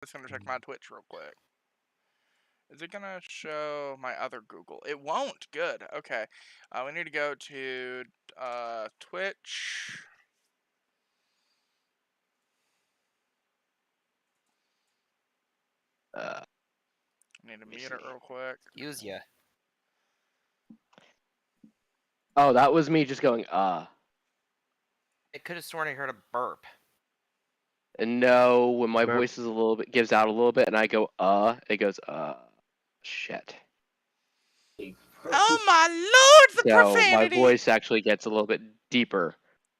just gonna check my Twitch real quick. Is it gonna show my other Google? It won't. Good. Okay. We need to go to Twitch. Uh, Need to mute it real quick. Use ya. Oh, that was me just going, It could have sworn I heard a burp. And no, when my voice is gives out a little bit and I go, it goes, shit. Oh my lord, the So profanity! my voice actually gets a little bit deeper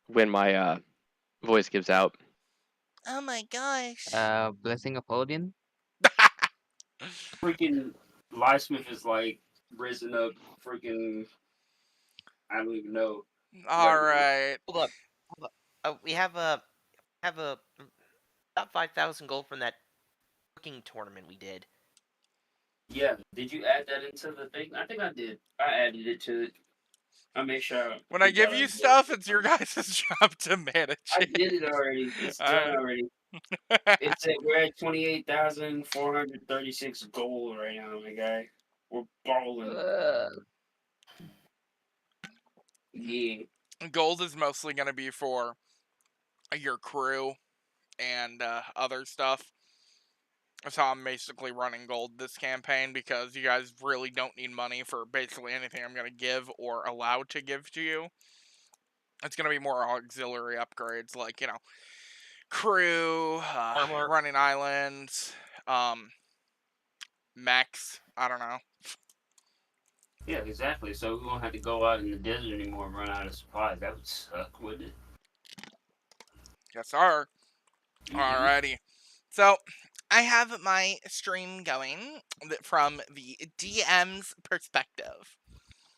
when my voice gives out. Oh my gosh. Blessing of Odin. Freaking Livesmith is like risen up. Freaking, I don't even know. All right. Hold up. We have about 5,000 gold from that cooking tournament we did. Yeah, did you add that into the thing? I think I did. I added it to it. I make sure. When I give you stuff, it's your guys' job to manage it. I did it already. It's done already. It's we're at 28,436 gold right now, my guy. We're balling. Yeah. Gold is mostly going to be for your crew and other stuff. That's how I'm basically running gold this campaign, because you guys really don't need money for basically anything I'm going to give or allowed to give to you. It's going to be more auxiliary upgrades, like, crew, running islands, mechs, I don't know. Yeah, exactly. So we won't have to go out in the desert anymore and run out of supplies. That would suck, wouldn't it? Yes, sir. Alrighty. So, I have my stream going from the DM's perspective.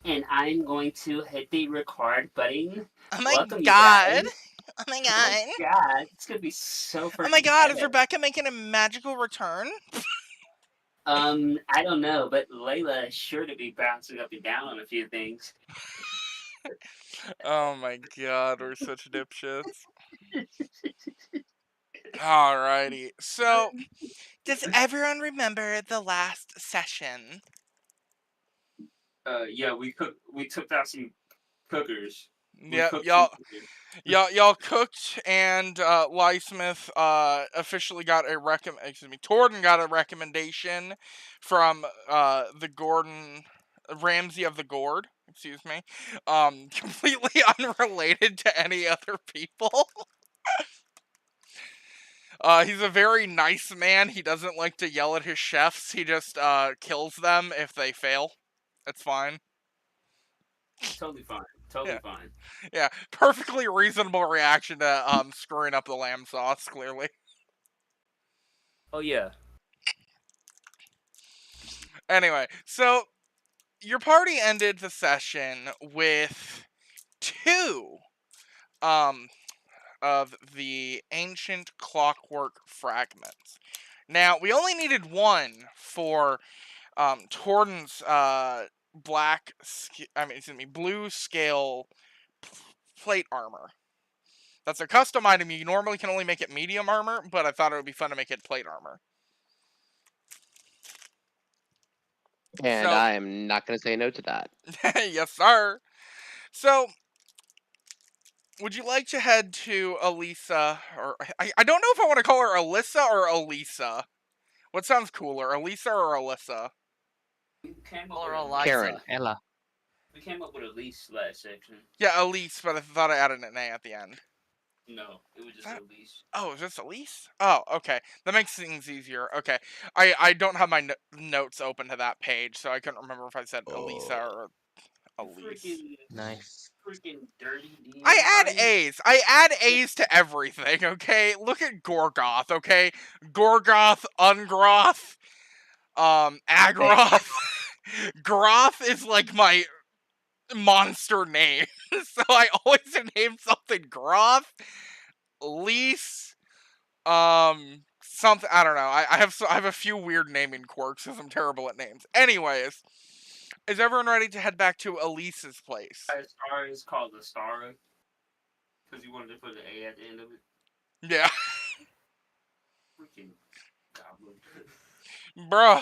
And I'm going to hit the record button. Oh my Welcome, god. You guys. Oh my Oh god. my god. It's going to be so freaking Oh my god, epic. is Rebecca making a magical return? I don't know, but Layla is sure to be bouncing up and down on a few things. Oh my god, we're such dipshits. Alrighty, so, does everyone remember the last session? Yeah, we took out some cookers. Yeah, y'all cooked, and Lysmith officially got a Torden got a recommendation from the Ramsey of the Gourd, excuse me, completely unrelated to any other people. He's a very nice man. He doesn't like to yell at his chefs. He just kills them if they fail. It's fine. Totally fine. Totally fine. Yeah, perfectly reasonable reaction to screwing up the lamb sauce, clearly. Oh yeah. Anyway, so your party ended the session with 2 of the ancient clockwork fragments. Now, we only needed 1 for Torden's blue scale plate armor. That's a custom item. You normally can only make it medium armor, but I thought it would be fun to make it plate armor. And I am not going to say no to that. Yes, sir. So, would you like to head to Elisa, or I don't know if I want to call her Alyssa or Elisa. What sounds cooler, Elisa or Alyssa? Or Eliza. Karen. Ella. We came up with Elise last section. Yeah, Elise, but I thought I added an A at the end. No, it was just Elise. Oh, is this Elise? Oh, okay. That makes things easier. Okay. I don't have my notes open to that page, so I couldn't remember if I said Elisa or Elise. Nice. Freaking dirty. I add A's. I add A's to everything, okay? Look at Gorgoth, okay? Gorgoth, Ungroth, Agroth. Groth is like my monster name. So I always name something Groth, Elise, something, I don't know. I have a few weird naming quirks because I'm terrible at names. Anyways, is everyone ready to head back to Elise's place? Astara is called Astara because you wanted to put an A at the end of it. Yeah. Freaking goblin. Bro,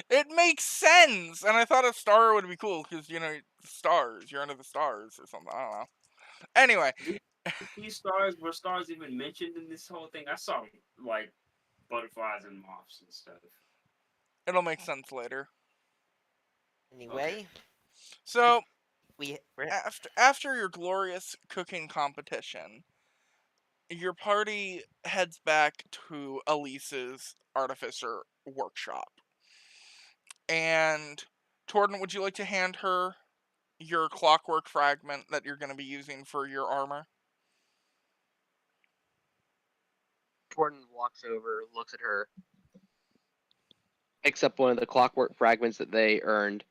it makes sense. And I thought a star would be cool because, stars. You're under the stars or something. I don't know. Anyway, These stars were stars even mentioned in this whole thing? I saw like butterflies and moths and stuff. it'll make sense later. Anyway, So, we're after your glorious cooking competition, your party heads back to Elise's artificer workshop. And, Torden, would you like to hand her your clockwork fragment that you're going to be using for your armor? Torton walks over, looks at her, picks up one of the clockwork fragments that they earned,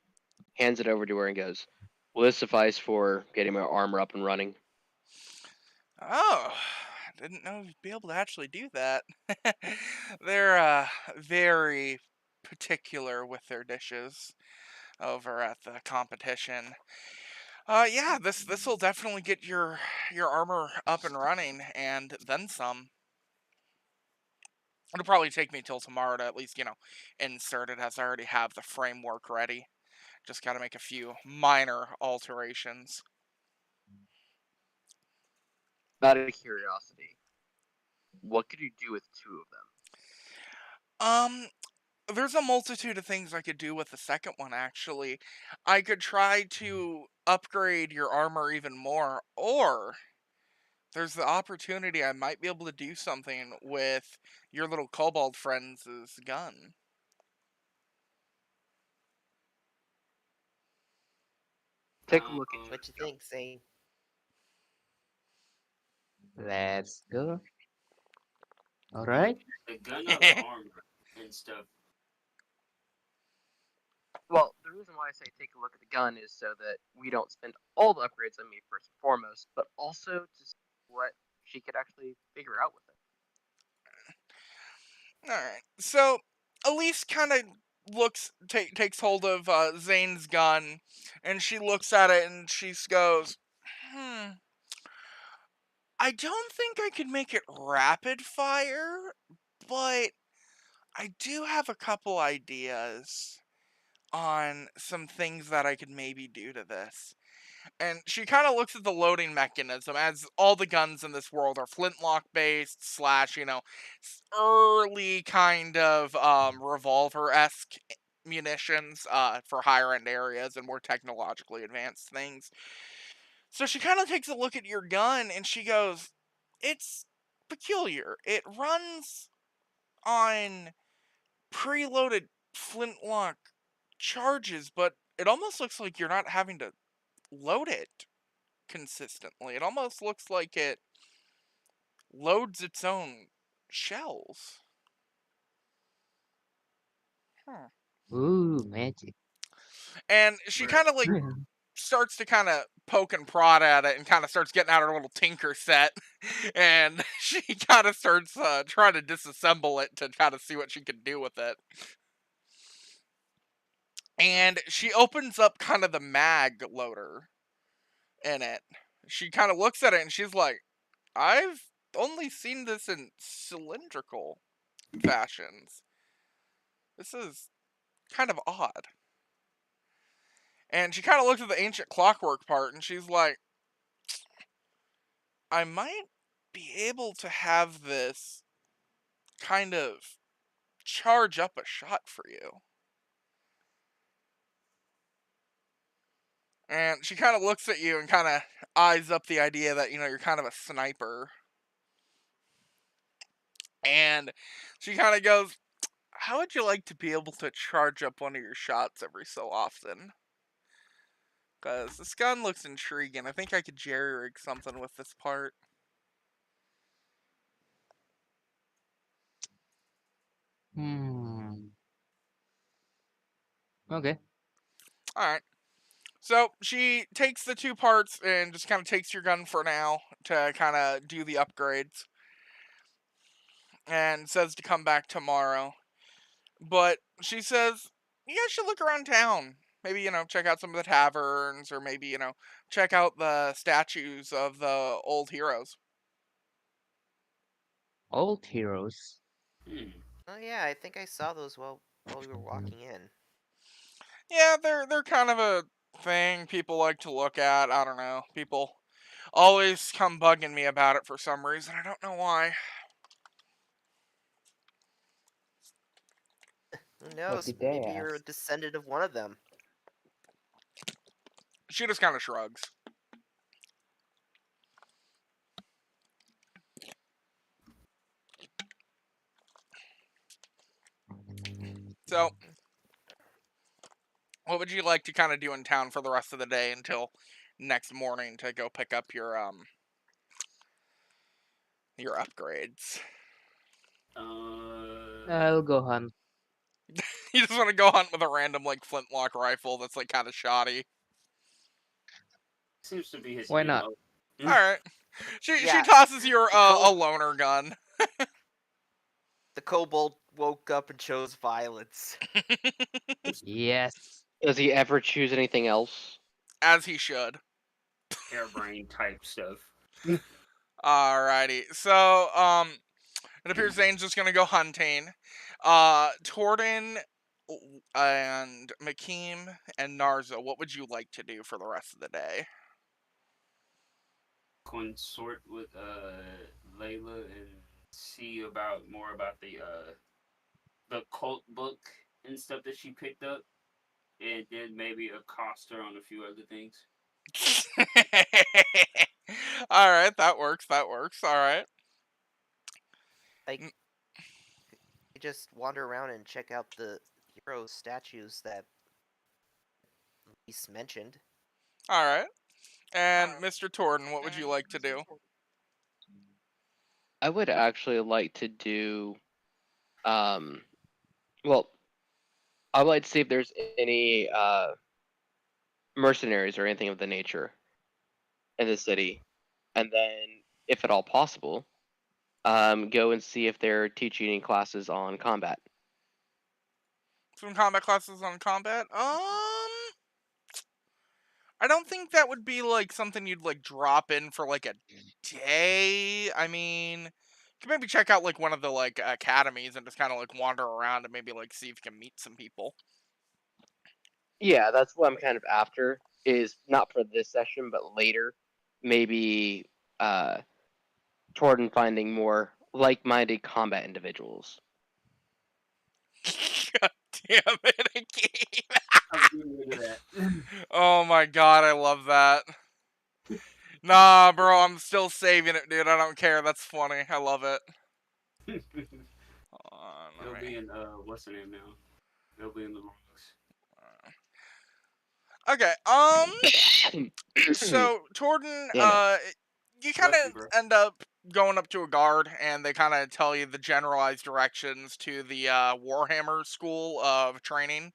hands it over to her, and goes, "Will this suffice for getting my armor up and running?" Oh, I didn't know you'd be able to actually do that. They're very particular with their dishes over at the competition. Yeah, this will definitely get your armor up and running and then some. It'll probably take me till tomorrow to at least, insert it as I already have the framework ready. Just got to make a few minor alterations. Out of curiosity, what could you do with 2 of them? There's a multitude of things I could do with the second one, actually. I could try to upgrade your armor even more, or there's the opportunity I might be able to do something with your little kobold friend's gun. Take a look at what you think, Zane? Let's go. All right. The gun or the armor and stuff. Well, the reason why I say take a look at the gun is so that we don't spend all the upgrades on me first and foremost, but also to see what she could actually figure out with it. Alright, so Elise kind of takes hold of Zane's gun, and she looks at it and she goes, I don't think I could make it rapid fire, but I do have a couple ideas on some things that I could maybe do to this. And she kind of looks at the loading mechanism, as all the guns in this world are flintlock based, slash, early kind of revolver esque munitions for higher end areas and more technologically advanced things. So she kind of takes a look at your gun and she goes, it's peculiar. It runs on preloaded flintlock charges, but it almost looks like you're not having to load it consistently. It almost looks like it loads its own shells. Ooh, magic. And she kind of starts to kind of poke and prod at it and kind of starts getting out her little tinker set. And she kind of starts trying to disassemble it to kind of see what she can do with it. And she opens up kind of the mag loader in it. She kind of looks at it and she's like, I've only seen this in cylindrical fashions. This is kind of odd. And she kind of looks at the ancient clockwork part and she's like, I might be able to have this kind of charge up a shot for you. And she kind of looks at you and kind of eyes up the idea that, you're kind of a sniper. And she kind of goes, how would you like to be able to charge up one of your shots every so often? Because this gun looks intriguing. I think I could jerry-rig something with this part. Okay. Alright. So, she takes the 2 parts and just kind of takes your gun for now to kind of do the upgrades. And says to come back tomorrow. But she says, you guys should look around town. Maybe, check out some of the taverns, or maybe, check out the statues of the old heroes. Old heroes. Oh yeah, I think I saw those while we were walking in. Yeah, they're kind of a thing people like to look at. I don't know. People always come bugging me about it for some reason. I don't know why. Who What knows? did they Maybe you're a ask? descendant of one of them. She just kind of shrugs. So, what would you like to kind of do in town for the rest of the day until next morning to go pick up your upgrades? I'll go hunt. You just want to go hunt with a random like flintlock rifle that's like kind of shoddy. Seems to be his Why not? MO. All right. She Yeah, tosses you the a loner gun. the kobold woke up and chose violence. Yes. Does he ever choose anything else? As he should. Hairbrain type stuff. Alrighty. So, it appears Zane's just gonna go hunting. Torden and Makeem and Narza, what would you like to do for the rest of the day? Consort with Layla and see more about the cult book and stuff that she picked up, and then maybe accost her on a few other things. Alright, that works, that works. Alright. Like, you just wander around and check out the hero statues that Reese mentioned. Alright. And Mr. Torden, what would you like to do? I would actually like to do, well, I would like to see if there's any mercenaries or anything of the nature in the city, and then, if at all possible, go and see if they're teaching any classes on combat. Some combat classes on combat? I don't think that would be like something you'd like drop in for like a day. I mean, you can maybe check out like one of the like academies and just kind of like wander around and maybe like see if you can meet some people. Yeah, that's what I'm kind of after. Is not for this session, but later, maybe toward finding more like-minded combat individuals. God damn it, again. I'm getting rid of that. Oh my god, I love that. Nah, bro, I'm still saving it, dude. I don't care. That's funny. I love it. Hold on, It'll let be me- in what's the name now? It'll be in the rocks. Okay, so Torden, Damn it. you kind Bless you, of bro. end up going up to a guard, and they kind of tell you the generalized directions to the Warhammer school of training.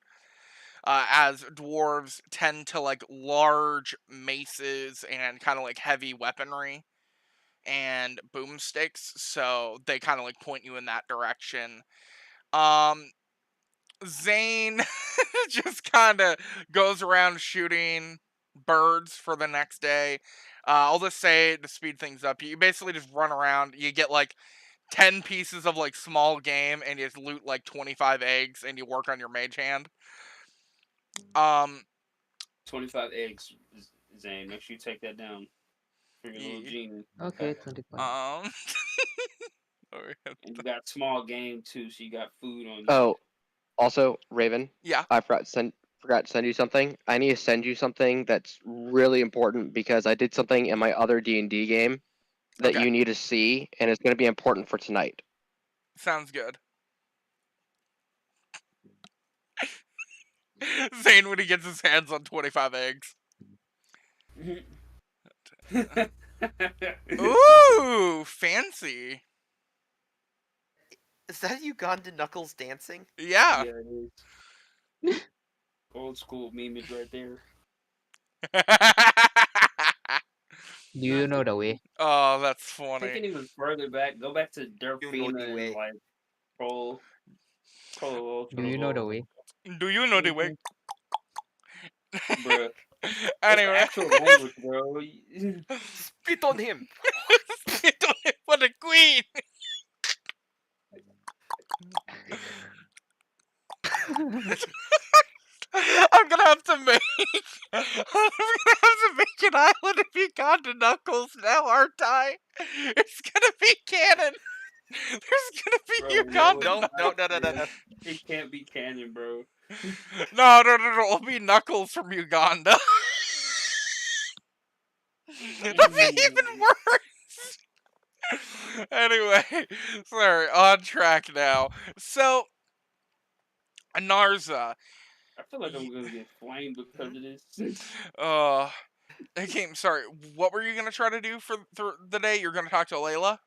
As dwarves tend to like large maces and kind of like heavy weaponry and boomsticks, so they kind of like point you in that direction. Um, Zane just kind of goes around shooting birds for the next day. I'll just say to speed things up, you basically just run around. You get like 10 pieces of like small game, and you just loot like 25 eggs, and you work on your mage hand. 25 eggs, Zane. Make sure you take that down for your little Ye- genie. Okay, 25. And you got small game too, so you got food on you. Oh, also, Raven, yeah. I forgot to send you something. I need to send you something that's really important because I did something in my other D&D game that Okay. you need to see, and it's going to be important for tonight. Sounds good. Zane when he gets his hands on 25 eggs. Ooh, fancy. Is that Uganda Knuckles dancing? Yeah. Yeah, it is. Old school memeage right there. Do you know the way? Oh, that's Take funny. it even further back. Go back to You know the Durfina and way. like Troll Do you know the way? Do you know the way? Bruh. It's Anyway. actual language, bro. Spit on him! Spit on it for the queen. I'm gonna have to make. I'm gonna have to make an island of Uganda Knuckles now, aren't I? It's gonna be canon. There's gonna be Bro, Uganda No, no, no, no, no, Knuckles. no. It can't be canon, bro. No, it'll be Knuckles from Uganda. That'd be even worse. Anyway, sorry, on track now. So, Narza. I feel like I'm gonna get flamed because of this. Okay, sorry. What were you gonna try to do for the day? You're gonna talk to Layla?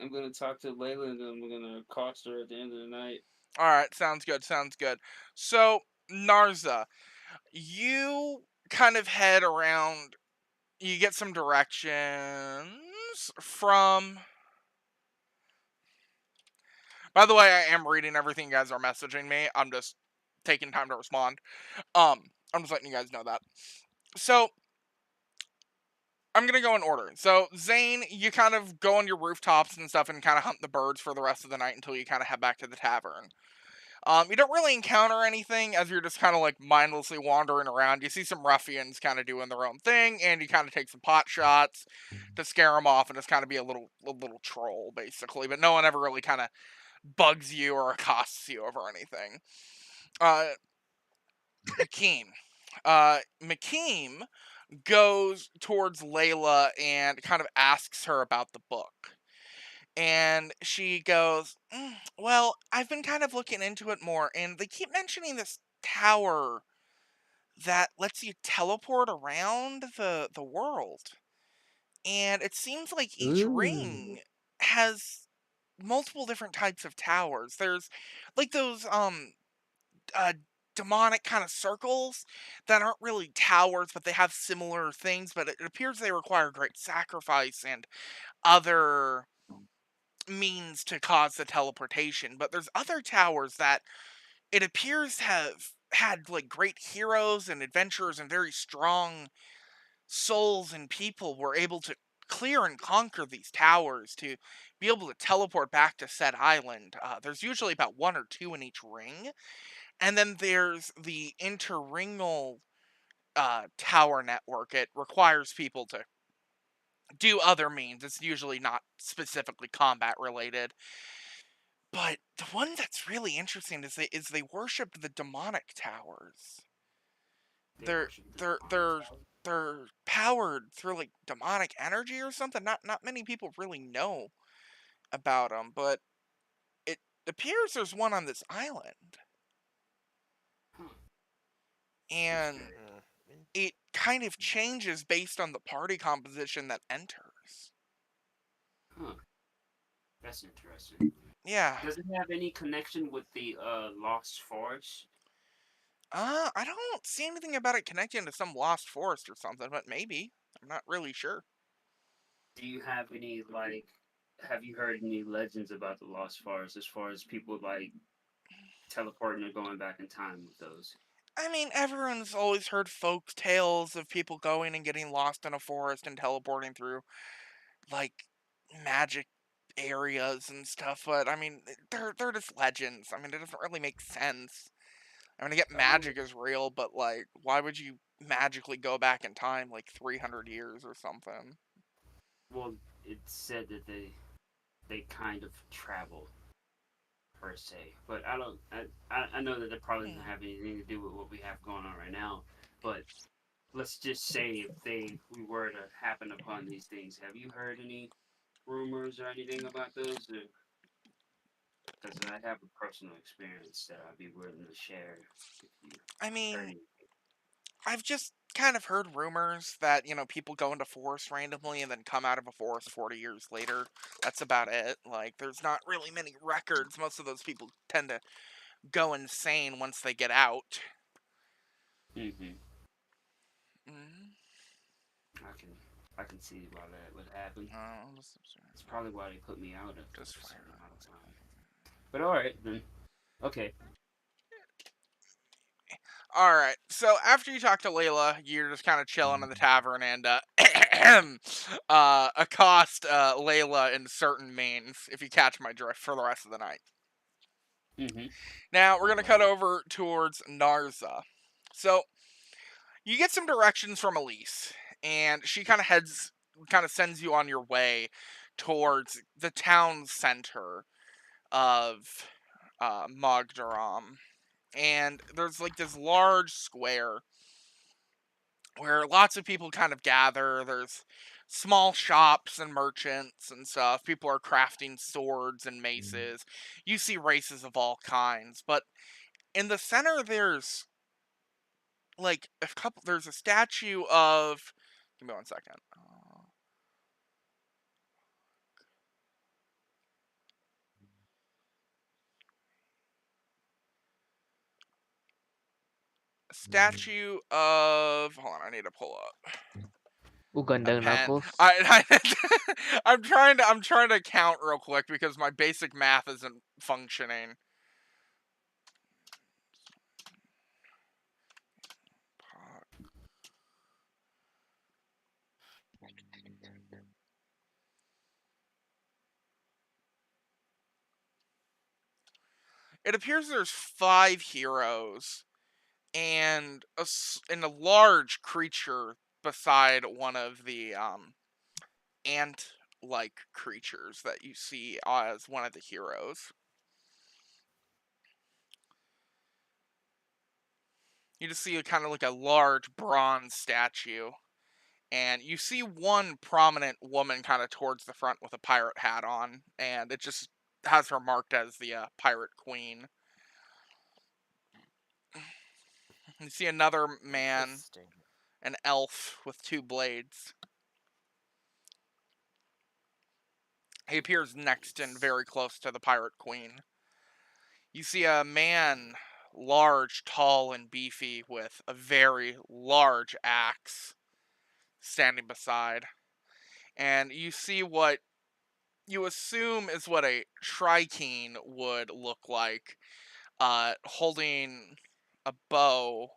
I'm gonna talk to Layla and then I'm gonna accost her at the end of the night. Alright, sounds good, sounds good. So, Narza, you kind of head around, you get some directions from... By the way, I am reading everything you guys are messaging me. I'm just taking time to respond. I'm just letting you guys know that. So, I'm gonna go in order. So, Zane, you kind of go on your rooftops and stuff and kind of hunt the birds for the rest of the night until you kind of head back to the tavern. You don't really encounter anything as you're just kind of like mindlessly wandering around. You see some ruffians kind of doing their own thing, and you kind of take some pot shots to scare them off and just kind of be a little troll, basically. But no one ever really kind of bugs you or accosts you over anything. Makeem. Makeem goes towards Layla and kind of asks her about the book. And she goes, well, I've been kind of looking into it more, and they keep mentioning this tower that lets you teleport around the world. And it seems like each Ooh. ring has multiple different types of towers. There's like those uh demonic kind of circles that aren't really towers, but they have similar things, but it appears they require great sacrifice and other means to cause the teleportation. But there's other towers that it appears have had like great heroes and adventurers and very strong souls and people were able to clear and conquer these towers to be able to teleport back to said island. There's usually about one or two in each ring, and then there's the interringal tower network. It requires people to do other means. It's usually not specifically combat related. But the one that's really interesting is they worship the demonic towers. They're worship the they're demonic they're tower. they're powered through like demonic energy or something. Not many people really know about them, but it appears there's one on this island, Huh. That's and great. it kind of changes based on the party composition that enters. Huh. That's interesting. Yeah. Does it have any connection with the Lost Forest? I don't see anything about it connecting to some lost forest or something, but maybe. I'm not really sure. Do you have any like? Have you heard any legends about the Lost Forest as far as people like teleporting or going back in time with those? I mean, everyone's always heard folk tales of people going and getting lost in a forest and teleporting through, like, magic areas and stuff, but I mean, they're just legends. I mean, it doesn't really make sense. I mean, I get Oh, magic is real, but like, why would you magically go back in time like 300 years or something? well, it's said that they kind of travel per se, but I don't. I know that it probably doesn't Hmm. have anything to do with what we have going on right now. But let's just say if we were to happen upon these things, have you heard any rumors or anything about those? Because I have a personal experience that I'd be willing to share if you I heard mean, anything. I've just kind of heard rumors that, people go into forest randomly and then come out of a forest 40 years later. That's about it. Like, there's not really many records. Most of those people tend to go insane once they get out. Mm-hmm. Mm, I can I can see why that would happen. just, It's probably why they put me out after just a fire certain amount of up. time. But all right then. Okay. All right. So after you talk to Layla, you're just kind of chilling in the tavern and accost Layla in certain means, if you catch my drift, for the rest of the night. Now we're gonna cut over towards Narza. So you get some directions from Elise, and she kind of sends you on your way towards the town center of Mogdaram. And there's like this large square where lots of people kind of gather. There's small shops and merchants and stuff. People are crafting swords and maces. You see races of all kinds, but in the center there's like there's a statue of, give me 1 second. A statue of, hold on, I need to pull up a Gandang pen. knuckles. I'm trying to count real quick because my basic math isn't functioning. It appears there's 5 heroes and a large creature beside one of the ant-like creatures that you see as one of the heroes. You just see a kind of like a large bronze statue, and you see one prominent woman kind of towards the front with a pirate hat on, and it just has her marked as the pirate queen. You see another man, Interesting. an elf with 2 blades. He appears next and very close to the pirate queen. You see a man, large, tall, and beefy, with a very large axe standing beside. And you see what you assume is what a Trikeen would look like, holding a bow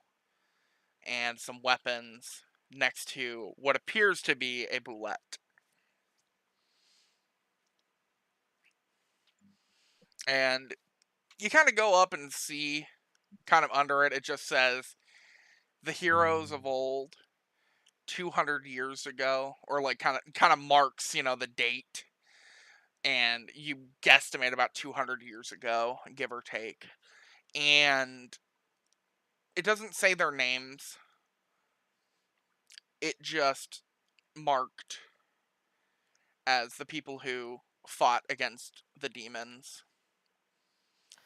and some weapons next to what appears to be a boulette. And you kind of go up and see, kind of under it, it just says, the heroes of old, 200 years ago, or like kind of marks, the date, and you guesstimate about 200 years ago, give or take. And it doesn't say their names. It just marked as the people who fought against the demons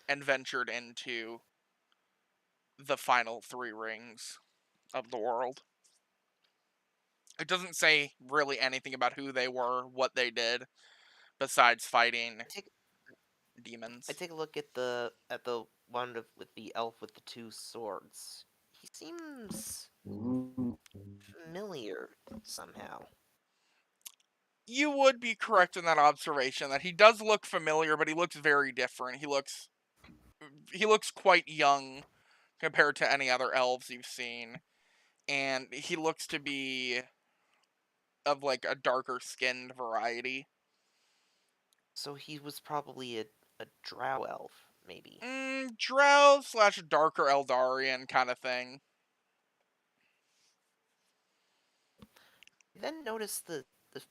and ventured into the final 3 rings of the world. It doesn't say really anything about who they were, what they did, besides fighting demons. I take a look at the one with the elf with the 2 swords. He seems familiar somehow. You would be correct in that observation that he does look familiar, but he looks very different. He looks quite young compared to any other elves you've seen, and he looks to be of like a darker skinned variety. So he was probably a drow elf, maybe. Drow / darker Eldarian kind of thing. Then notice the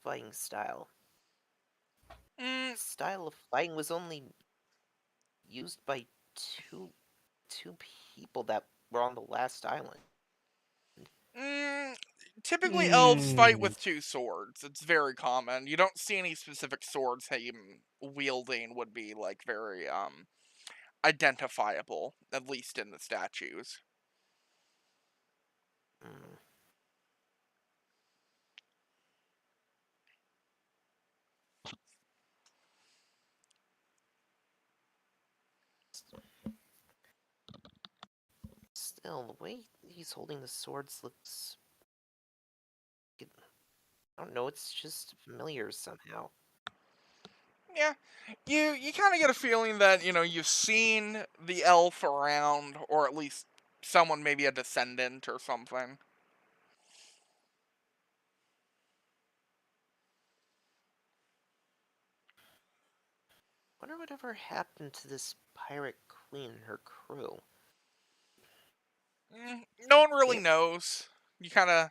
fighting style. Mm, The style of fighting was only used by two people that were on the last island. mm, Typically elves fight with 2 swords. It's very common. You don't see any specific swords him wielding would be like very identifiable, at least in the statues. Mm. Still, the way he's holding the swords looks... I don't know, it's just familiar somehow. Yeah, you kind of get a feeling that you've seen the elf around, or at least someone, maybe a descendant or something. Wonder whatever happened to this pirate Queen and her crew? No one really knows. You kind of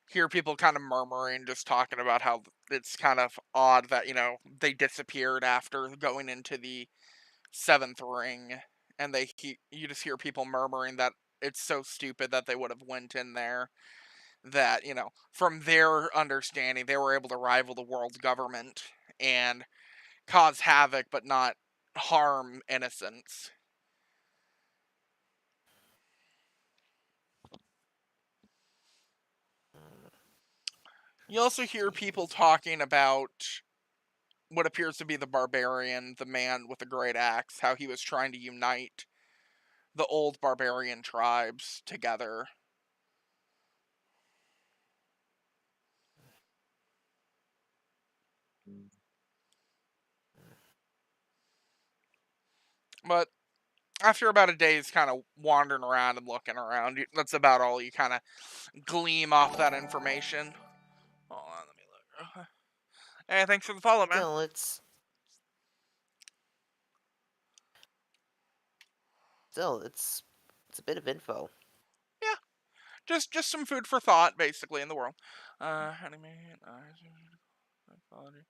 hear people kind of murmuring, just talking about how it's kind of odd that, they disappeared after going into the seventh ring, and you just hear people murmuring that it's so stupid that they would have went in there, that, from their understanding, they were able to rival the world government and cause havoc but not harm innocents. You also hear people talking about what appears to be the barbarian, the man with the great axe, how he was trying to unite the old barbarian tribes together. But after about a day's kind of wandering around and looking around, that's about all you kind of gleam off that information. Hold on, let me look. Hey, thanks for the follow, man. It's a bit of info. Yeah, just some food for thought, basically, in the world. Anime, quality.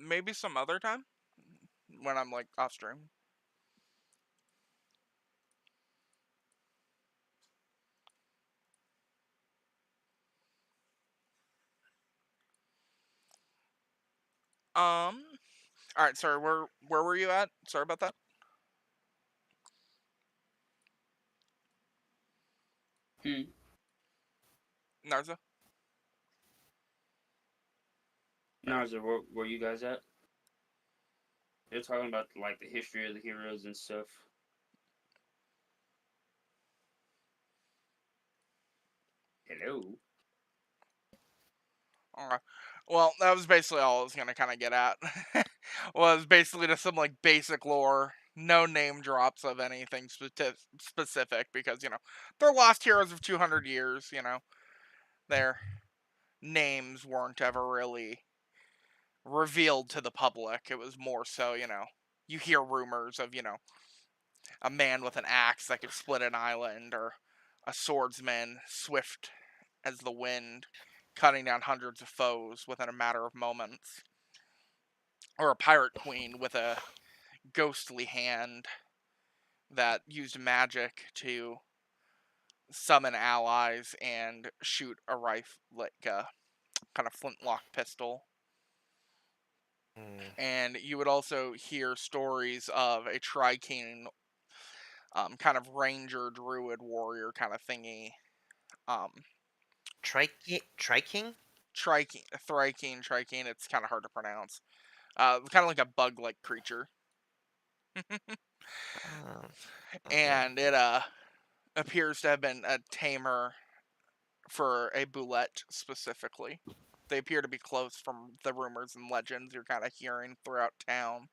Maybe some other time when I'm like off stream. All right. Sorry, where were you at? Sorry about that. Narza. Narza, where you guys at? They're talking about like the history of the heroes and stuff. Hello. Okay. Well, that was basically all I was gonna kind of get at. Was basically just some like basic lore, no name drops of anything specific, because they're lost heroes of 200 years. Their names weren't ever really revealed to the public. It was more so, you hear rumors of, a man with an axe that could split an island, or a swordsman swift as the wind, cutting down hundreds of foes within a matter of moments, or a pirate queen with a ghostly hand that used magic to summon allies and shoot a rifle, like a kind of flintlock pistol. And you would also hear stories of a Tri-King, kind of ranger, druid, warrior kind of thingy. Tri-King? Tri-King, it's kind of hard to pronounce. Kind of like a bug-like creature. And it appears to have been a tamer for a boulette specifically. They appear to be close from the rumors and legends you're kind of hearing throughout town.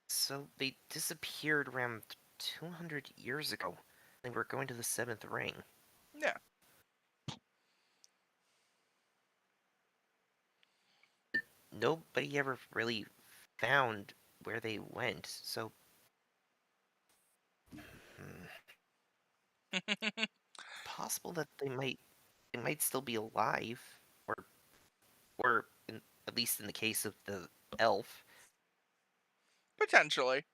So they disappeared around 200 years ago. They were going to the seventh ring. Yeah. Nobody ever really found where they went, so... Possible that they might still be alive, or at least in the case of the elf. Potentially.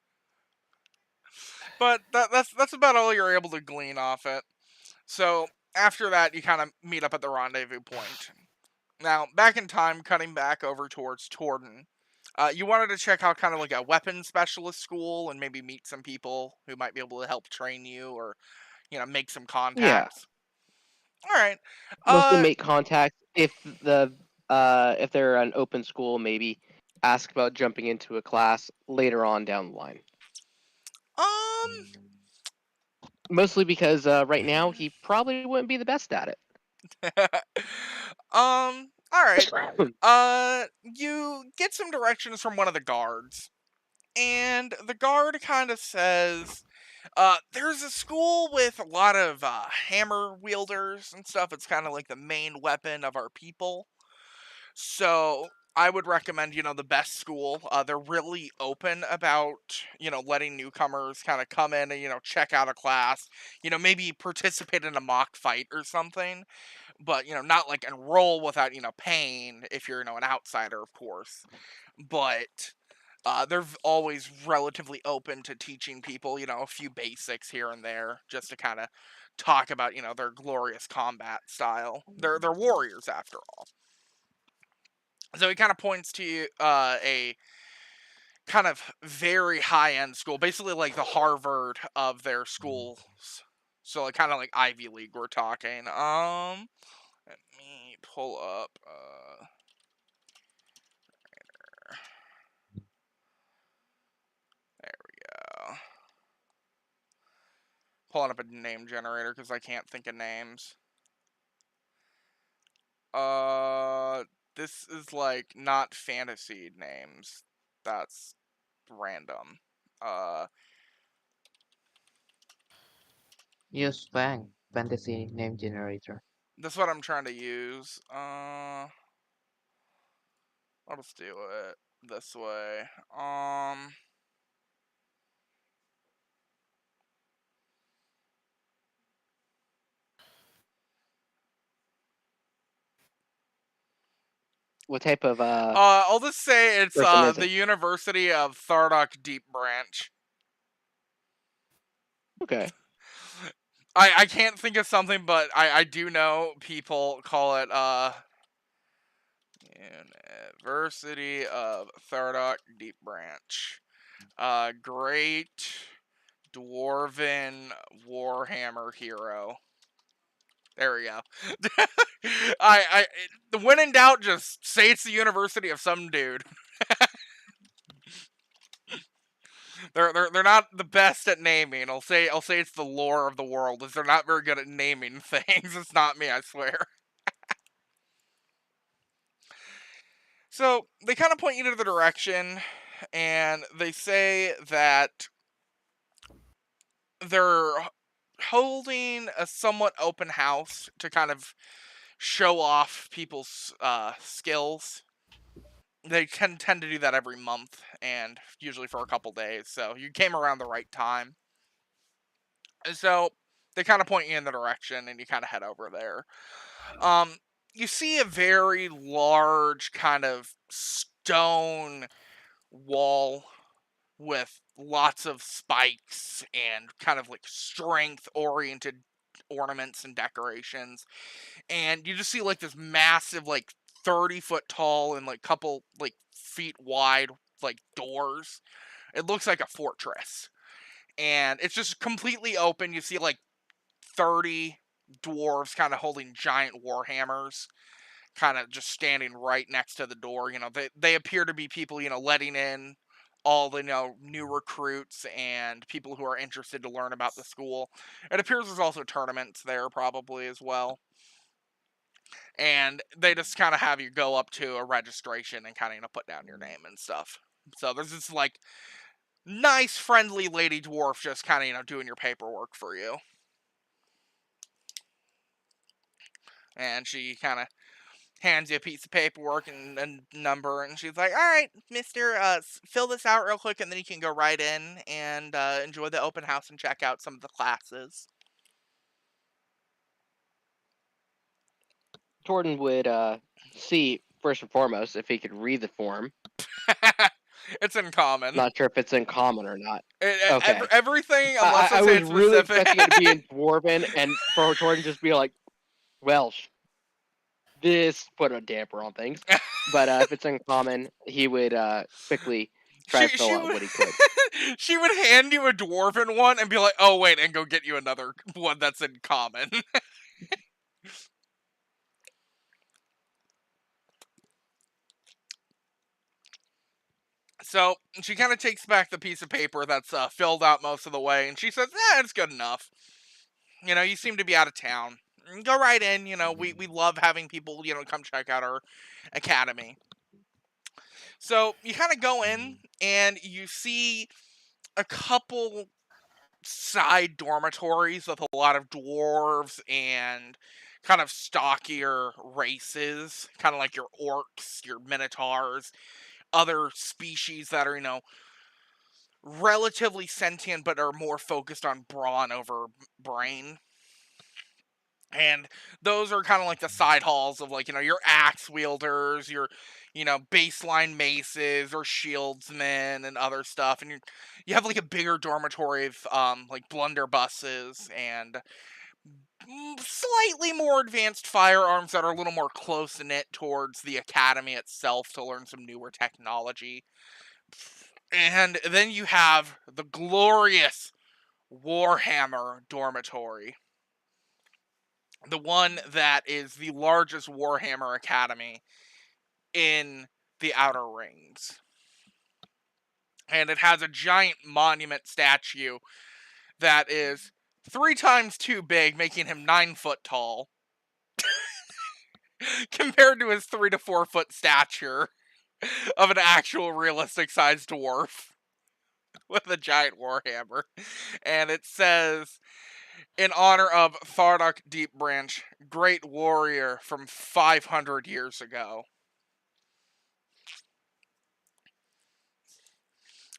But that's about all you're able to glean off it. So after that, you kind of meet up at the rendezvous point. Now, back in time, cutting back over towards Torden, you wanted to check out kind of like a weapons specialist school and maybe meet some people who might be able to help train you, or make some contacts. All right. Mostly make contact if they're an open school, maybe ask about jumping into a class later on down the line. Mostly because right now he probably wouldn't be the best at it. All right. You get some directions from one of the guards, and the guard kind of says, There's a school with a lot of hammer wielders and stuff. It's kind of like the main weapon of our people. So I would recommend, the best school. They're really open about, letting newcomers kind of come in and, check out a class, maybe participate in a mock fight or something, but, not like enroll without, paying if you're, an outsider, of course. But they're always relatively open to teaching people, a few basics here and there, just to kind of talk about, their glorious combat style. They're warriors after all. So he kind of points to a kind of very high end school, basically like the Harvard of their schools. So like kind of like Ivy League we're talking. Let me pull up there we go. Pulling up a name generator because I can't think of names. This is like not fantasy names. That's random. Use Fang, fantasy name generator. That's what I'm trying to use. I'll just do it this way. What type of I'll just say it's person is the it? University of Thardoc Deep Branch. Okay. I can't think of something, but I do know people call it University of Thardoc Deep Branch. Great Dwarven Warhammer hero. There we go. When in doubt, just say it's the University of some dude. They're not the best at naming. I'll say it's the lore of the world, as they're not very good at naming things. It's not me, I swear. So they kind of point you to the direction, and they say that they're holding a somewhat open house to kind of show off people's skills. They tend to do that every month, and usually for a couple days, so you came around the right time. So they kind of point you in the direction, and you kind of head over there. You see a very large kind of stone wall with lots of spikes and kind of like strength oriented ornaments and decorations, and you just see like this massive like 30-foot tall and like couple like feet wide like doors. It looks like a fortress, and it's just completely open. You see like 30 dwarves kind of holding giant war hammers, kind of just standing right next to the door. They appear to be people, letting in all the new recruits and people who are interested to learn about the school. It appears there's also tournaments there probably as well. And they just kind of have you go up to a registration and kind of put down your name and stuff. So there's this like nice friendly lady dwarf just kind of doing your paperwork for you. And she kind of hands you a piece of paperwork and a number, and she's like, all right, mister, fill this out real quick, and then you can go right in and enjoy the open house and check out some of the classes. Jordan would see first and foremost if he could read the form. It's in common. Not sure if it's in common or not. Okay. Everything, unless I it's was really specific. expecting it to be in Dwarven, and for Jordan just be like, Welsh. This put a damper on things. But if it's in common, he would quickly try to fill out what he could. She would hand you a dwarven one and be like, oh wait, and go get you another one that's in common. So she kind of takes back the piece of paper that's filled out most of the way, and she says, it's good enough. You seem to be out of town. Go right in. We love having people, come check out our academy. So you kind of go in, and you see a couple side dormitories with a lot of dwarves and kind of stockier races, kind of like your orcs, your minotaurs, other species that are, relatively sentient but are more focused on brawn over brain. And those are kind of like the side halls of, like, your axe wielders, your, baseline maces or shieldsmen and other stuff. And you have like a bigger dormitory of, like, blunderbusses and slightly more advanced firearms that are a little more close knit towards the academy itself to learn some newer technology. And then you have the glorious Warhammer dormitory. The one that is the largest Warhammer Academy in the Outer Rings. And it has a giant monument statue that is 3 times too big, making him 9 foot tall, compared to his 3 to 4 foot stature of an actual realistic sized dwarf with a giant warhammer. And it says, in honor of Thardoc Deepbranch, great warrior from 500 years ago.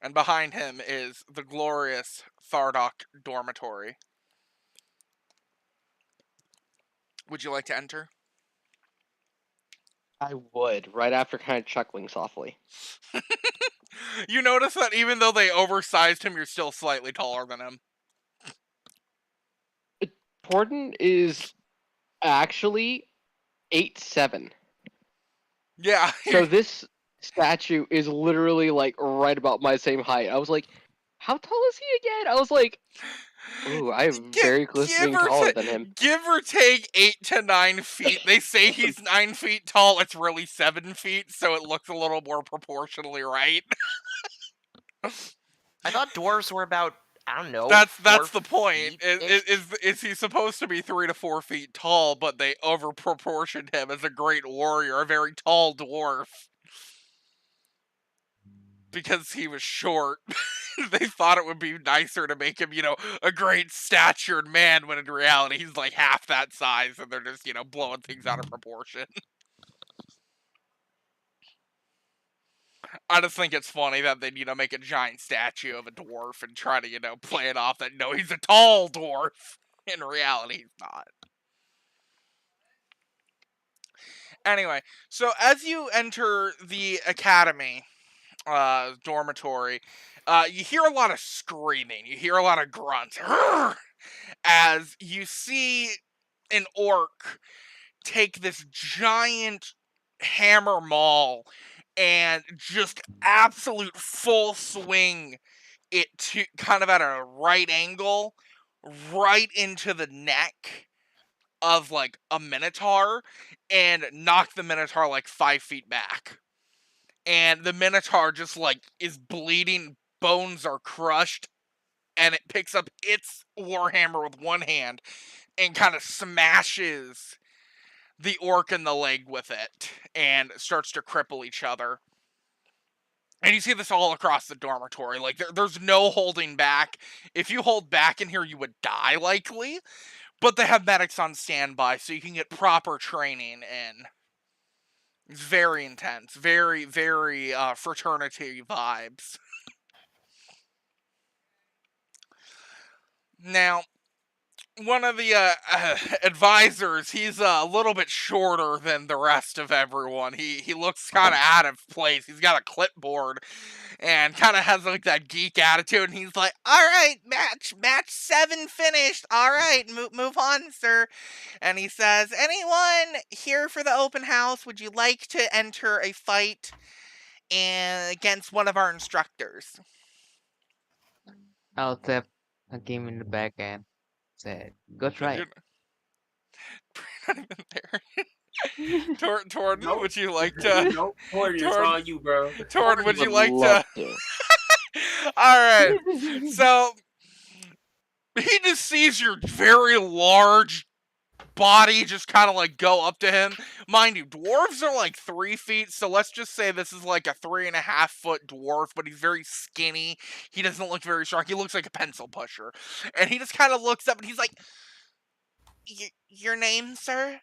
And behind him is the glorious Thardoc Dormitory. Would you like to enter? I would, right after kind of chuckling softly. You notice that even though they oversized him, you're still slightly taller than him. Torden is actually 8'7". Yeah. So this statue is literally like right about my same height. I was like, how tall is he again? I was like, ooh, I am very close to being taller than him. Give or take 8 to 9 feet. They say he's 9 feet tall. It's really 7 feet, so it looks a little more proportionally right. I thought dwarves were about, I don't know. That's the point. feet-ish? Is he supposed to be 3 to 4 feet tall, but they overproportioned him as a great warrior, a very tall dwarf. Because he was short. They thought it would be nicer to make him, a great statured man, when in reality he's like half that size, and they're just, blowing things out of proportion. I just think it's funny that they'd, make a giant statue of a dwarf and try to, play it off that, no, he's a tall dwarf. In reality, he's not. Anyway, so as you enter the academy dormitory, you hear a lot of screaming. You hear a lot of grunts. As you see an orc take this giant hammer maul and just absolute full swing it to kind of at a right angle right into the neck of like a minotaur and knock the minotaur like 5 feet back. And the minotaur just like is bleeding, bones are crushed, and it picks up its warhammer with one hand and kind of smashes the orc in the leg with it and starts to cripple each other. And you see this all across the dormitory. Like, there's no holding back. If you hold back in here, you would die, likely. But they have medics on standby, so you can get proper training in. It's very intense. Very, very fraternity vibes. Now, one of the advisors, he's a little bit shorter than the rest of everyone. He looks kind of out of place. He's got a clipboard and kind of has like that geek attitude. And he's like, "All right, match 7 finished. All right, move on, sir." And he says, "Anyone here for the open house? Would you like to enter a fight against one of our instructors?" I'll tap him in the back and said, "Go try it." You're not even there. Torden, Nope. would you like to? Nope, Jordan, it's Jordan- all you, bro. Torden, would you like love to? Alright, so he just sees your very large, body just kind of like go up to him. Mind you, dwarves are like 3 feet, so let's just say this is like a 3.5 foot dwarf, but he's very skinny. He doesn't look very strong. He looks like a pencil pusher. And he just kind of looks up and he's like, your name, sir?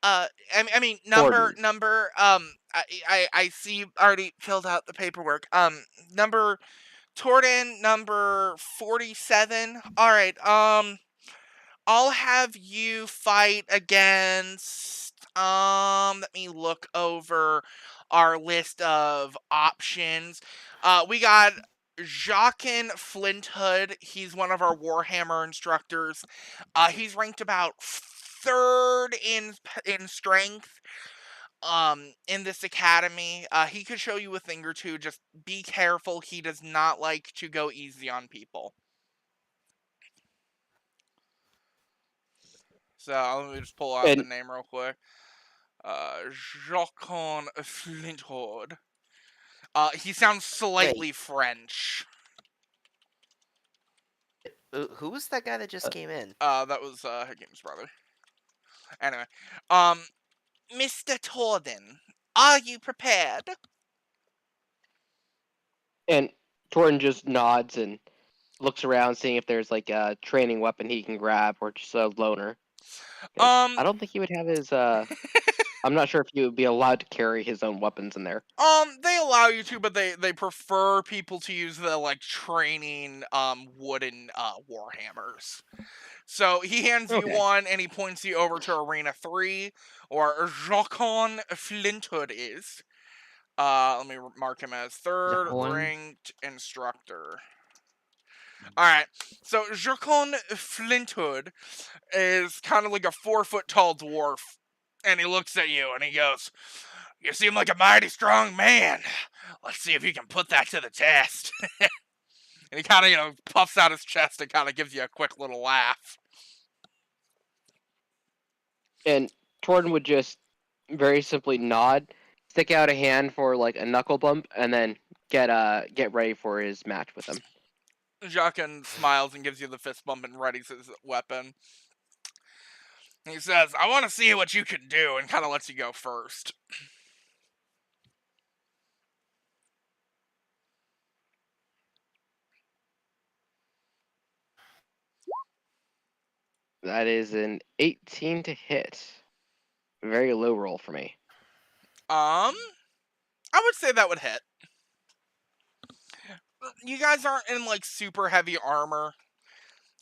I mean, I see you already filled out the paperwork. Number, Torden, number 47. Alright, I'll have you fight against, let me look over our list of options. We got Jaqen Flinthood. He's one of our Warhammer instructors. He's ranked about 3rd in strength in this academy. He could show you a thing or two. Just be careful. He does not like to go easy on people. So let me just pull out the name real quick. Jaqen Flinthood. He sounds slightly French. Who was that guy that just came in? That was Hakeem's brother. Anyway, Mr. Torden, are you prepared? And Torden just nods and looks around, seeing if there's like a training weapon he can grab or just a loner. I don't think he would have his. I'm not sure if he would be allowed to carry his own weapons in there. They allow you to, but they prefer people to use the like training wooden warhammers. So he hands you one and he points you over to Arena 3, or Jaqen Flinthood is. Let me mark him as 3rd ranked instructor. Alright, so Jaqen Flinthood is kind of like a 4-foot tall dwarf. And he looks at you and he goes, "You seem like a mighty strong man. Let's see if you can put that to the test." And he kind of, puffs out his chest and kind of gives you a quick little laugh. And Torden would just very simply nod, stick out a hand for like a knuckle bump, and then get ready for his match with him. Jaqen smiles and gives you the fist bump and readies his weapon. He says, "I want to see what you can do," and kind of lets you go first. That is an 18 to hit. Very low roll for me. I would say that would hit. You guys aren't in like super heavy armor,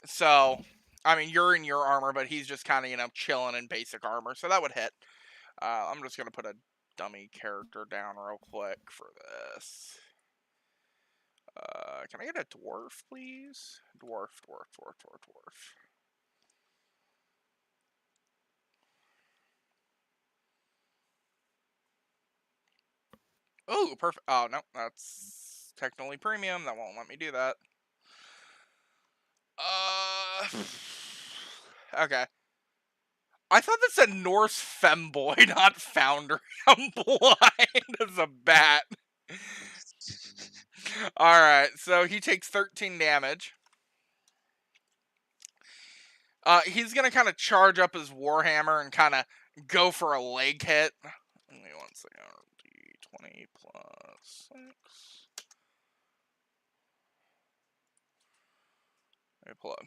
so I mean you're in your armor, but he's just kind of chilling in basic armor, so that would hit. I'm just gonna put a dummy character down real quick for this. Can I get a dwarf, please? Dwarf. Oh, perfect. Oh, no, that's technically premium. That won't let me do that. Okay. I thought that said Norse femboy, not Foundry. I'm blind as a bat. Alright, so he takes 13 damage. He's gonna kind of charge up his Warhammer and kind of go for a leg hit. Give me 1 second. D20 plus 6. Let me pull up.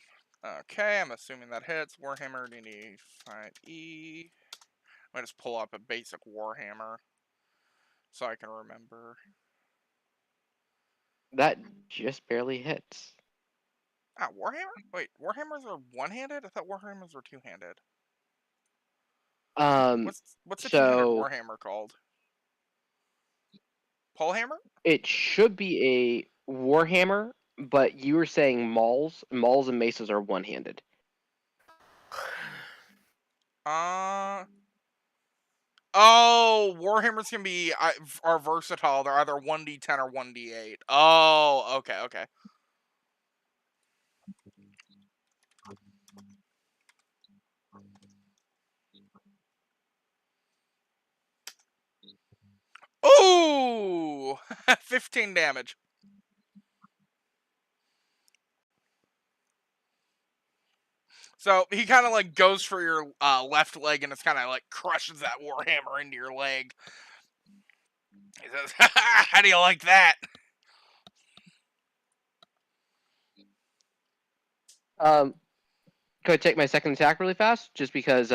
Okay, I'm assuming that hits. Warhammer, D&D, fight E. I'm gonna just pull up a basic Warhammer so I can remember. That just barely hits. Warhammer? Wait, Warhammers are one-handed? I thought Warhammers were two-handed. What's a two-handed Warhammer called? Paulhammer? It should be a Warhammer, but you were saying mauls. Mauls and maces are one-handed. Oh, Warhammers can be are versatile. They're either 1d10 or 1d8. Oh, okay. Ooh! 15 damage. So he kind of like goes for your left leg, and it's kind of like crushes that warhammer into your leg. He says, "How do you like that?" Could I take my second attack really fast, just because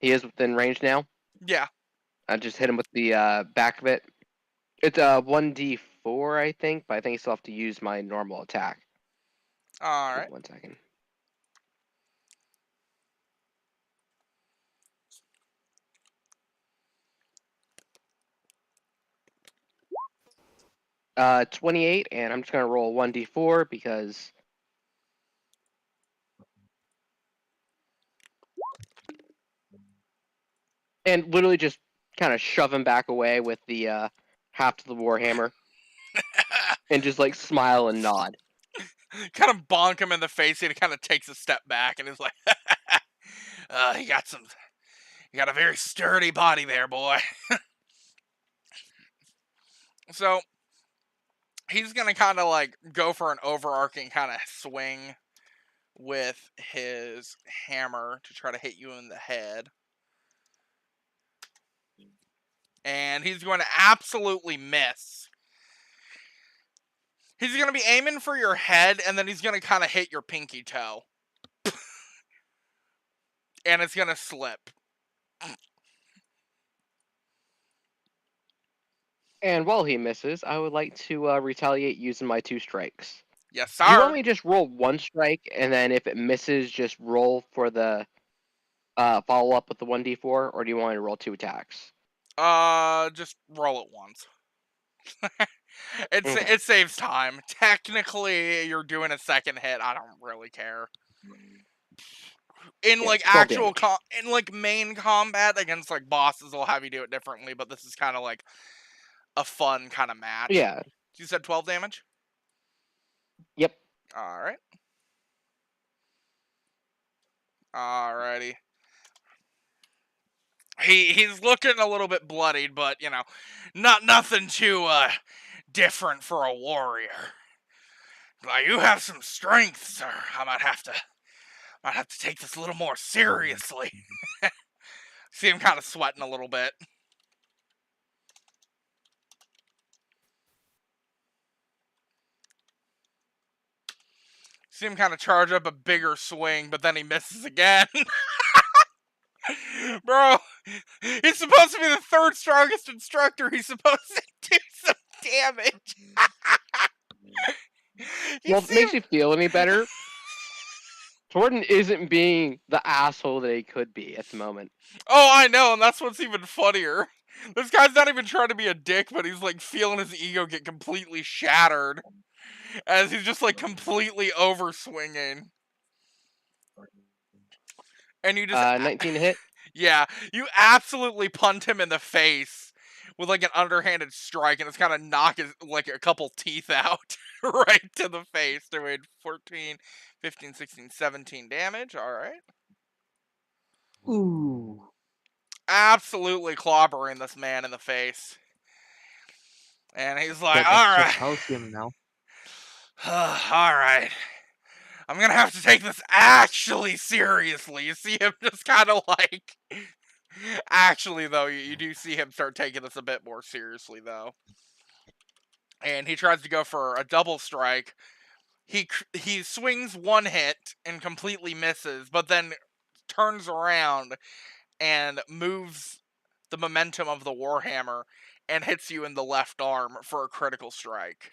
he is within range now? Yeah. I just hit him with the back of it. It's 1d4, I think, but I think I still have to use my normal attack. All right. 1 second. Uh, 28, and I'm just gonna roll 1d4 because. And literally just kind of shove him back away with the haft of the warhammer, and just like smile and nod. Kind of bonk him in the face, and he kind of takes a step back, and is like, "You got a very sturdy body there, boy." So he's gonna kind of like go for an overarching kind of swing with his hammer to try to hit you in the head. And he's going to absolutely miss. He's going to be aiming for your head, and then he's going to kind of hit your pinky toe. And it's going to slip. And while he misses, I would like to retaliate using my 2 strikes. Yes, Do you want sir. me to just roll 1 strike, and then if it misses, just roll for the follow up with the 1d4, or do you want me to roll 2 attacks? Just roll it once. It Okay. it saves time. Technically, you're doing a second hit. I don't really care. In Yeah, like 12 actual damage. in like main combat against like bosses, will have you do it differently. But this is kind of like a fun kind of match. Yeah. You said 12 damage. Yep. All right. Alrighty. He's looking a little bit bloodied, but you know, nothing too different for a warrior. Like, you have some strength, sir. I might have to take this a little more seriously. See him kind of sweating a little bit. See him kind of charge up a bigger swing, but then he misses again. Bro, he's supposed to be the 3rd strongest instructor. He's supposed to do some damage. Well, if it makes you feel any better, Jordan isn't being the asshole that he could be at the moment. Oh, I know, and that's what's even funnier. This guy's not even trying to be a dick, but he's like feeling his ego get completely shattered as he's just like completely overswinging. And you just 19 to hit. yeah, you absolutely punt him in the face with like an underhanded strike, and it's kind of knock his like a couple teeth out right to the face, doing 14, 15, 16, 17 damage. All right. Ooh. Absolutely clobbering this man in the face. And he's like, Get "All extra right. calcium now. All right. I'm gonna have to take this actually seriously." You see him just kind of like... Actually, though, you do see him start taking this a bit more seriously, though. And he tries to go for a double strike. He swings 1 hit and completely misses, but then turns around and moves the momentum of the warhammer and hits you in the left arm for a critical strike.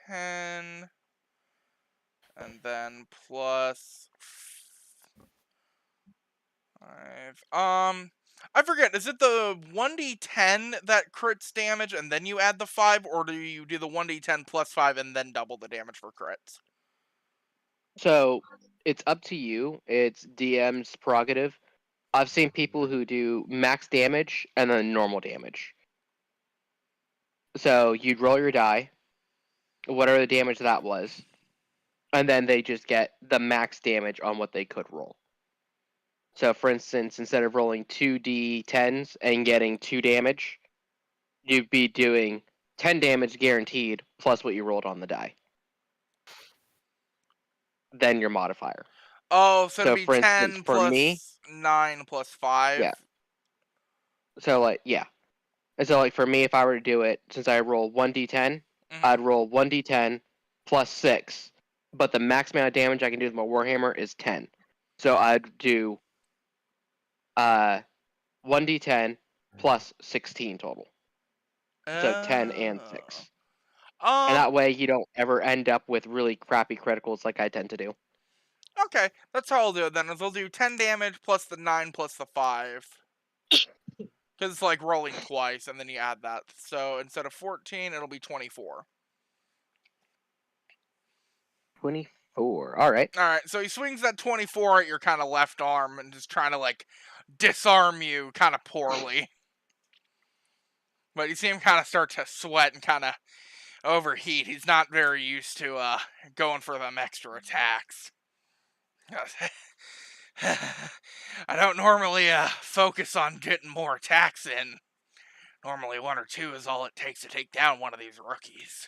10, and then plus 5. I forget, is it the 1d10 that crits damage and then you add the 5, or do you do the 1d10 plus 5 and then double the damage for crits? So it's up to you. It's DM's prerogative. I've seen people who do max damage and then normal damage. So you'd roll your die, whatever the damage that was, and then they just get the max damage on what they could roll. So, for instance, instead of rolling 2d10s and getting 2 damage, you'd be doing 10 damage guaranteed plus what you rolled on the die. then your modifier. Oh, so it'd So be for instance, 10 for me, plus 9 plus 5. yeah. So like yeah. And so like for me, if I were to do it, since I roll 1d10, I'd roll 1d10 plus 6, but the max amount of damage I can do with my Warhammer is 10. So I'd do 1d10 plus 16 total. So 10 and 6. And that way you don't ever end up with really crappy criticals like I tend to do. Okay, that's how I'll do it then. Is I'll do 10 damage plus the 9 plus the 5. Because it's like rolling twice, and then you add that. So instead of 14, it'll be 24. 24. Alright. Alright, so he swings that 24 at your kind of left arm and just trying to like disarm you kind of poorly. But you see him kind of start to sweat and kind of overheat. He's not very used to going for them extra attacks. I don't normally focus on getting more attacks in. Normally 1 or 2 is all it takes to take down one of these rookies.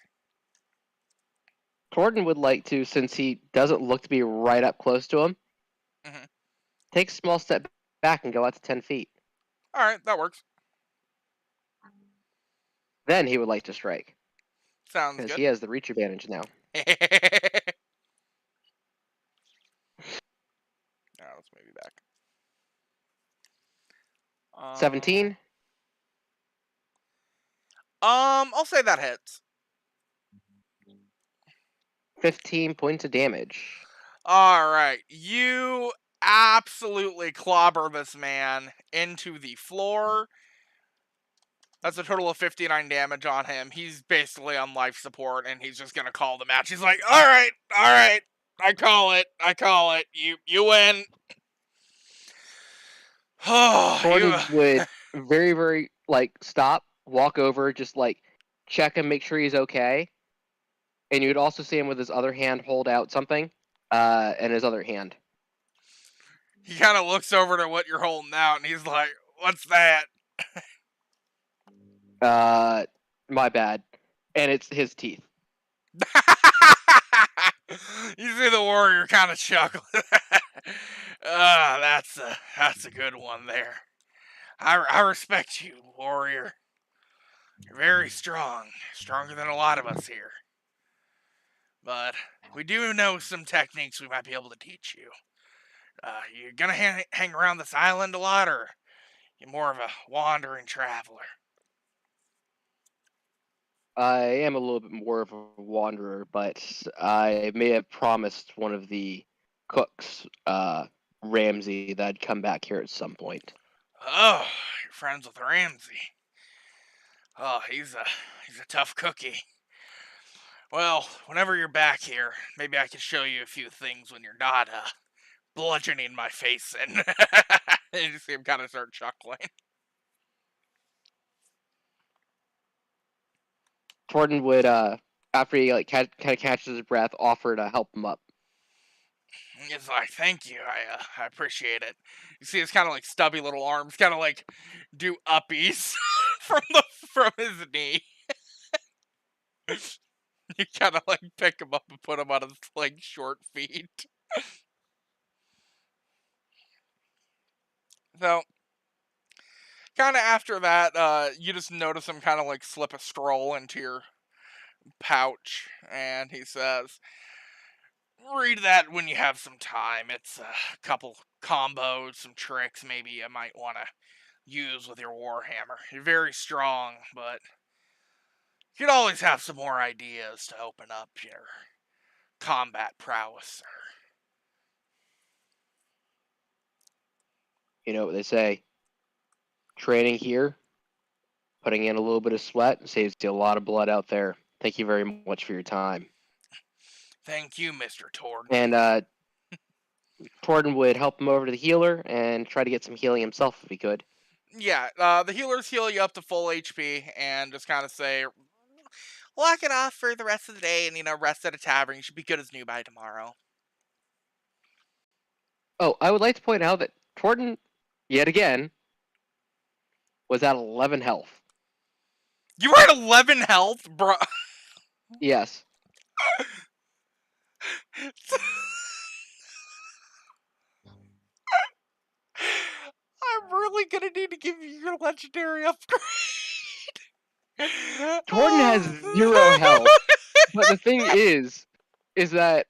Torton would like to, since he doesn't look to be right up close to him, take a small step back and go out to 10 feet. Alright, that works. Then he would like to strike. Sounds Because good. he has the reach advantage now. Let's move you back. 17? I'll say that hits. 15 points of damage. Alright, you absolutely clobber this man into the floor. That's a total of 59 damage on him. He's basically on life support, and he's just gonna call the match. He's like, alright, I call it, you win. Torton would very, very, like, stop, walk over, just, like, check him, make sure he's okay. And you would also see him with his other hand hold out something, and his other hand. He kind of looks over to what you're holding out, and he's like, what's that? My bad. And it's his teeth. You see the warrior kind of chuckle. That's a good one there. I respect you, warrior. You're very strong, stronger than a lot of us here. But we do know some techniques we might be able to teach you. You gonna hang around this island a lot, or you more of a wandering traveler? I am a little bit more of a wanderer, but I may have promised one of the cooks, Ramsey, that I'd come back here at some point. Oh, you're friends with Ramsey. Oh, he's a tough cookie. Well, whenever you're back here, maybe I can show you a few things when you're not bludgeoning my face in. And you see him kind of start chuckling. Torton would, after he like kind of catches his breath, offer to help him up. He's like, "Thank you, I appreciate it." You see his kind of like stubby little arms, kind of like do uppies from his knee. You kind of like pick him up and put him on his like short feet. So, kind of after that, you just notice him kind of like slip a scroll into your pouch, and he says, read that when you have some time. It's a couple combos, some tricks maybe you might want to use with your Warhammer. You're very strong, but you'd always have some more ideas to open up your combat prowess, sir. You know what they say. Training here, putting in a little bit of sweat, saves you a lot of blood out there. Thank you very much for your time. Thank you, Mr. Tord. And Torton would help him over to the healer and try to get some healing himself if he could. Yeah, the healers heal you up to full HP and just kind of say, lock it off for the rest of the day and, rest at a tavern. You should be good as new by tomorrow. Oh, I would like to point out that Torton, yet again, was at 11 health. You were at 11 health, bro? Yes. gonna need to give you your legendary upgrade. Jordan has Oh. 0 health, but the thing is that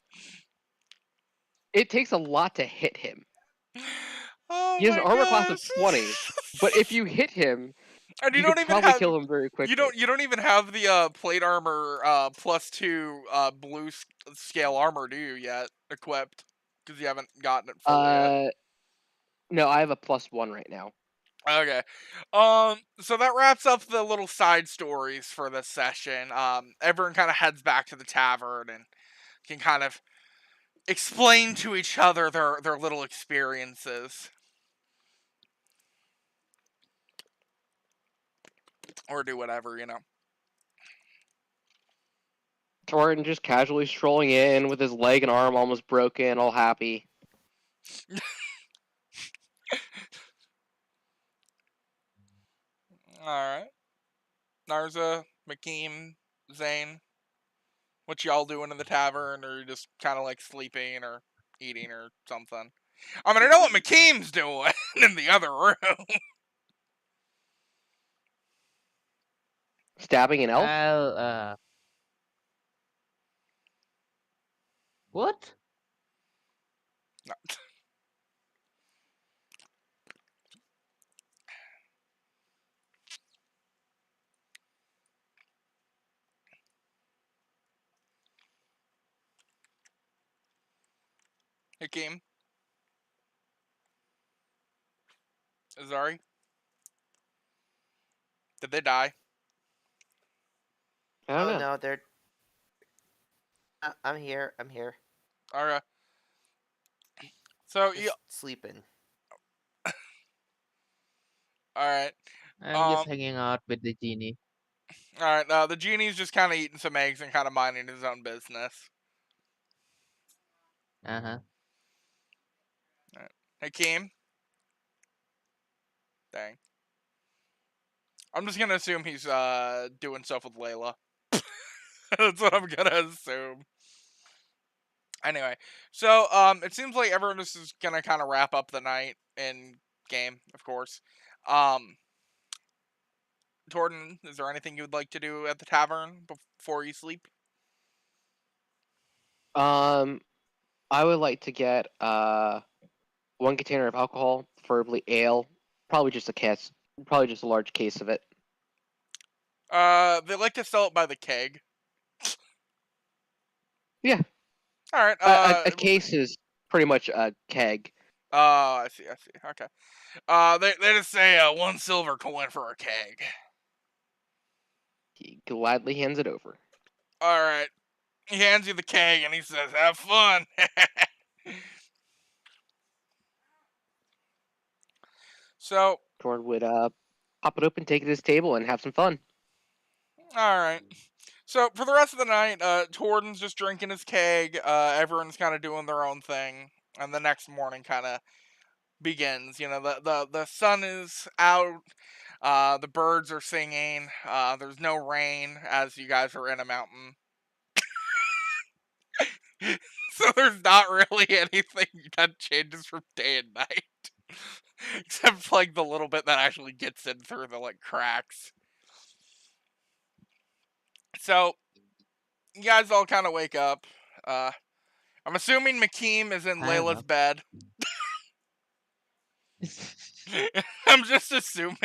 it takes a lot to hit him. Oh He has an my armor class of gosh. 20, but if you hit him, And you could probably kill him very quickly. you don't even have the plate armor +2 blue scale armor, do you yet equipped? Because you haven't gotten it fully yet. No, I have a +1 right now. Okay. So that wraps up the little side stories for this session. Everyone kind of heads back to the tavern and can kind of explain to each other their little experiences. Or do whatever, you know. Jordan just casually strolling in with his leg and arm almost broken, all happy. Alright. Narza, Makeem, Zane. What y'all doing in the tavern, or just kind of like sleeping or eating or something? I mean, I know what Makeem's doing in the other room. Stabbing an elf? I'll what? No. Hakeem? Azari? Did they die? I don't Oh know. no, they're. I'm here. I'm here. Okay. So, Just sleeping. alright. I'm just Um, hanging out with the genie. alright, the genie's just kind of eating some eggs and kind of minding his own business. Uh-huh. Hakeem? Dang. I'm just gonna assume he's, doing stuff with Layla. That's what I'm gonna assume. Anyway, so it seems like everyone just is gonna kind of wrap up the night in game, of course. Um, Torton, is there anything you would like to do at the tavern before you sleep? I would like to get 1 container of alcohol, preferably ale, probably just a large case of it. They like to sell it by the keg. Yeah, All right. a case is pretty much a keg. Oh, I see. I see. Okay. They just say 1 silver coin for a keg. He gladly hands it over. All right. He hands you the keg and he says, "Have fun." So, Jordan would pop it open, take it to his table, and have some fun. all right. So for the rest of the night, Torden's just drinking his keg. Everyone's kind of doing their own thing, and the next morning kind of begins. You know, the sun is out. The birds are singing. There's no rain as you guys are in a mountain. So there's not really anything that changes from day and night. Except like the little bit that actually gets in through the like cracks. So you guys all kind of wake up. I'm assuming Makeem is in I'm Layla's up. bed. I'm just assuming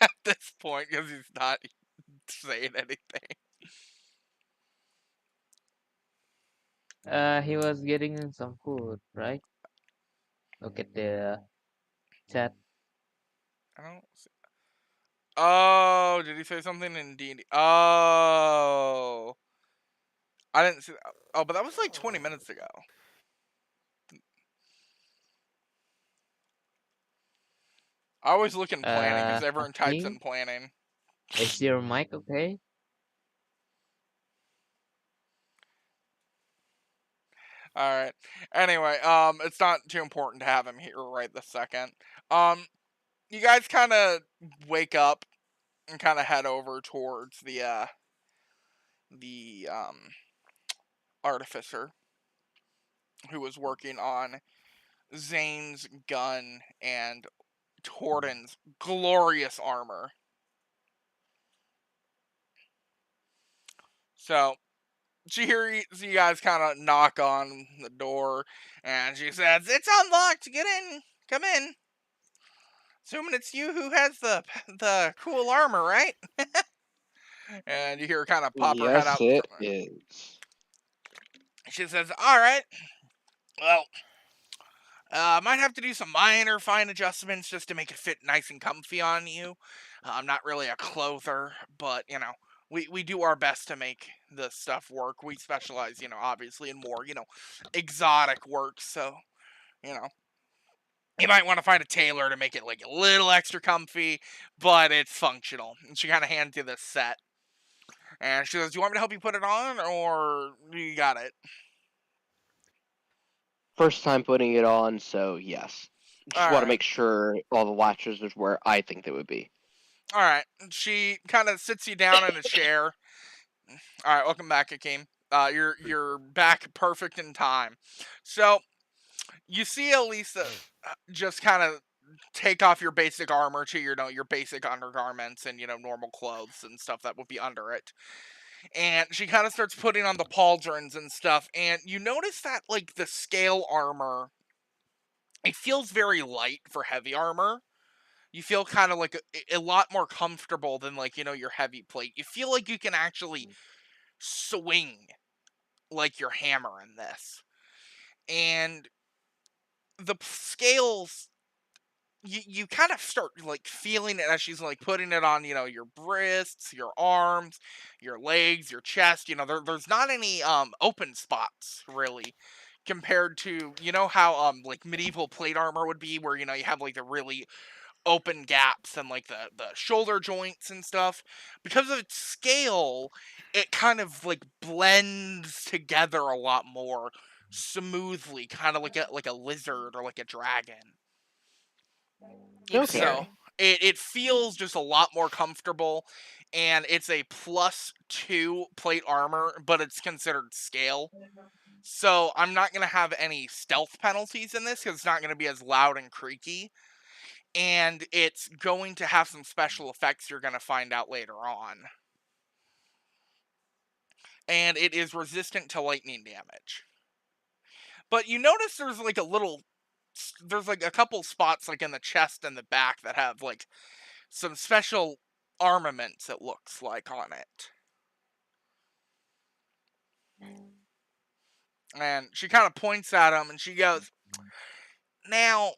at this point because he's not saying anything. He was getting some food, right? Look at the chat. I don't see. Oh, did he say something in D&D? Oh, I didn't see that. Oh, but that was like 20 minutes ago. I always look in planning because everyone types Hakeem, in planning. is your mic okay? All right. Anyway, it's not too important to have him here right this second. You guys kind of wake up and kind of head over towards the artificer who was working on Zane's gun and Torden's glorious armor. So she hears you guys kind of knock on the door, and she says, "It's unlocked. Get in. Come in. Assuming it's you who has the cool armor, right?" And you hear her kind of pop her head Yes, out it from there. is. She says, "All right. Well, might have to do some minor fine adjustments just to make it fit nice and comfy on you. I'm not really a clother, but we do our best to make the stuff work. We specialize, obviously in more, exotic work. So, you know, you might want to find a tailor to make it like a little extra comfy, but it's functional." And she kind of hands you this set, and she says, "Do you want me to help you put it on, or you got it?" First time putting it on, so yes. Just All want to right. make sure all the latches is where I think they would be. All right. She kind of sits you down in a chair. All right, welcome back, Akeem. You're back perfect in time. So you see Elisa just kind of take off your basic armor to your basic undergarments and normal clothes and stuff that would be under it, and she kind of starts putting on the pauldrons and stuff. And you notice that like the scale armor, it feels very light for heavy armor. You feel kind of like a lot more comfortable than like your heavy plate. You feel like you can actually swing like your hammer in this. And the scales, you kind of start like feeling it as she's like putting it on your wrists, your arms, your legs, your chest. There's not any open spots really, compared to how like medieval plate armor would be, where you have like the really open gaps and like the shoulder joints and stuff. Because of its scale, it kind of like blends together a lot more smoothly, kind of like a lizard or like a dragon. So Okay. it feels just a lot more comfortable, and it's a +2 plate armor, but it's considered scale. So I'm not gonna have any stealth penalties in this because it's not gonna be as loud and creaky, and it's going to have some special effects you're gonna find out later on. And it is resistant to lightning damage. But you notice there's like a couple spots like in the chest and the back that have like some special armaments, it looks like, on it. And she kind of points at them and she goes, "Now,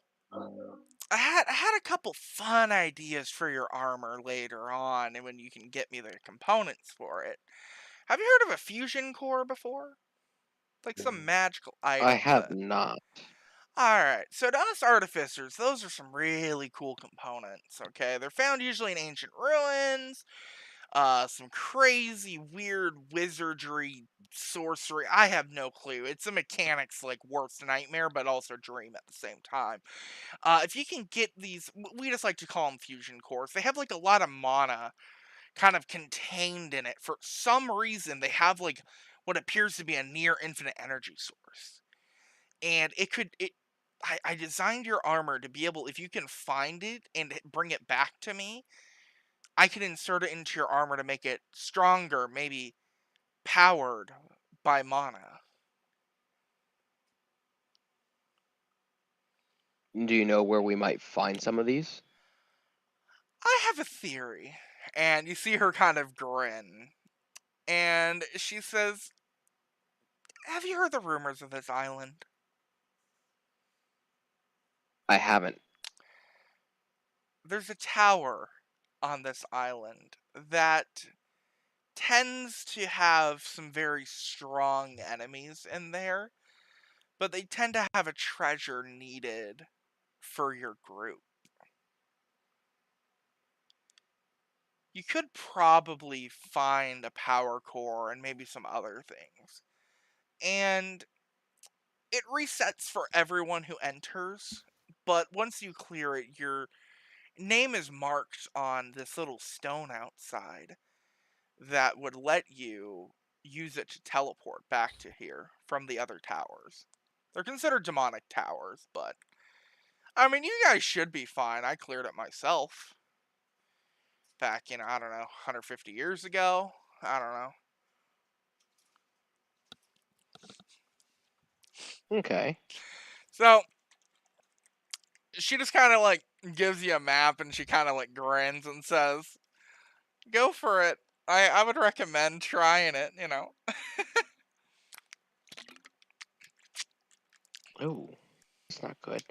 I had a couple fun ideas for your armor later on, and when you can get me the components for it. Have you heard of a fusion core before? Like some magical I items have that." not. Alright, so to us artificers, those are some really cool components, okay? They're found usually in ancient ruins, some crazy, weird wizardry, sorcery. I have no clue. It's a mechanic's like worst nightmare, but also dream at the same time. If you can get these, we just like to call them fusion cores. They have like a lot of mana kind of contained in it. For some reason, they have like what appears to be a near infinite energy source, and it could it. I designed your armor to be able, if you can find it and bring it back to me, I can insert it into your armor to make it stronger, maybe powered by mana. Do you know where we might find some of these? I have a theory. And you see her kind of grin. And she says, "Have you heard the rumors of this island?" I haven't. There's a tower on this island that tends to have some very strong enemies in there, but they tend to have a treasure needed for your group. You could probably find a power core and maybe some other things. And it resets for everyone who enters, but once you clear it, your name is marked on this little stone outside that would let you use it to teleport back to here from the other towers. They're considered demonic towers, but I mean, you guys should be fine. I cleared it myself. Back, I don't know, 150 years ago. I don't know. Okay. So, she just kind of, like, gives you a map, and she kind of, like, grins and says, go for it. I would recommend trying it, Oh, that's not good.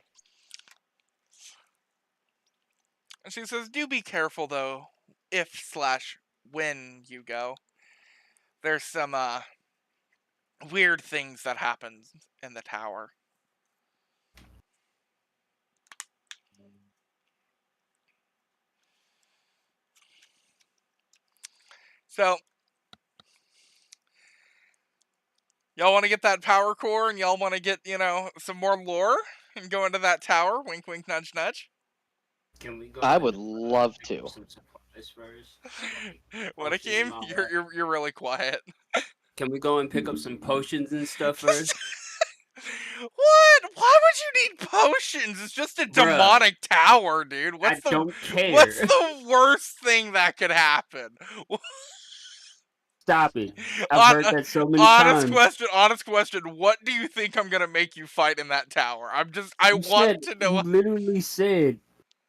And she says, do be careful, though, if/when you go. There's some, weird things that happen in the tower. So, y'all want to get that power core, and y'all want to get, some more lore, and go into that tower? Wink, wink, nudge, nudge. Can we go? I in would and, love pick up to. some supplies first? What, Potions Akeem? and all that. You're really quiet. Can we go and pick up some potions and stuff first? What? Why would you need potions? It's just a Bruh, demonic tower, dude. I What's the don't care. what's the worst thing that could happen? Stop it. I've Hon- heard that so many honest times. question, honest question. What do you think I'm gonna make you fight in that tower? I want to You know. literally said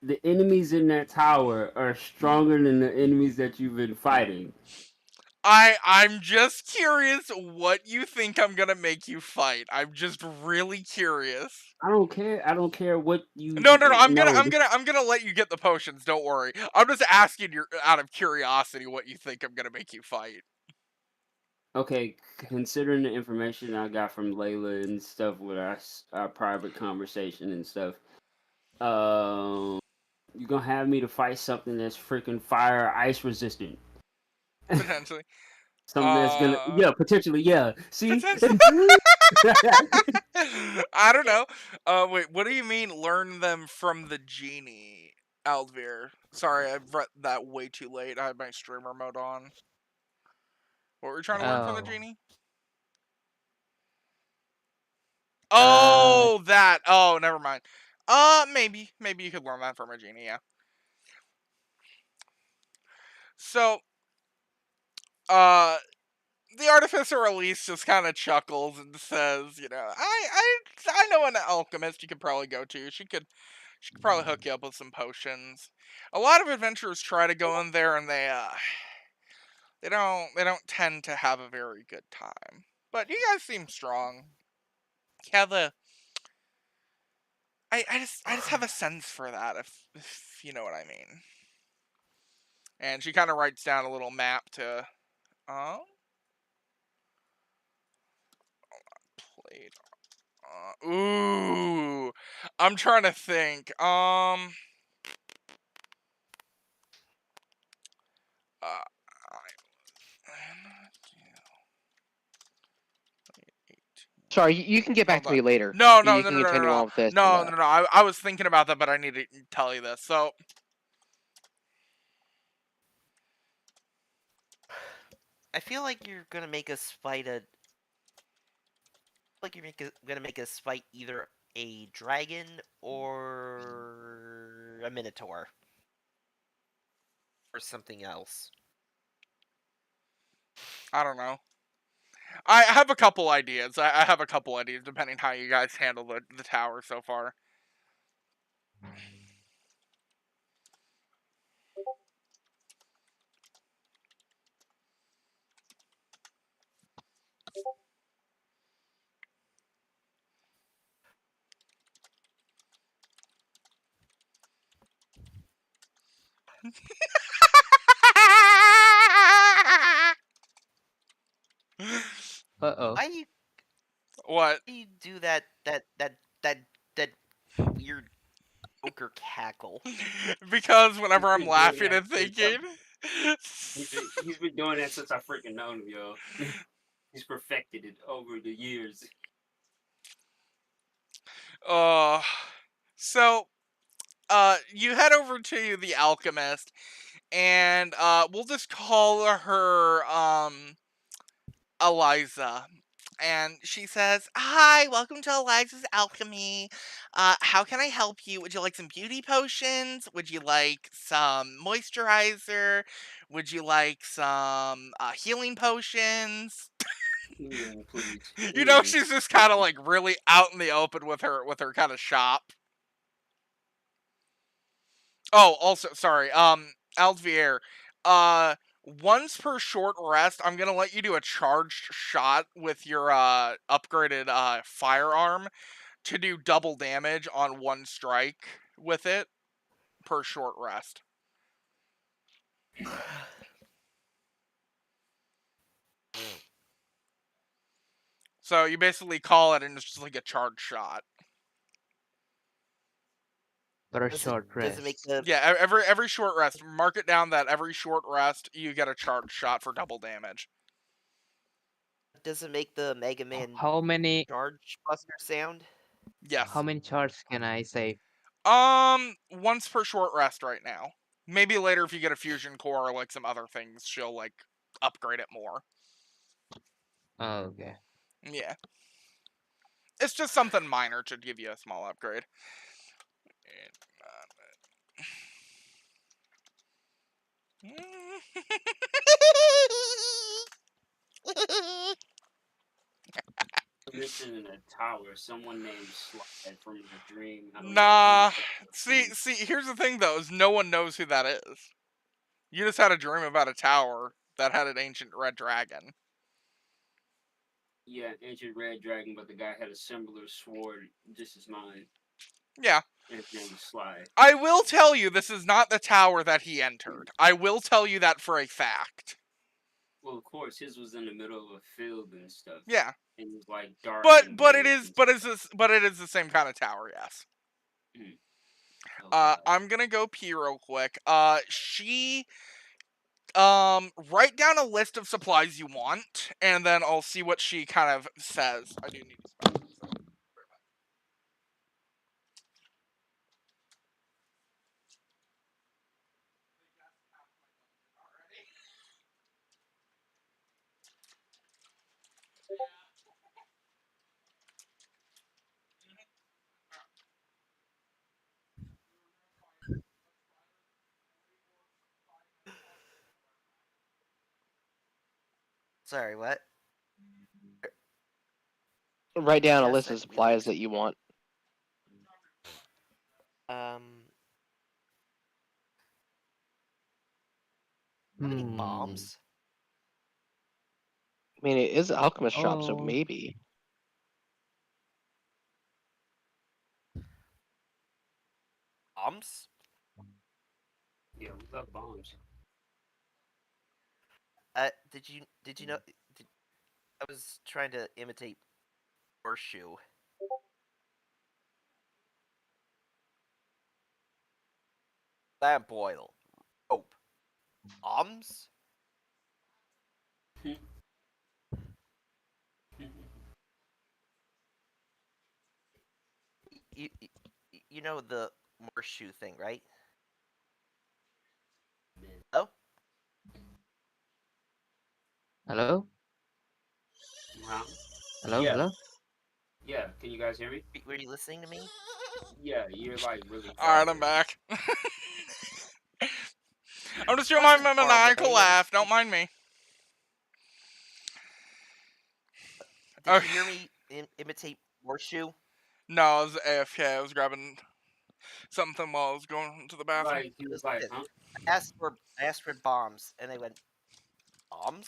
the enemies in that tower are stronger than the enemies that you've been fighting. I'm just curious what you think I'm gonna make you fight. I'm just really curious. I don't care. I don't care what you No, I'm gonna know. let you get the potions. Don't worry. I'm just asking you out of curiosity what you think I'm gonna make you fight. Okay, considering the information I got from Layla and stuff with our private conversation and stuff, you gonna have me to fight something that's freaking fire ice resistant. Potentially. Something that's gonna, yeah, potentially, yeah. See? Potentially. I don't know. Wait, what do you mean learn them from the genie, Aldvir? Sorry, I've read that way too late. I had my streamer mode on. What were you trying to learn from the Oh. genie? Uh. Oh, that. Oh, never mind. Maybe you could learn that from a genie, yeah. So, uh, the Artificer Elise just kind of chuckles and says, I know an alchemist you could probably go to. She could probably hook you up with some potions. A lot of adventurers try to go in there, and they don't tend to have a very good time. But you guys seem strong. Yeah, I just have a sense for that, if you know what I mean. And she kind of writes down a little map to plate. Ooh, I'm trying to think. Uh, Sorry, you can get back Hold to on. me later. No, no, You no, can no, no, no, continue no, on with this. no, no, no. I was thinking about that, but I need to tell you this. So, I feel like you're gonna make us fight a. Like gonna make us fight either a dragon or a minotaur or something else. I don't know. I have a couple ideas. I have a couple ideas depending how you guys handle the tower so far. Uh-oh. What? Why do you do that weird Joker cackle? Because whenever I'm He's been doing laughing that and since thinking. he's been doing that since I freaking known him, yo. He's perfected it over the years. Uh, so, you head over to the alchemist, and we'll just call her Eliza. And she says, "Hi, welcome to Eliza's Alchemy. How can I help you? Would you like some beauty potions? Would you like some moisturizer? Would you like some healing potions?" Healing, please. You know, Healing. she's just kind of like really out in the open with her kind of shop. Oh, also, sorry, Alvier, uh, once per short rest, I'm gonna let you do a charged shot with your, upgraded, firearm to do double damage on one strike with it per short rest. So you basically call it and it's just like a charged shot. For a Does short it make rest. the Yeah, every short rest, mark it down that every short rest you get a charged shot for double damage. Mega Man How many Charge Buster sound? Yes. charts can I save? Once per short rest right now. Maybe later if you get a fusion core or like some other things, she'll like upgrade it more. Oh, okay. Yeah. It's just something minor to give you a small upgrade. Missing in a tower. Someone named Slide from your dream. I don't know Nah. who that See, is. here's the thing though, is no one knows who that is. You just had a dream about a tower that had an ancient red dragon. Yeah, ancient red dragon, but the guy had a similar sword, just as mine. Yeah. And his name was Sly. I will tell you this is not the tower that he entered. I will tell you that for a fact. Well, of course, his was in the middle of a field and stuff. Yeah. And it was like dark and But it weird. is but it is the same kind of tower, yes. Oh, God. I'm gonna go pee real quick. Write down a list of supplies you want, and then I'll see what she kind of says. I do need to spell. So. Sorry, what? Write down a Yes, list that of really supplies that you want. Um, how many Hmm. bombs? I mean, it is an alchemist shop, so Oh. maybe. Bombs? Yeah, we love bombs. Did you know? I was trying to imitate horseshoe. Lamp oil, rope, bombs. You, you you know the horseshoe thing, right? Oh, Hello? Huh? Hello? Yeah, Hello? yeah. Can you guys hear me? were you listening to me? Yeah, you're like really far Alright, I'm away. back. I'm just doing Wasn't my far maniacal away. laugh. Don't mind me. Did Okay. you hear me imitate horseshoe? No, I was AFK. I was grabbing something while I was going to the bathroom. Like he was Listen, like, huh? I asked for bombs, and they went bombs.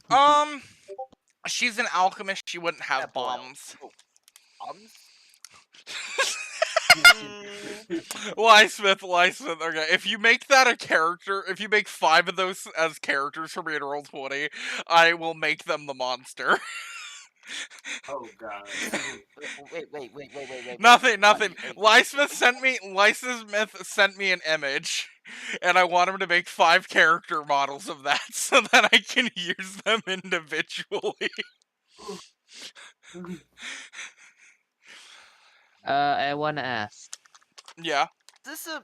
Um, she's an alchemist. She wouldn't have Lamp oil, bombs. rope, bombs. Mm, Lysmith. Okay, if you make that a character, if you make 5 of those as characters for me in Roll20, I will make them the monster. Oh God. wait. Nothing. What? Lysmith sent me an image, and I want him to make 5 character models of that so that I can use them individually. I wanna ask. Yeah. Is this a?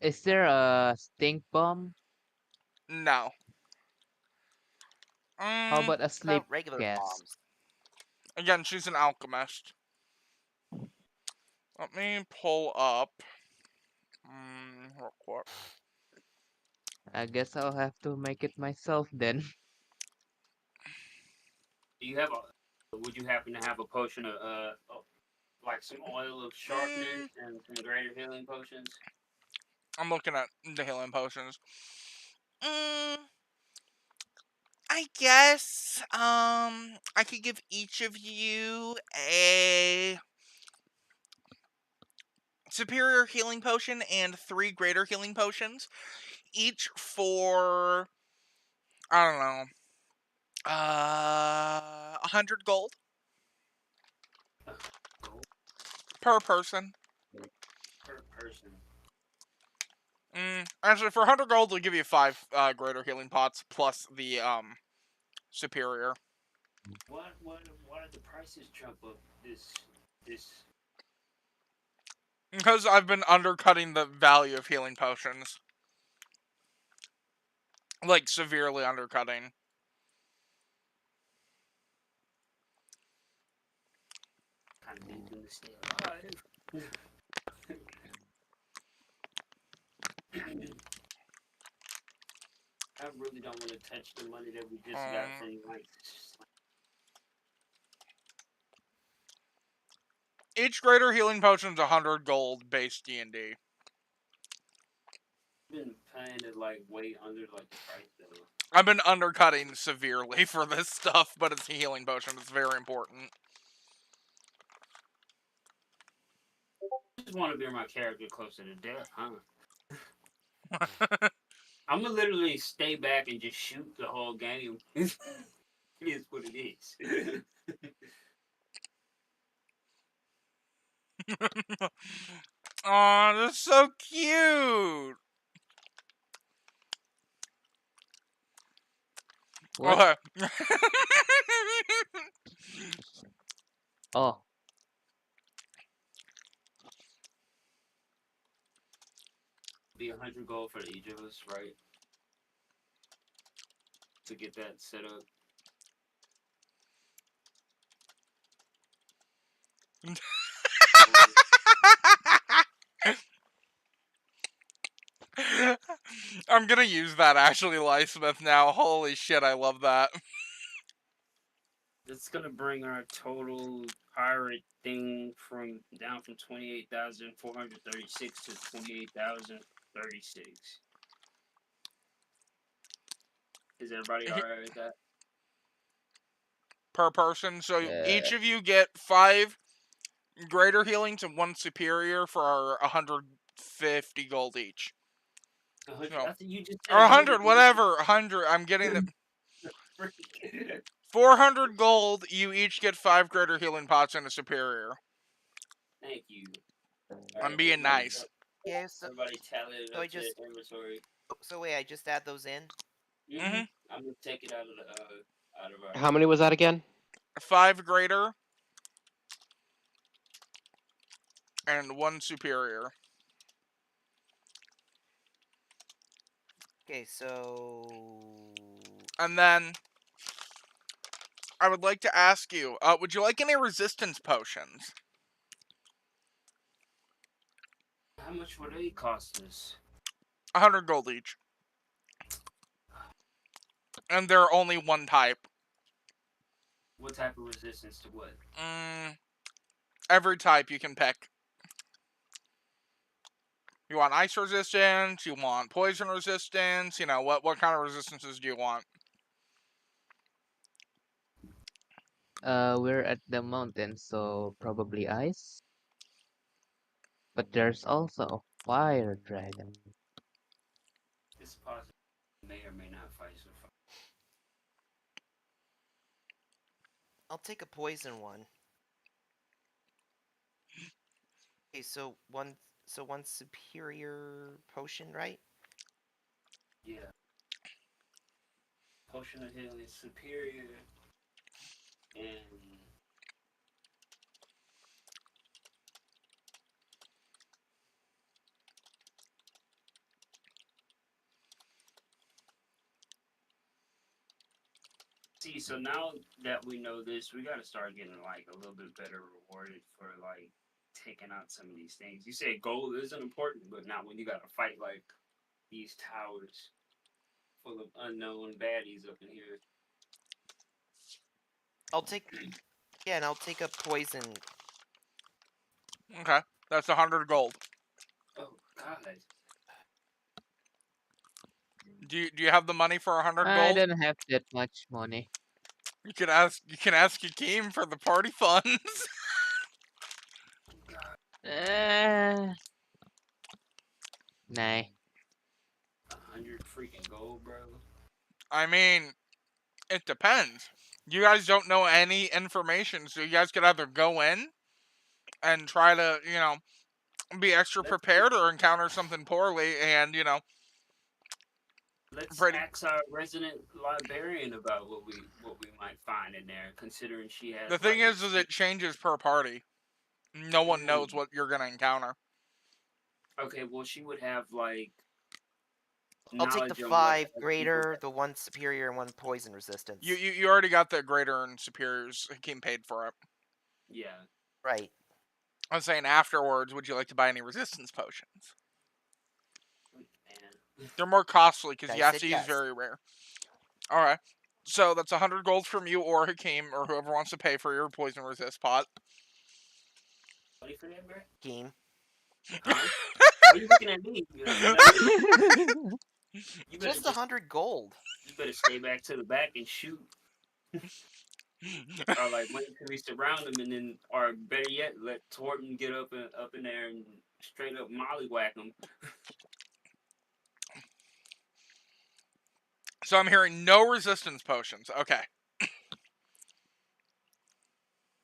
Is there a stink bomb? No. How about a What sleep about regular gas? bombs? Again, she's an alchemist. Let me pull up. Real quick. I guess I'll have to make it myself then. Do you have a? Would you happen to have a potion of like some oil of sharpness Mm, and some greater healing potions? I'm looking at the healing potions. Mm, I guess I could give each of you a superior healing potion and 3 greater healing potions, each for I don't know, 100 gold Gold per person. per person. Actually, for 100 gold, they'll give you 5 greater healing pots plus the superior. Why did the prices jump up this? Because I've been undercutting the value of healing potions. Like, severely undercutting. Kind of did do the sale. I really don't want to touch the money that we just got Um, from each greater healing potion is 100 gold base D&D. been paying it like way under like the price though. I've been undercutting severely for this stuff, but it's a healing potion. It's very important. I just want to bear my character closer to death, huh? I'm gonna literally stay back and just shoot the whole game. It is what it is. Aw, that's so cute! What? Okay. Oh, Be 100 gold for each of us, right? To get that set up. I'm gonna use that actually, Lysmith, now. Holy shit, I love that. It's gonna bring our total pirate thing from down from 28,436 to 28,036. Is everybody alright with that? Per person. So yeah. each of you get 5 greater healings and 1 superior for 150 gold each. 100. So, I think you just said or 100, 100. whatever. 100. I'm getting the Freak. 400 gold. You each get 5 greater healing pots and a superior. Thank you. I'm Alright, being nice. Yeah, everybody tally it so I up to just the inventory. so wait, I just add those in. Mm-hmm. I'm gonna take it out of the out of our How many was that again? 5 greater and 1 superior. Okay, so And then I would like to ask you, would you like any resistance potions? How much would they cost us? 100 gold each. And they're only 1 type. What type of resistance to what? Every type you can pick. You want ice resistance? You want poison resistance? You know, what kind of resistances do you want? We're at the mountain, so probably ice. But there's also a fire dragon. It's possible may or may not fight so far. I'll take a poison one. Okay, so one superior potion, right? Yeah. Potion of healing is superior and See, so now that we know this, we gotta start getting like a little bit better rewarded for like taking out some of these things. You say gold isn't important, but not when you gotta fight like these towers full of unknown baddies up in here. I'll take. Yeah, and I'll take a poison. Okay, that's 100 gold. Oh God. Do you have the money for 100 I gold? don't have that much money. You can ask Hakeem for the party funds. God, Uh, nah. 100 freaking gold, bro. I mean, it depends. You guys don't know any information, so you guys could either go in and try to, be extra Let's prepared or encounter something poorly and, let's pretty. ask our resident librarian about what we might find in there, considering she The has thing like. is it changes per party. No one knows Mm, what you're gonna encounter. okay, well she would have like I'll take the knowledge on what 5 other people. greater, the 1 superior, and 1 poison resistance. You already got the greater and superiors. Hakeem paid for it. Yeah. Right. I was saying afterwards, would you like to buy any resistance potions? Man. They're more costly because I you have said to use yes. very rare. All right. So that's 100 gold from you or Hakeem or whoever wants to pay for your poison resist pot. Money for that, bro? Game. Huh? Why are you looking at me? You better Just 100 gold. you better stay back to the back and shoot. Or like wait until we surround them and then, or better yet, let Torton get up in there and straight up mollywhack them. So I'm hearing no resistance potions. Okay.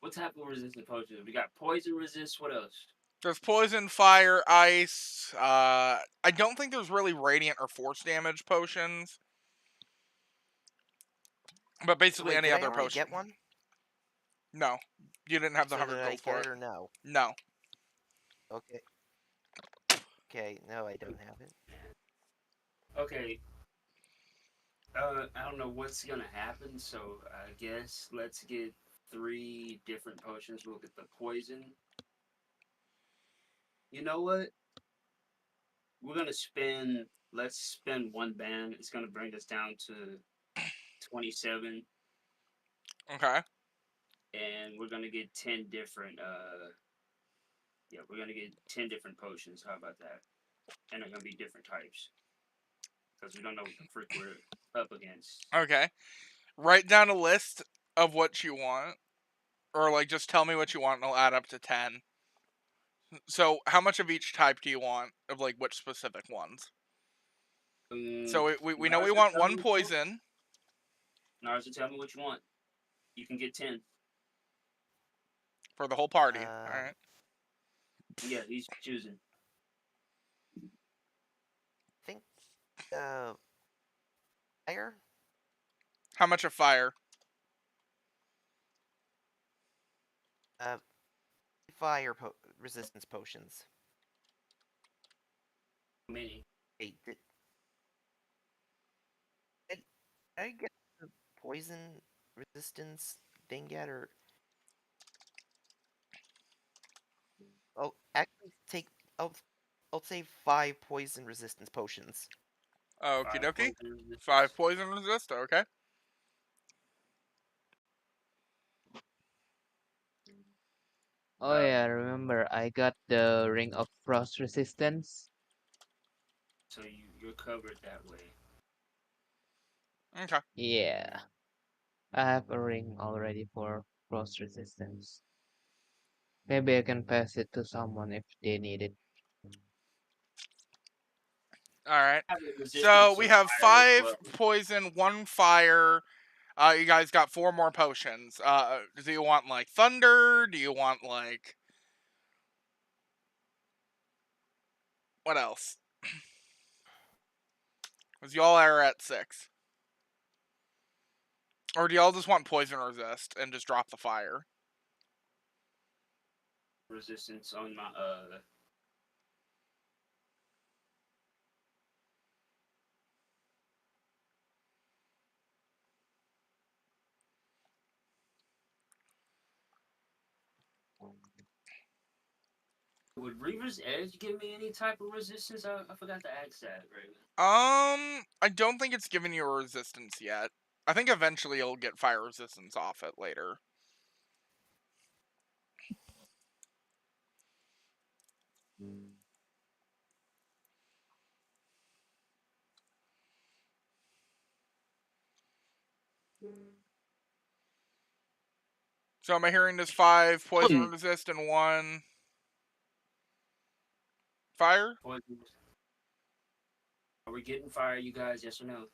What type of resistant potions? We got poison resist. What else? There's poison, fire, ice. I don't think there's really radiant or force damage potions. But basically Wait, any did I other already potion. get one? No. You didn't have the So 100 did I gold for get it. it or no? No. Okay. Okay, no, I don't have it. Okay. I don't know what's gonna happen, so I guess let's get 3 different potions. We'll get the poison. You know what? We're gonna spend. Let's spend 1 band. It's gonna bring us down to 27, Okay. and we're gonna get 10 different. Yeah, we're gonna get 10 different potions. How about that? And they're gonna be different types because we don't know what the frick we're up against. Okay. Write down a list of what you want. Or like just tell me what you want and I'll add up to 10. So how much of each type do you want? Of like which specific ones? So we know we Narza, want tell me one what you want. poison Narza, tell me what you want. You can get 10. for the whole party. Um, Alright. Yeah, he's choosing. I think, uh, fire? How much of fire? Uh, fire resistance potions. How many? Wait, did I get the poison resistance thing yet, or... Oh, actually take... I'll say 5 poison resistance potions. Okie 5 dokie. poison resistance. 5 poison resist, okay. Oh yeah, remember I got the Ring of Frost Resistance. So you're covered that way. Okay. Yeah, I have a ring already for Frost Resistance. Maybe I can pass it to someone if they need it. Alright. Have a So resistance to we have fire as 5 well. poison, 1 fire. You guys got 4 more potions. Do you want like thunder? Do you want like what else? Because y'all are at 6. Or do y'all just want poison resist and just drop the fire? Resistance on my Would Reaver's Edge give me any type of resistance? I forgot to ask that, Raven. I don't think it's giving you a resistance yet. I think eventually you'll get fire resistance off it later. So am I hearing this 5 poison resist and 1 fire? Poison. Are we getting fire, you guys? Yes or no?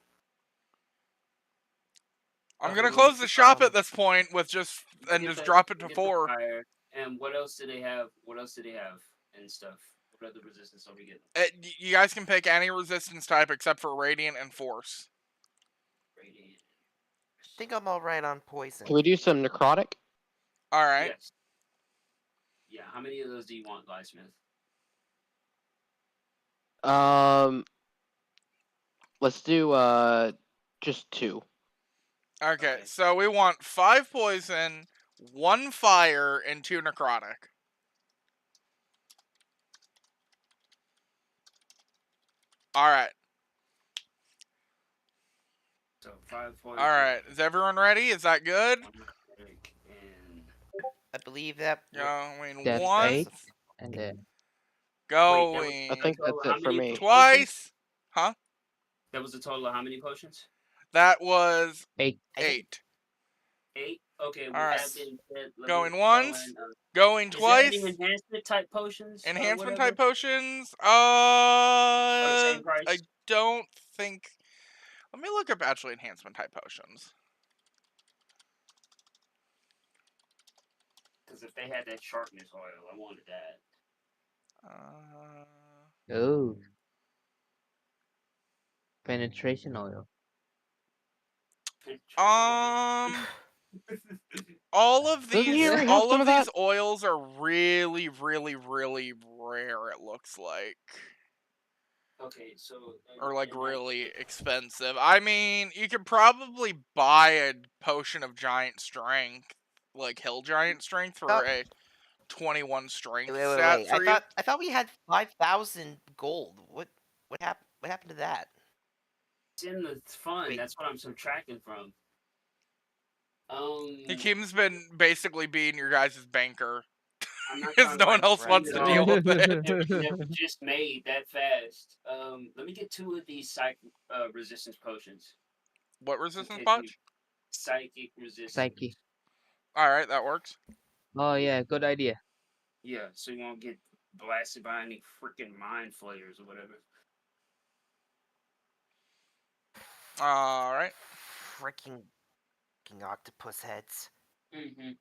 I'm Okay, gonna we'll close get the shop fire. at this point with just We'll and get just that- drop it to we'll get the 4. fire. And what else do they have? What else do they have and stuff? What other resistance are we getting? You guys can pick any resistance type except for radiant and force. Radiant. I think I'm all right on poison. Can we do some necrotic? All right. Yes. Yeah. How many of those do you want, Gleismith? Let's do just 2. Okay, so we want 5 poison, 1 fire, and 2 necrotic. Alright. So 5 poison. Alright, is everyone ready? Is that good? And I believe that. Going That's once, 8, and then going I think that's it for me. twice. Huh? That was a total of how many potions? That was 8. 8. 8. Okay. With Alright. that being said, let Going me once, throw in, going is there twice. any enhancement type potions? Enhancement Whatever? type potions? For the same price? I don't think. Let me look up actually enhancement type potions. Because if they had that sharpness oil, I wanted that. Oh. Penetration oil. All of Doesn't he these, already have all some of of these that? oils are really, really, really rare. It looks like, Okay, so or like really expensive. I mean, you could probably buy a potion of giant strength, like hill giant strength, for a 21 strength stat Wait. for you. I thought we had 5,000 gold. What happened? What happened to that? It's in the fund. Wait. That's what I'm subtracting from. Hakim's been basically being your guys' banker, I'm not because trying no to one else spend wants it to all. deal with it. Never just made that fast. Let me get 2 of these resistance potions. What resistance Okay, botch? Psychic resistance. Psyche. All right, that works. Oh yeah, good idea. Yeah, so you won't get blasted by any freaking mind flayers or whatever. All right. Freaking octopus heads. Mm-hmm.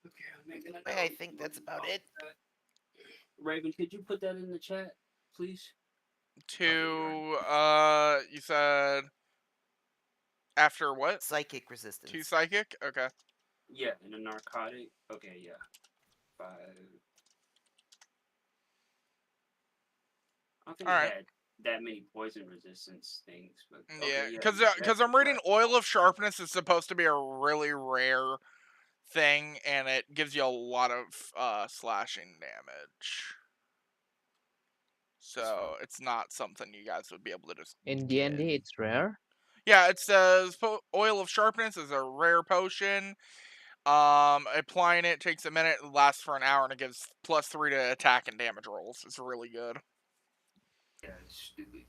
Okay, I'm making a I note. think that's about it. Raven, could you put that in the chat, please? 2, you said after what? Psychic resistance. 2 psychic? Okay. Yeah, and a narcotic. Okay, yeah. 5. I don't think All I right. had that many poison resistance things, but Yeah, okay, because I'm reading oil of sharpness is supposed to be a really rare thing, and it gives you a lot of slashing damage. So it's not something you guys would be able to just In get. D&D, it's rare. Yeah, it says oil of sharpness is a rare potion. Applying it takes a minute, it lasts for an hour, and it gives +3 to attack and damage rolls. It's really good. Yeah, it's stupid.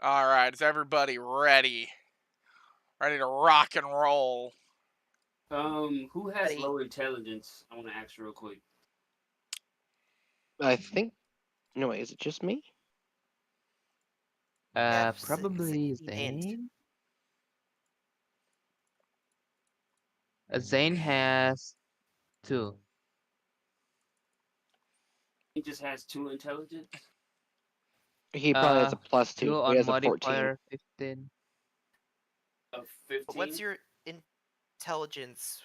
All right, is everybody ready? Ready to rock and roll? Who has Ready. low intelligence? I want to ask real quick. I think. No, wait, is it just me? Probably Zane. Zane has 2. He just has 2 intelligence. He probably has a +2. 2 So he on has a 14. modifier 15. Of 15. What's your intelligence?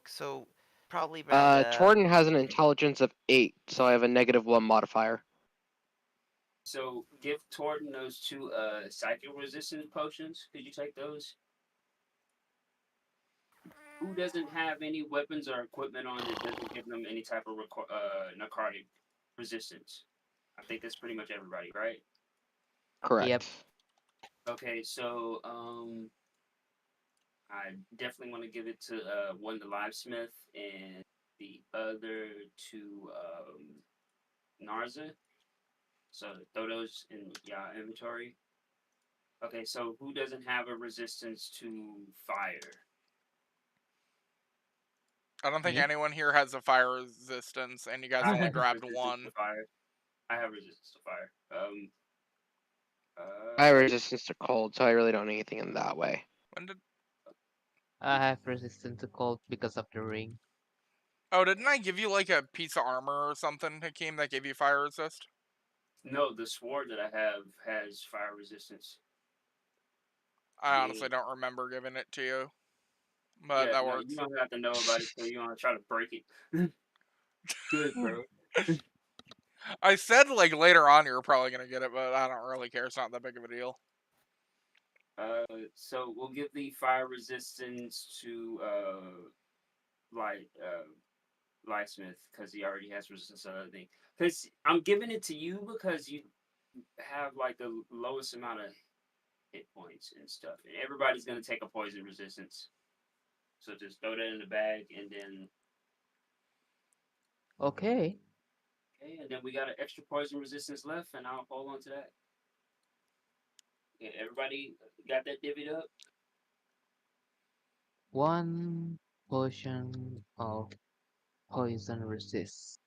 So probably around. Torton has an intelligence of 8, so I have a -1 modifier. So give Torton those 2 psychic resistance potions. Could you take those? who doesn't have any weapons or equipment on that doesn't give them any type of narcotic resistance? I think that's pretty much everybody, right? Correct. Yep. Okay, so I definitely want to give it to one to Livesmith and the other to Narza. So throw those in your inventory. Okay, so who doesn't have a resistance to fire? I don't think Me? anyone here has a fire resistance, and you guys I only have grabbed resistance to one. fire. I have resistance to fire. I have resistance to cold, so I really don't need anything in that way. When did? I have resistance to cold because of the ring. Oh, didn't I give you like a piece of armor or something, Hakeem, that gave you fire resist? No, the sword that I have has fire resistance. I Yeah. honestly don't remember giving it to you, but Yeah, that no, you works. don't have to know about it, so you want to try to break it. Good, bro. I said like later on you were probably gonna get it, but I don't really care. It's not that big of a deal. So we'll give the fire resistance to Light Lightsmith because he already has resistance to other thing. Because I'm giving it to you because you have like the lowest amount of hit points and stuff, and everybody's gonna take a poison resistance. So just throw that in the bag, and then Okay. okay, and then we got an extra poison resistance left, and I'll hold on to that. Yeah, everybody got that divvied up. 1 potion of poison resist.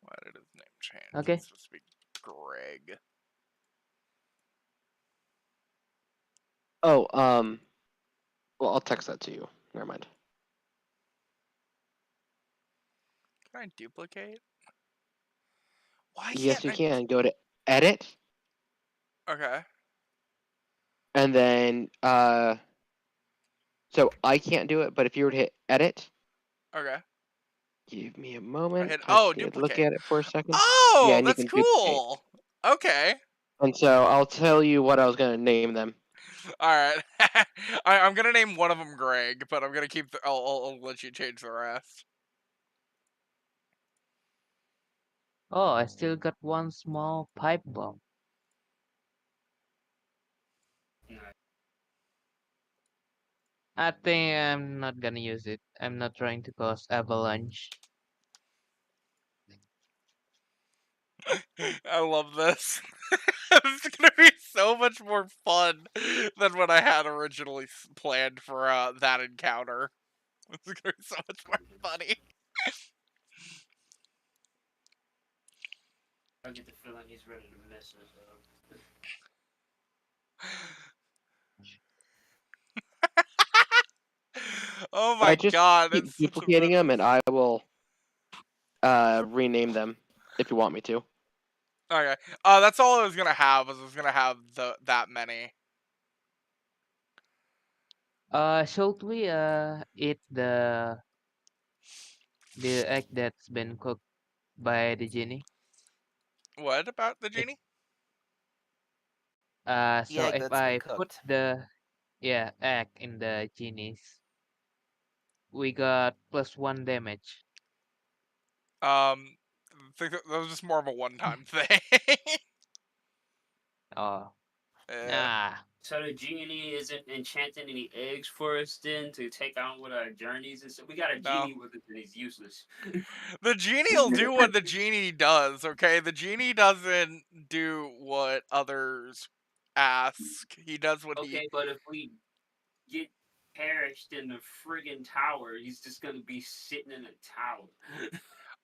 Why did his name change? Okay. It's supposed to be Greg. Oh, well, I'll text that to you. Never mind. Can I duplicate? Why Yes, can't you I? can. Go to edit, Okay. and then so I can't do it, but if you were to hit edit, Okay. give me a I moment. hit. I Oh, did look duplicate. at it for a second. Yeah, Oh, and you that's can duplicate. cool. Okay. And so I'll tell you what I was gonna name them. All right. I'm gonna name one of them Greg, but I'm gonna keep. I'll let you change the rest. Oh, I still got 1 small pipe bomb. Nice. I think I'm not gonna use it. I'm not trying to cause avalanche. I love this. This is gonna be so much more fun than what I had originally planned for that encounter. This is gonna be so much more funny. I get the feeling he's ready to mess us up. Oh my Just god, keep it's such a duplicating them, menace. and I will rename them if you want me to. Okay. That's all I was gonna have. Was I was gonna have that many. Should we eat the egg that's been cooked by the genie? What about the If genie? The so egg if that's been I put cooked. the egg in the genies, we got +1 damage. I think that was just more of a one-time thing. Oh, Eh, ah, So the genie isn't enchanting any eggs for us then to take on with our journeys and stuff. We got a no. genie with us and he's useless. The genie will do what the genie does, okay? The genie doesn't do what others ask. He does what he. Okay, but if we get perished in the friggin' tower, he's just gonna be sitting in a tower.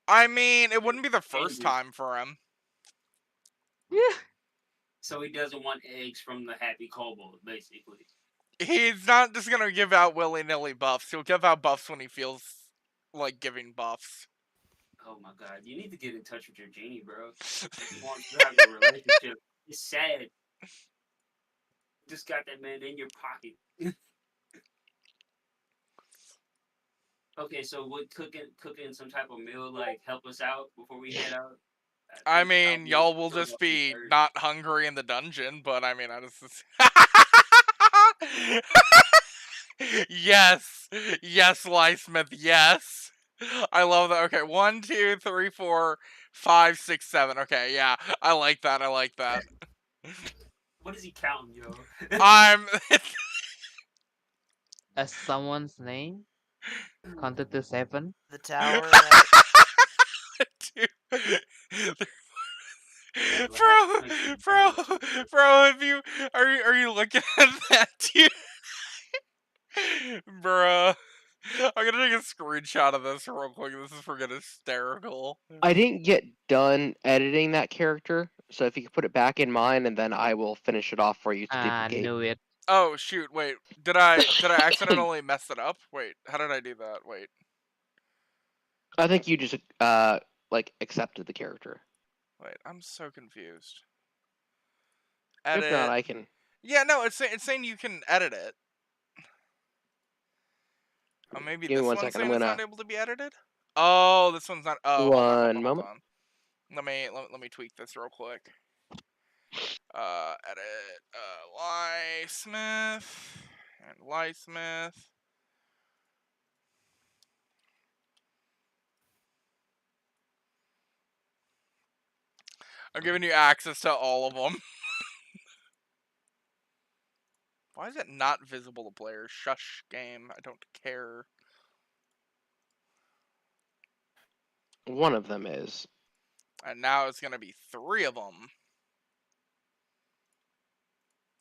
I mean, it wouldn't be the first Ended. time for him. yeah. So he doesn't want eggs from the happy kobold, basically. He's not just gonna give out willy-nilly buffs. He'll give out buffs when he feels like giving buffs. Oh my god, you need to get in touch with your genie, bro. He wants to have a relationship. It's sad. Just got that man in your pocket. Okay, so would cooking some type of meal like help us out before we head out? I I'll mean, be y'all will sure just about some be thirst. not hungry in the dungeon, but I mean, I just. Yes! Yes, Lysmith, yes. I love that. Okay, 1, 2, 3, 4, 5, 6, 7. Okay, yeah. I like that. I like that. What is he counting, yo? I'm As someone's name? Counted to 7? The tower that Dude. That Bro, last night was bro, ridiculous. bro, if you are you looking at that, dude? Bruh. I'm gonna take a screenshot of this real quick. This is freaking hysterical. I didn't get done editing that character, so if you could put it back in mine, and then I will finish it off for you to Ah, duplicate. knew it. Oh shoot, wait. Did I accidentally mess it up? Wait, how did I do that? Wait. I think you just like accepted the character. Wait, I'm so confused. If not, Edit. I can. Yeah, no, it's saying you can edit it. Oh, maybe Give me this one one's second. I'm saying it's not gonna able to be edited? Oh, this one's not. Oh, hold on, hold one on, hold moment. on. Let me tweak this real quick. Edit. Ly Smith and Ly Smith. I'm giving you access to all of them. Why is it not visible to players? Shush, game. I don't care. One of them is. And now it's gonna be 3 of them.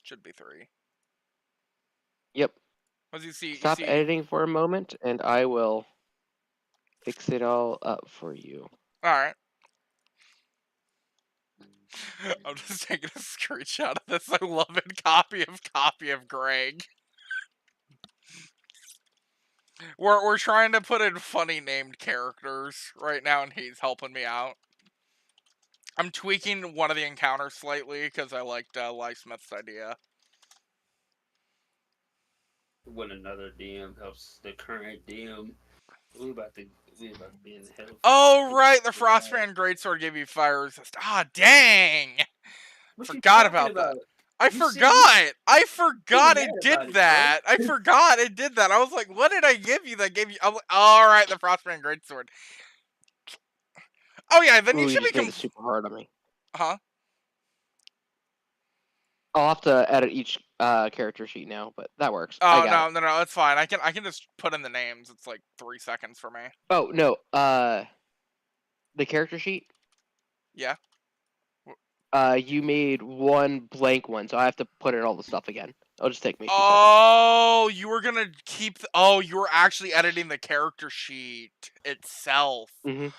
Should be 3. Yep. As you see, Stop editing for a moment, and I will fix it all up for you. All right. I'm just taking a screenshot of this. I love it. Copy of Greg. We're trying to put in funny named characters right now, and he's helping me out. I'm tweaking one of the encounters slightly because I liked Ly Smith's idea. When another DM helps the current DM, we about to be in hell. Oh right, the Frostbrand Greatsword gave you fire resist. Ah, dang! What you Forgot talking about that. about? I You forgot. I forgot mad it did about it, bro. that. I forgot it did that. I was like, what did I give you that gave you? I'm like, all right, the Frostbrand Greatsword. Oh yeah, then Ooh, you you should just be made it super hard on me. Huh? I'll have to edit each character sheet now, but that works. I Oh got no, it. no, it's fine. I can just put in the names. It's like 3 seconds for me. Oh no, the character sheet. Yeah. You made one blank one, so I have to put in all the stuff again. It'll just take me 2 seconds. Oh, you were gonna keep. Oh, you were actually editing the character sheet itself. Mhm.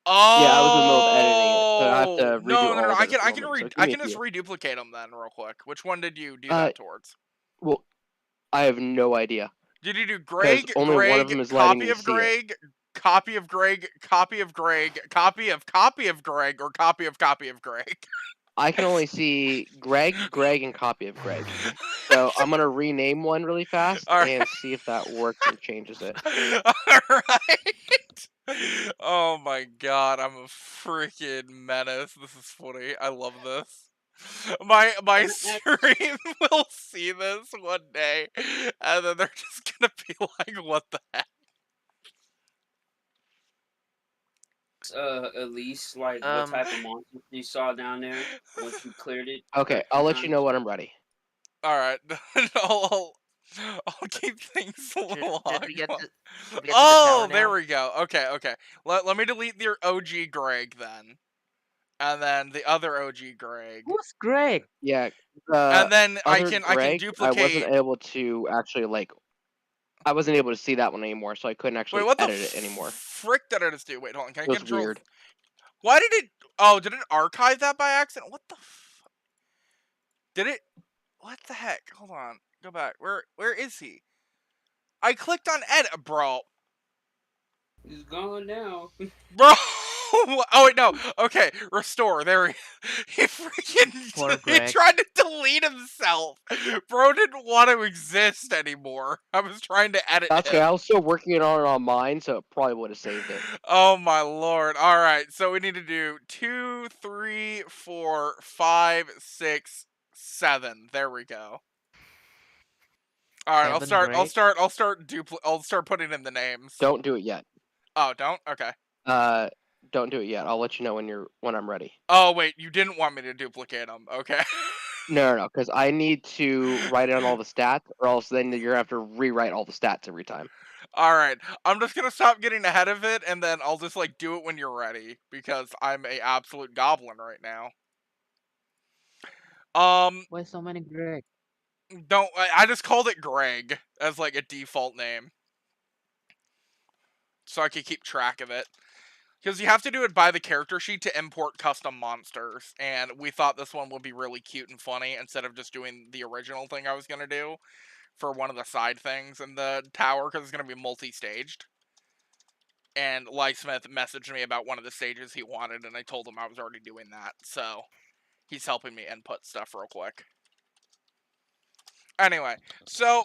Oh. Yeah, I was in the middle of editing it, so I have to redo No, no, all no. of I it can, at the moment. So give I me a can just few. reduplicate them then, real quick. Which one did you do that towards? Well, I have no idea. Did you do Because Greg, only one of them is letting copy me of see it. Greg, copy of Greg, copy of Greg, copy of Greg, or copy of Greg? I can only see Greg, and copy of Greg. So I'm gonna rename one really fast All right. and see if that works and changes it. Alright. Oh my god, I'm a freaking menace. This is funny. I love this. My stream will see this one day, and then they're just gonna be like, what the heck? At least like what type of monsters you saw down there once you cleared it. Okay, I'll let you know when I'm ready. Alright. I'll keep things a little did we get on. to, did we get to the Oh, tower there now? we go. Okay, okay. Let me delete your OG Greg then. And then the other OG Greg. Who's Greg? Yeah, And then I other can Greg, I wasn't duplicate. able to actually I wasn't able to see that one anymore, so I couldn't Wait, actually what the edit it anymore. frick did I just do? Wait, hold on. Can I It was control? weird. Why did it? Oh, did it archive that by accident? What the? Did it? What the heck? Hold on. Go back. Where is he? I clicked on edit, bro. He's gone now. Bro. Oh wait, no. Okay, restore. There he freaking Poor he Greg. tried to delete himself. Bro didn't want to exist anymore. I was trying to edit That's okay. him. I was still working on mine, so it probably would have saved it. Oh my lord. All right, so we need to do 2, 3, 4, 5, 6, 7. There we go. All right, Seven Drake. I'll start putting in the names. Don't do it yet. Oh, don't? Okay. Don't do it yet. I'll let you know when I'm ready. Oh, wait, you didn't want me to duplicate them. Okay. No, because I need to write down all the stats, or else then you're gonna have to rewrite all the stats every time. All right. I'm just going to stop getting ahead of it, and then I'll just, like, do it when you're ready, because I'm a absolute goblin right now. Why so many Greg? I just called it Greg as, like, a default name. So I could keep track of it. Because you have to do it by the character sheet to import custom monsters, and we thought this one would be really cute and funny instead of just doing the original thing I was going to do for one of the side things in the tower, because it's going to be multi-staged. And Lysmith messaged me about one of the stages he wanted, and I told him I was already doing that, so he's helping me input stuff real quick. Anyway, so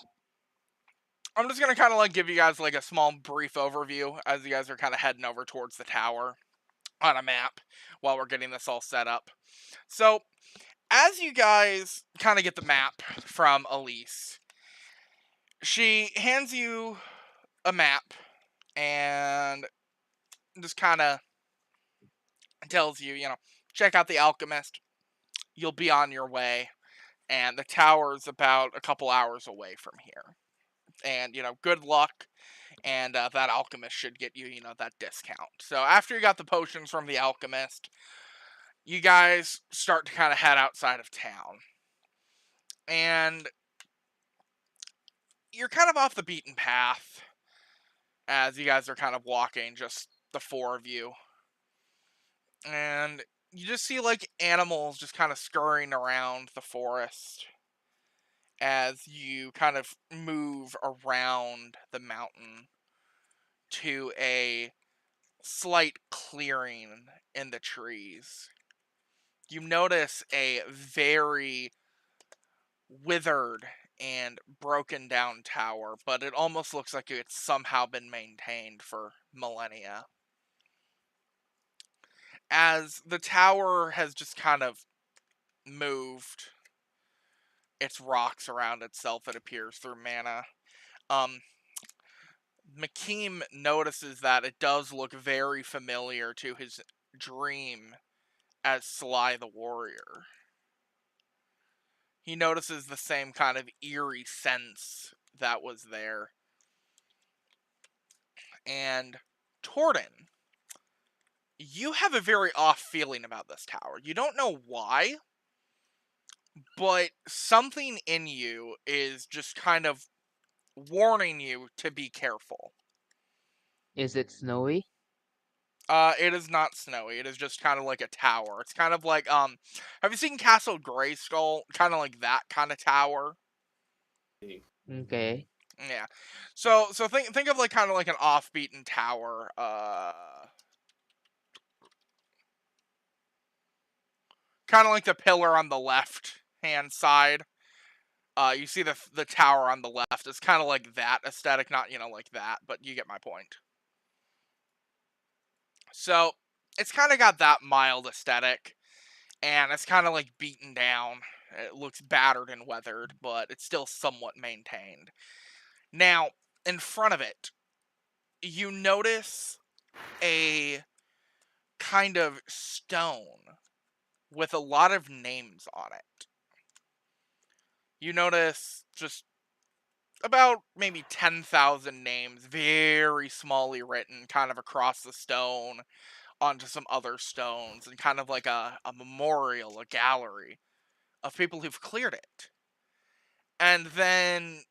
I'm just going to kind of like give you guys like a small brief overview as you guys are kind of heading over towards the tower on a map while we're getting this all set up. So, as you guys kind of get the map from Elise, she hands you a map and just kind of tells you, check out the Alchemist. You'll be on your way. And the tower's about a couple hours away from here. And, good luck. And that Alchemist should get you, that discount. So after you got the potions from the Alchemist, you guys start to kind of head outside of town. And you're kind of off the beaten path as you guys are kind of walking, just the four of you. And you just see like animals just kind of scurrying around the forest as you kind of move around the mountain to a slight clearing in the trees. You notice a very withered and broken down tower, but it almost looks like it's somehow been maintained for millennia. As the tower has just kind of moved its rocks around itself, it appears, through mana. McKeem notices that it does look very familiar to his dream as Sly the Warrior. He notices the same kind of eerie sense that was there. And Torden, you have a very off feeling about this tower. You don't know why, but something in you is just kind of warning you to be careful. Is it snowy? It is not snowy. It is just kind of like a tower. It's kind of like, have you seen Castle Grayskull? Kind of like that kind of tower. Okay. Yeah. So think of like kind of like an off-beaten tower. Kind of like the pillar on the left hand side. You see the tower on the left. It's kind of like that aesthetic, not like that, but you get my point. So it's kind of got that mild aesthetic, and it's kind of like beaten down. It looks battered and weathered, but it's still somewhat maintained. Now, in front of it, you notice a kind of stone with a lot of names on it. You notice just about maybe 10,000 names, very smallly written, kind of across the stone, onto some other stones, and kind of like a memorial, a gallery of people who've cleared it. And then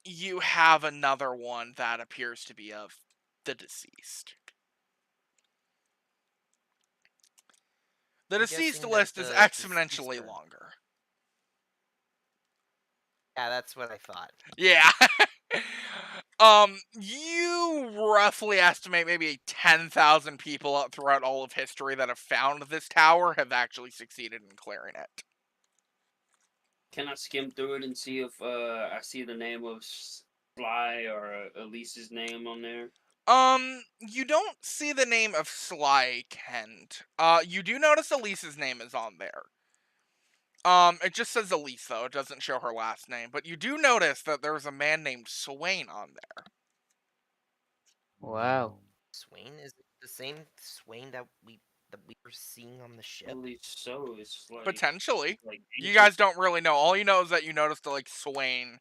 you have another one that appears to be of the deceased. The I'm deceased guessing that list is the deceased exponentially are- longer. Yeah, that's what I thought. Yeah. You roughly estimate maybe 10,000 people throughout all of history that have found this tower have actually succeeded in clearing it. Can I skim through it and see if I see the name of Sly or Elise's name on there? You don't see the name of Sly Kent. You do notice Elise's name is on there. It just says Elise though. It doesn't show her last name, but you do notice that there's a man named Swain on there. Wow. Swain is it the same Swain that we were seeing on the I ship. believe so. It's like Potentially. like You ancient. guys don't really know. All you know is that you noticed that like Swain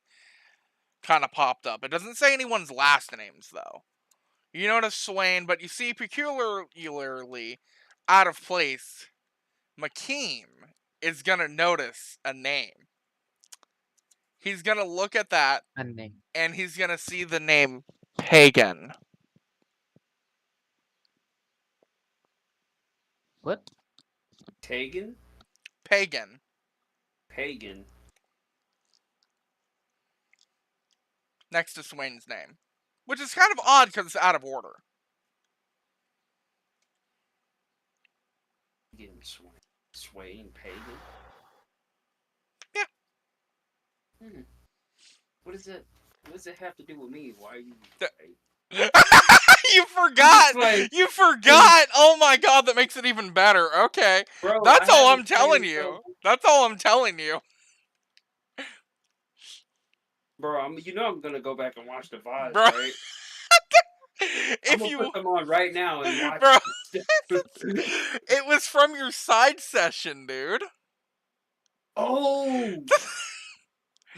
kind of popped up. It doesn't say anyone's last names though. You notice Swain, but you see peculiarly out of place, McKeem is gonna notice a name. He's gonna look at that Anne. and he's gonna see the name Pagan. What? Pagan. Pagan. Pagan. Next to Swain's name. Which is kind of odd because it's out of order. Pagan. Swain. Pagan. Yeah. What is it? What does it have to do with me? Why are you? You forgot! Like, You forgot! Oh my god, that makes it even better. Okay. bro, That's I all haven't I'm telling played you. so- That's all I'm telling you. Bro, I'm gonna go back and watch the VODs, Bro. right? I'm If gonna you. put them on right now and watch. Bro. It was from your side session, dude. Oh,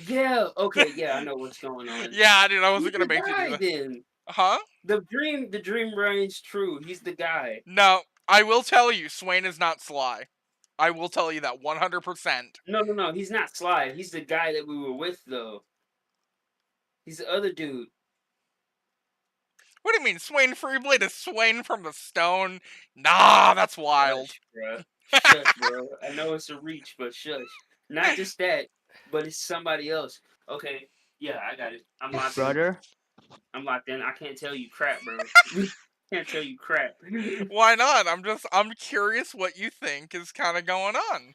yeah. Okay, yeah, I know what's going on. Yeah, dude, I He's wasn't gonna the make you do guy that. then. Huh? The dream reigns true. He's the guy. No, I will tell you, Swain is not Sly. I will tell you that 100%. No. He's not Sly. He's the guy that we were with, though. He's the other dude. What do you mean, Swain Freeblade is Swain from the Stone? Nah, that's wild. Shush, bro. Shush, bro. I know it's a reach, but shush. Not just that, but it's somebody else. Okay, yeah, I got it. I'm locked in. Brother? I'm locked in. I can't tell you crap, bro. Can't tell you crap. Why not? I'm curious what you think is kind of going on.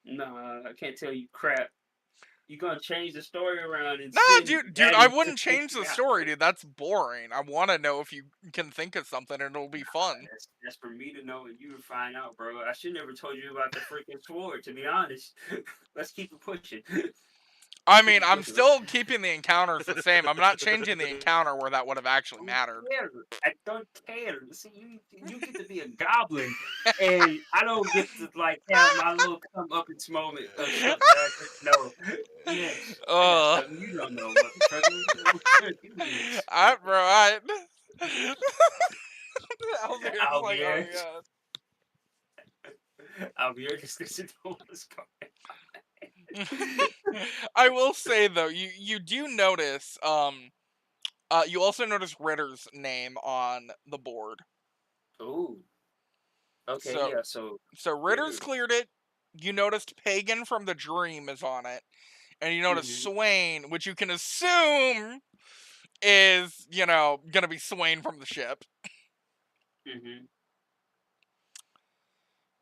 Nah, I can't tell you crap. You gonna change the story around and Nah, send dude, I Daddy wouldn't to take change me the out. story, dude. That's boring. I want to know if you can think of something and it'll be fun. That's for me to know and you to find out, bro. I should never told you about the freaking sword, to be honest. Let's keep it pushing. I mean, I'm still keeping the encounters the same. I'm not changing the encounter where that would have actually mattered. I don't care. See, you get to be a goblin, and I don't get to like have my little comeuppance moment of stuff that I just know. Yes, I got something you don't know, motherfucker. Alright, bro, alright. I'll like, be oh here. god. I'll be here just because you know what's going. I will say though, you do notice, you also notice Ritter's name on the board. Ooh. Okay, So, yeah. So Ritter's Ritter. cleared it. You noticed Pagan from the Dream is on it, and you notice Swain, which you can assume is gonna be Swain from the ship.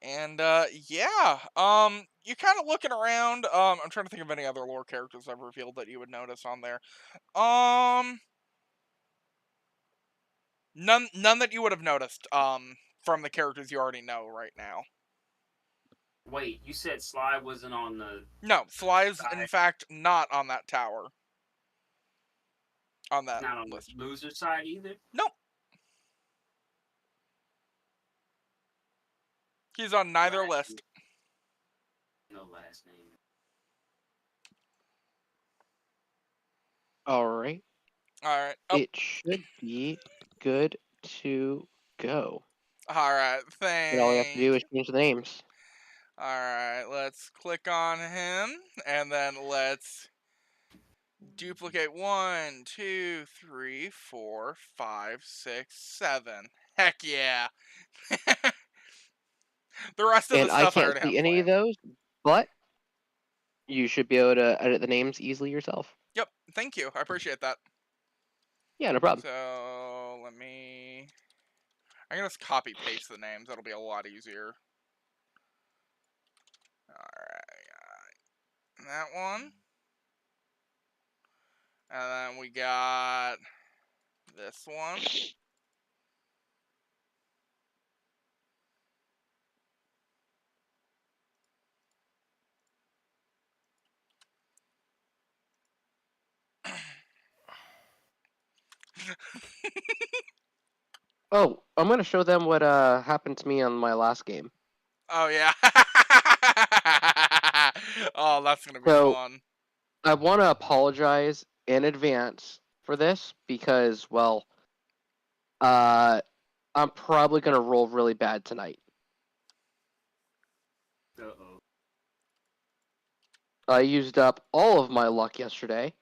And yeah, you're kind of looking around. I'm trying to think of any other lore characters I've revealed that you would notice on there. None that you would have noticed. From the characters you already know right now. Wait, you said Sly wasn't on the. No, Sly is in side. fact not on that tower. On that Not on list. the loser side either. Nope. He's on neither list. No last name. Alright. Alright. It should be good to go. Alright, And all we have to do is change the names. Alright, let's click on him, and then let's duplicate 1, 2, 3, 4, 5, 6, 7. Heck yeah. The rest of And the I stuff I can't already have see any of planned. those, but you should be able to edit the names easily yourself. Yep, thank you. I appreciate that. Yeah, no problem. So, I'm gonna just copy paste the names. That'll be a lot easier. Alright, that one. And then we got this one. Oh, I'm gonna show them what happened to me on my last game. Oh yeah. Oh, that's gonna be So fun. I want to apologize in advance for this because, well, I'm probably gonna roll really bad tonight. Uh-oh. I used up all of my luck yesterday.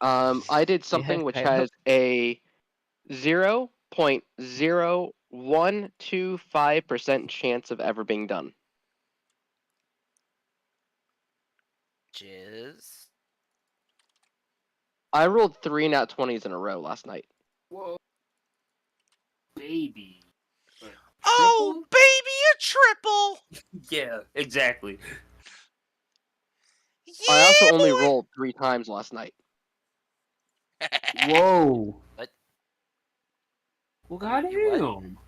I did Yeah, something which kind of. has a 0.0125% chance of ever being done. Jizz. I rolled 3 nat 20s in a row last night. Whoa. Baby. A Oh, triple? baby, a triple. Yeah, exactly. I also Yeah, only boy. rolled 3 times last night. Whoa. What? Well, You what? goddamn.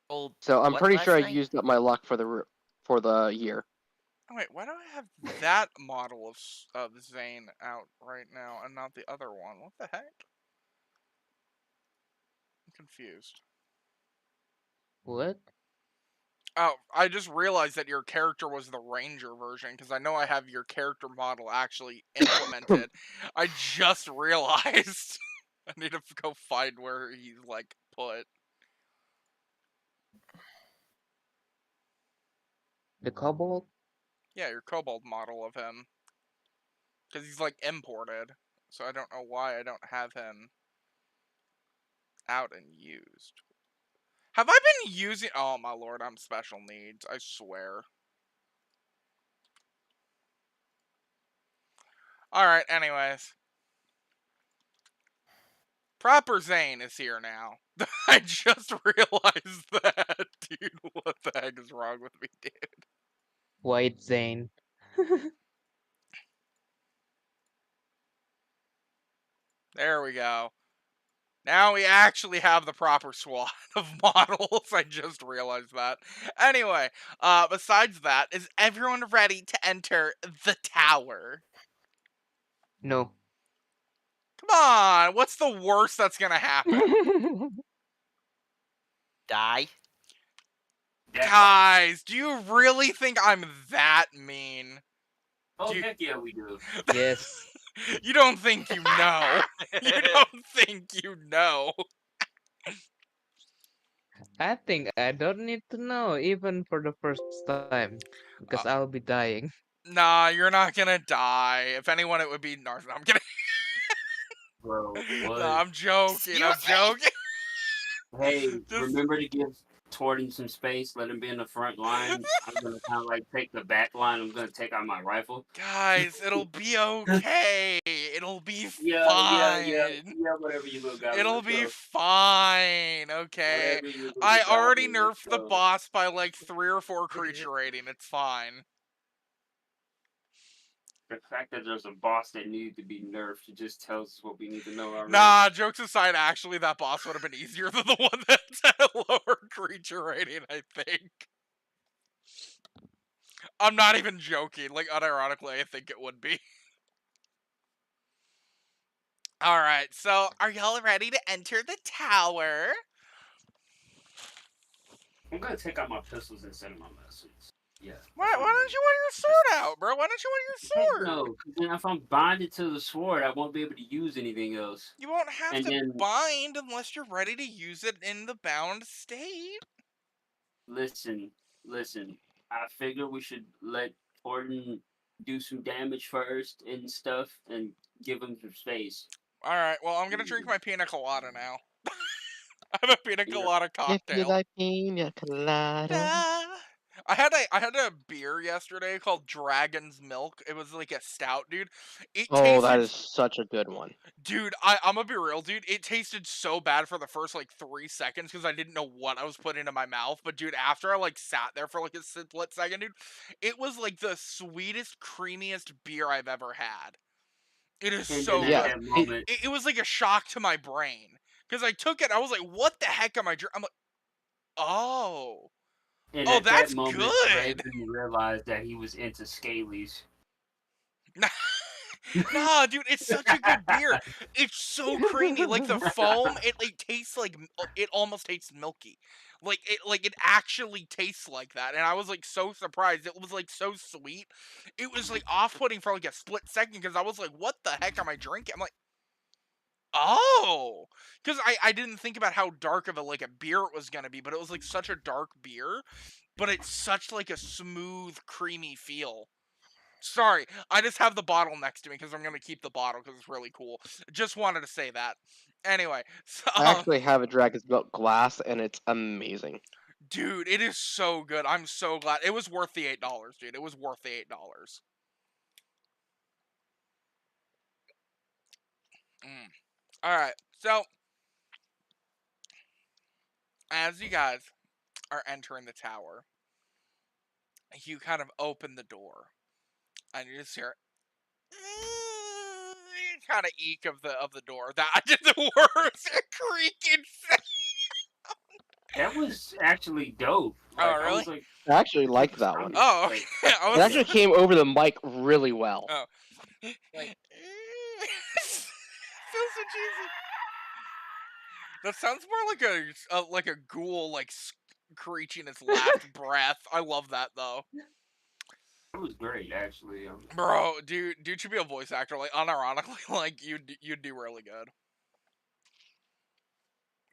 Old So I'm what pretty sure last I night? used up my luck for the year. Oh, wait, why do I have that model of Zane out right now and not the other one? What the heck? I'm confused. What? Oh, I just realized that your character was the Ranger version because I know I have your character model actually implemented. I just realized. I need to go find where he's like put. The Cobalt? Yeah, your Kobold model of him. Because he's like imported. So I don't know why I don't have him out and used. Have I been using. Oh my lord, I'm special needs. I swear. Alright, anyways. Proper Zane is here now. I just realized that. Dude, what the heck is wrong with me, dude? White Zane. There we go. Now we actually have the proper SWAT of models. I just realized that. Anyway, besides that, is everyone ready to enter the tower? No. Come on, what's the worst that's gonna happen? Die. That part. Guys, do you really think I'm that mean? Oh, You- heck yeah, we do. Yes. You don't think you know. You don't think you know. I think I don't need to know even for the first time because I'll be dying. Nah, you're not gonna die. If anyone, it would be Narth. No, I'm kidding. Bro, No, what? I'm joking. I'm Seriously? joking. Hey, Just remember to give Torton some space. Let him be in the front line. I'm gonna kind of like take the back line. I'm gonna take out my rifle. guys, it'll be okay. It'll be Yeah, yeah, yeah, fine. yeah. Whatever you little goblin. It'll Let's be go. fine. Okay. Whatever you I little already goblin. Let's nerfed the go. boss by like 3 or 4 creature rating. It's fine. The fact that there's a boss that needed to be nerfed just tells us what we need to know already. Nah, jokes aside, actually, that boss would have been easier than the one that's at a lower creature rating, I think. I'm not even joking. Like, unironically, I think it would be. Alright, so are y'all ready to enter the tower? I'm gonna take out my pistols instead of my missiles. Yeah. Why that's what I'm don't doing. you want your sword out, bro? Why don't you want Heck your sword? no, 'cause then if I'm bonded to the sword, I won't be able to use anything else. You won't have And to then bind unless you're ready to use it in the bound state. listen. I figure we should let Torton do some damage first and stuff, and give him some space. Alright, well, I'm gonna drink my pina colada now. I have a pina Yeah. colada If you cocktail. like pina colada. I had a beer yesterday called Dragon's Milk. It was like a stout, dude. It Oh, that tasted, is such a good one. dude. I'm gonna be real, dude. It tasted so bad for the first like 3 seconds because I didn't know what I was putting into my mouth. But dude, after I like sat there for like a split second, dude, it was like the sweetest, creamiest beer I've ever had. It is And then so at Yeah, good. that moment, It was like a shock to my brain because I took it. I was like, "What the heck am I drinking?" I'm like, "Oh, and oh, at that that's moment, good." Raven realized that he was into scalies. Nah, dude, it's such a good beer. It's so creamy. Like the foam, it tastes like it almost tastes milky. Like it actually tastes like that. And I was like so surprised. It was like so sweet. It was like off-putting for like a split second because I was like, what the heck am I drinking? I'm like, oh, because I didn't think about how dark of a beer it was gonna be, but it was like such a dark beer, but it's such like a smooth, creamy feel. Sorry, I just have the bottle next to me because I'm gonna keep the bottle because it's really cool. Just wanted to say that. Anyway, so, I actually have a Dragon's Milk glass, and it's amazing. dude, it is so good. I'm so glad it was worth the $8, dude. It was worth the $8. All right, so as you guys are entering the tower, you kind of open the door, and you just hear kind of eek of the door. That I did the worst creaking sound. That was actually dope. Oh, Like I really? was like, I actually I was like that one. astounded. Oh, Like okay. I It was actually came over the mic really well. Oh. Like- Feels so cheesy. That sounds more like a ghoul screeching its last breath. I love that though. it was great, actually. Bro, dude should be a voice actor. Like unironically, like you'd do really good.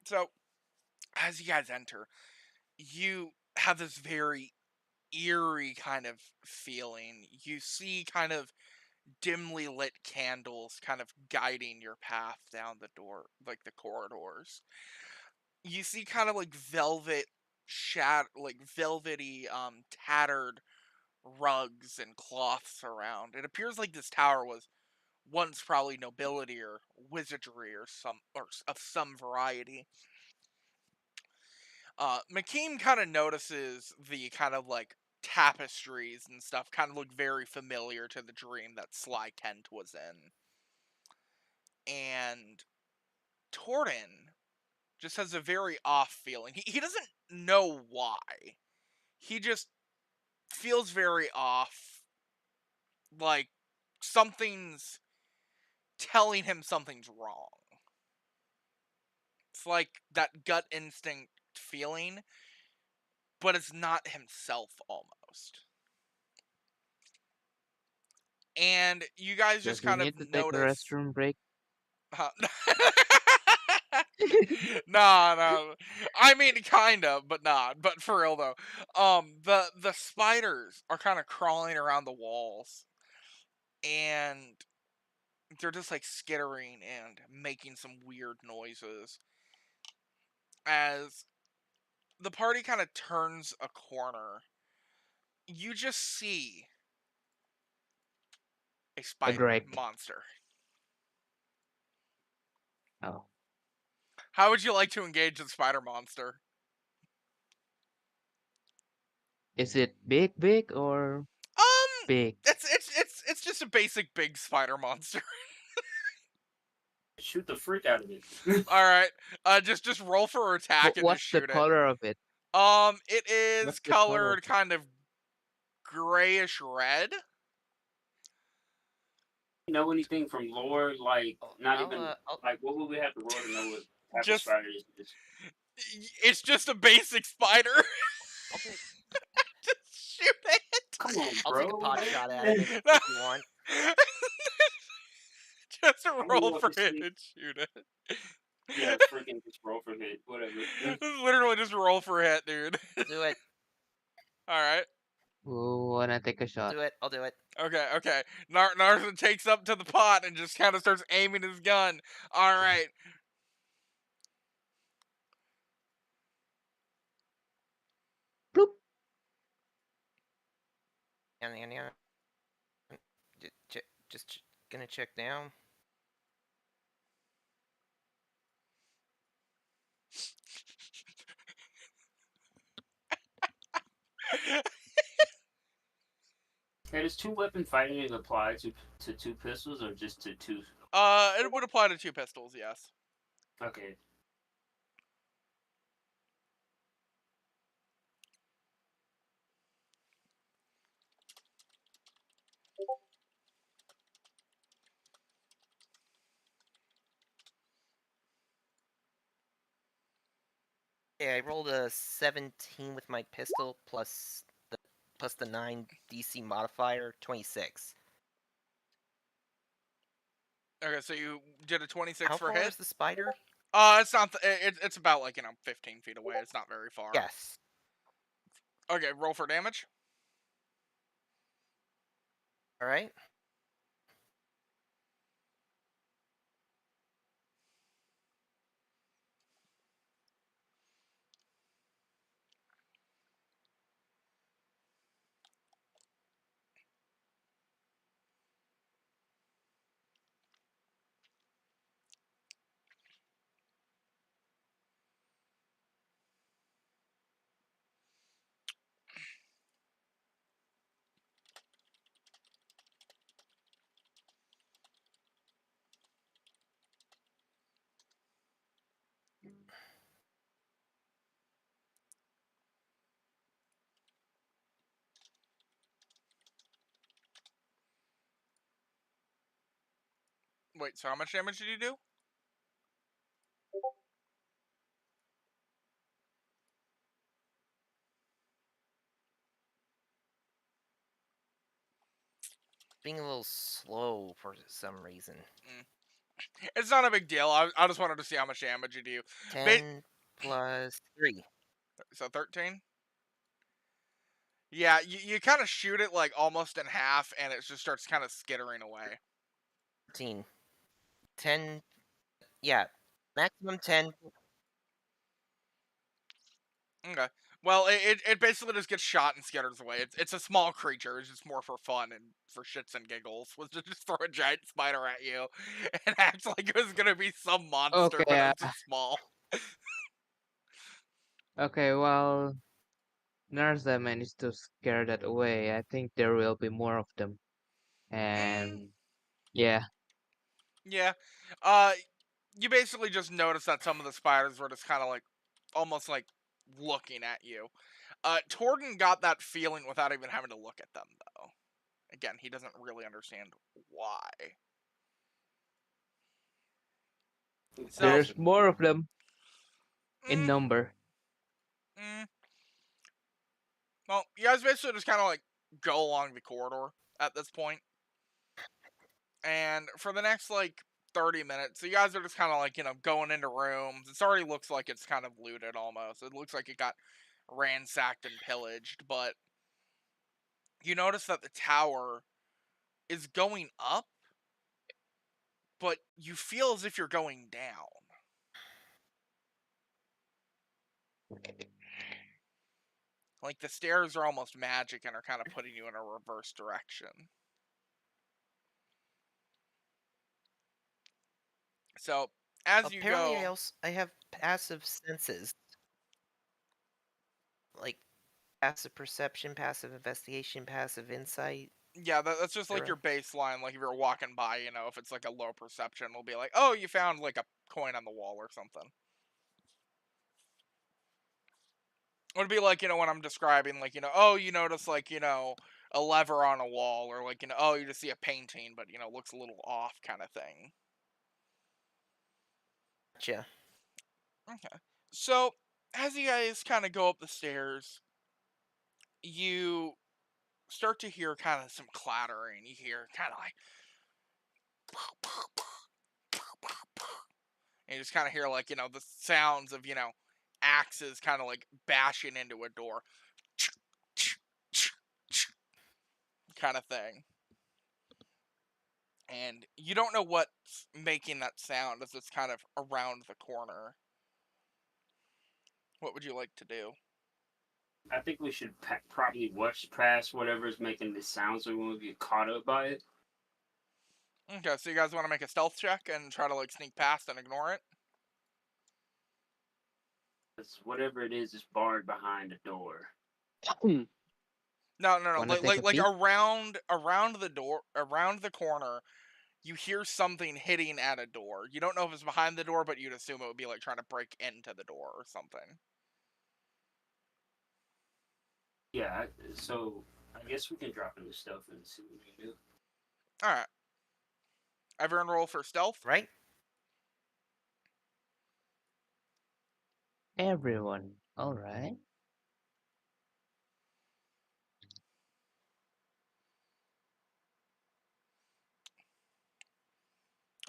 So, as you guys enter, you have this very eerie kind of feeling. You see kind of dimly lit candles kind of guiding your path down the door, like the corridors. You see kind of like velvety tattered rugs and cloths around. It appears like this tower was once probably nobility or wizardry or of some variety. McKean kind of notices the kind of like tapestries and stuff kind of look very familiar to the dream that Sly Kent was in. And Torden just has a very off feeling. He doesn't know why. He just feels very off. Like something's telling him something's wrong. It's like that gut instinct feeling, but it's not himself almost. And you guys Does just he kind of need to take a notice. restroom break? Huh. Nah, no. I mean, kind of, but not. But for real though, the spiders are kind of crawling around the walls, and they're just like skittering and making some weird noises. As the party kind of turns a corner, you just see a A spider Drake. monster. Oh. How would you like to engage the spider monster? Is it big or Um, big? it's just a basic big spider monster. shoot the freak out of it. All right, just roll for attack and just What's the shoot it. color of it? It is What's the color of colored it? kind of grayish red. You know anything from lore? Like Oh, not even I'll like what would we have to roll to know what type of Just spider it is? it's just a basic spider. take Just shoot it. Come on, I'll bro. take a pot shot at Man. it if you want. Just I'm roll gonna for up to it sleep. and shoot it. Yeah, freaking just roll for hit, whatever. Literally just roll for hit, dude. I'll do it. All right. Who wanna take a I'll shot? do it. I'll do it. Okay. Narson takes up to the pot and just kind of starts aiming his gun. All right. Bloop. Yeah. Just gonna check down. Hey, does two weapon fighting apply to two pistols or just to two? It would apply to two pistols, yes. Okay. Yeah, I rolled a 17 with my pistol plus the 9 DC modifier, 26. Okay, so you did a 26 How for far hit. is the spider? It's not. It's about like 15 feet away. It's not very far. Yes. Okay, roll for damage. All right. Wait, so how much damage did you do? Being a little slow for some reason. It's not a big deal. I just wanted to see how much damage you do. 10 plus 3. So 13. Yeah, you kind of shoot it like almost in half, and it just starts kind of skittering away. 13. 10. Yeah. Maximum 10. Okay. Well, it basically just gets shot and skitters away. It's a small creature. It's just more for fun and for shits and giggles. Was to just throw a giant spider at you and act like it was gonna be some monster, but Okay, it's just small. okay, well, Narza managed to scare that away. I think there will be more of them. Mm, And yeah, yeah. You basically just notice that some of the spiders were just kind of like, almost like looking at you. Torden got that feeling without even having to look at them, though. Again, he doesn't really understand why. So, there's more of them in mm, number. mm, well, you guys basically just kind of like go along the corridor at this point. And for the next like 30 minutes, so you guys are just kind of like, going into rooms. It already looks like it's kind of looted almost. It looks like it got ransacked and pillaged, but you notice that the tower is going up, but you feel as if you're going down. Like the stairs are almost magic and are kind of putting you in a reverse direction. So as you Apparently, go, I have passive senses. Like passive perception, passive investigation, passive insight. yeah, that's just like etc. your baseline. Like if you're walking by, if it's like a low perception, it'll be like, oh, you found like a coin on the wall or something. It would be like, when I'm describing, like, oh, you notice, like, a lever on a wall, or like, oh, you just see a painting, but, looks a little off kind of thing. Gotcha. Okay. So, as you guys kind of go up the stairs, you start to hear kind of some clattering. You hear kind of like, and you just kind of hear, like, the sounds of, axes kind of like bashing into a door. Kind of thing. And you don't know what's making that sound as it's kind of around the corner. What would you like to do? I think we should probably watch past whatever's making the sound so we won't get caught up by it. Okay, so you guys want to make a stealth check and try to like sneak past and ignore it? Because whatever it is barred behind the door. No. Wanna take a Like peek? around the door, around the corner, you hear something hitting at a door. You don't know if it's behind the door, but you'd assume it would be like trying to break into the door or something. Yeah, so I guess we can drop in the stuff and see what we can do. All right. Everyone roll for stealth. Right? Everyone. All right.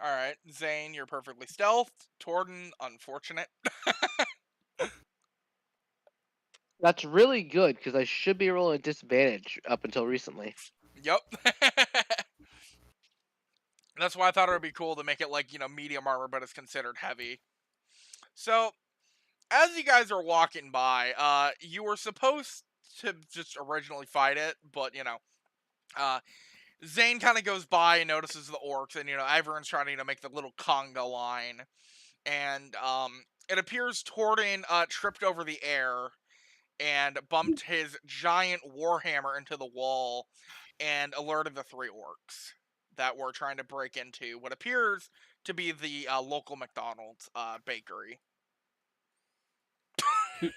All right, Zane, you're perfectly stealthed. Torden, unfortunate. That's really good because I should be rolling disadvantage up until recently. Yep. That's why I thought it would be cool to make it like, medium armor, but it's considered heavy. So, as you guys are walking by, you were supposed to just originally fight it, but, Zane kind of goes by and notices the orcs, and, everyone's trying to, make the little conga line. And, it appears Torden, tripped over the air and bumped his giant warhammer into the wall and alerted the 3 orcs that were trying to break into what appears to be the local McDonald's bakery. Or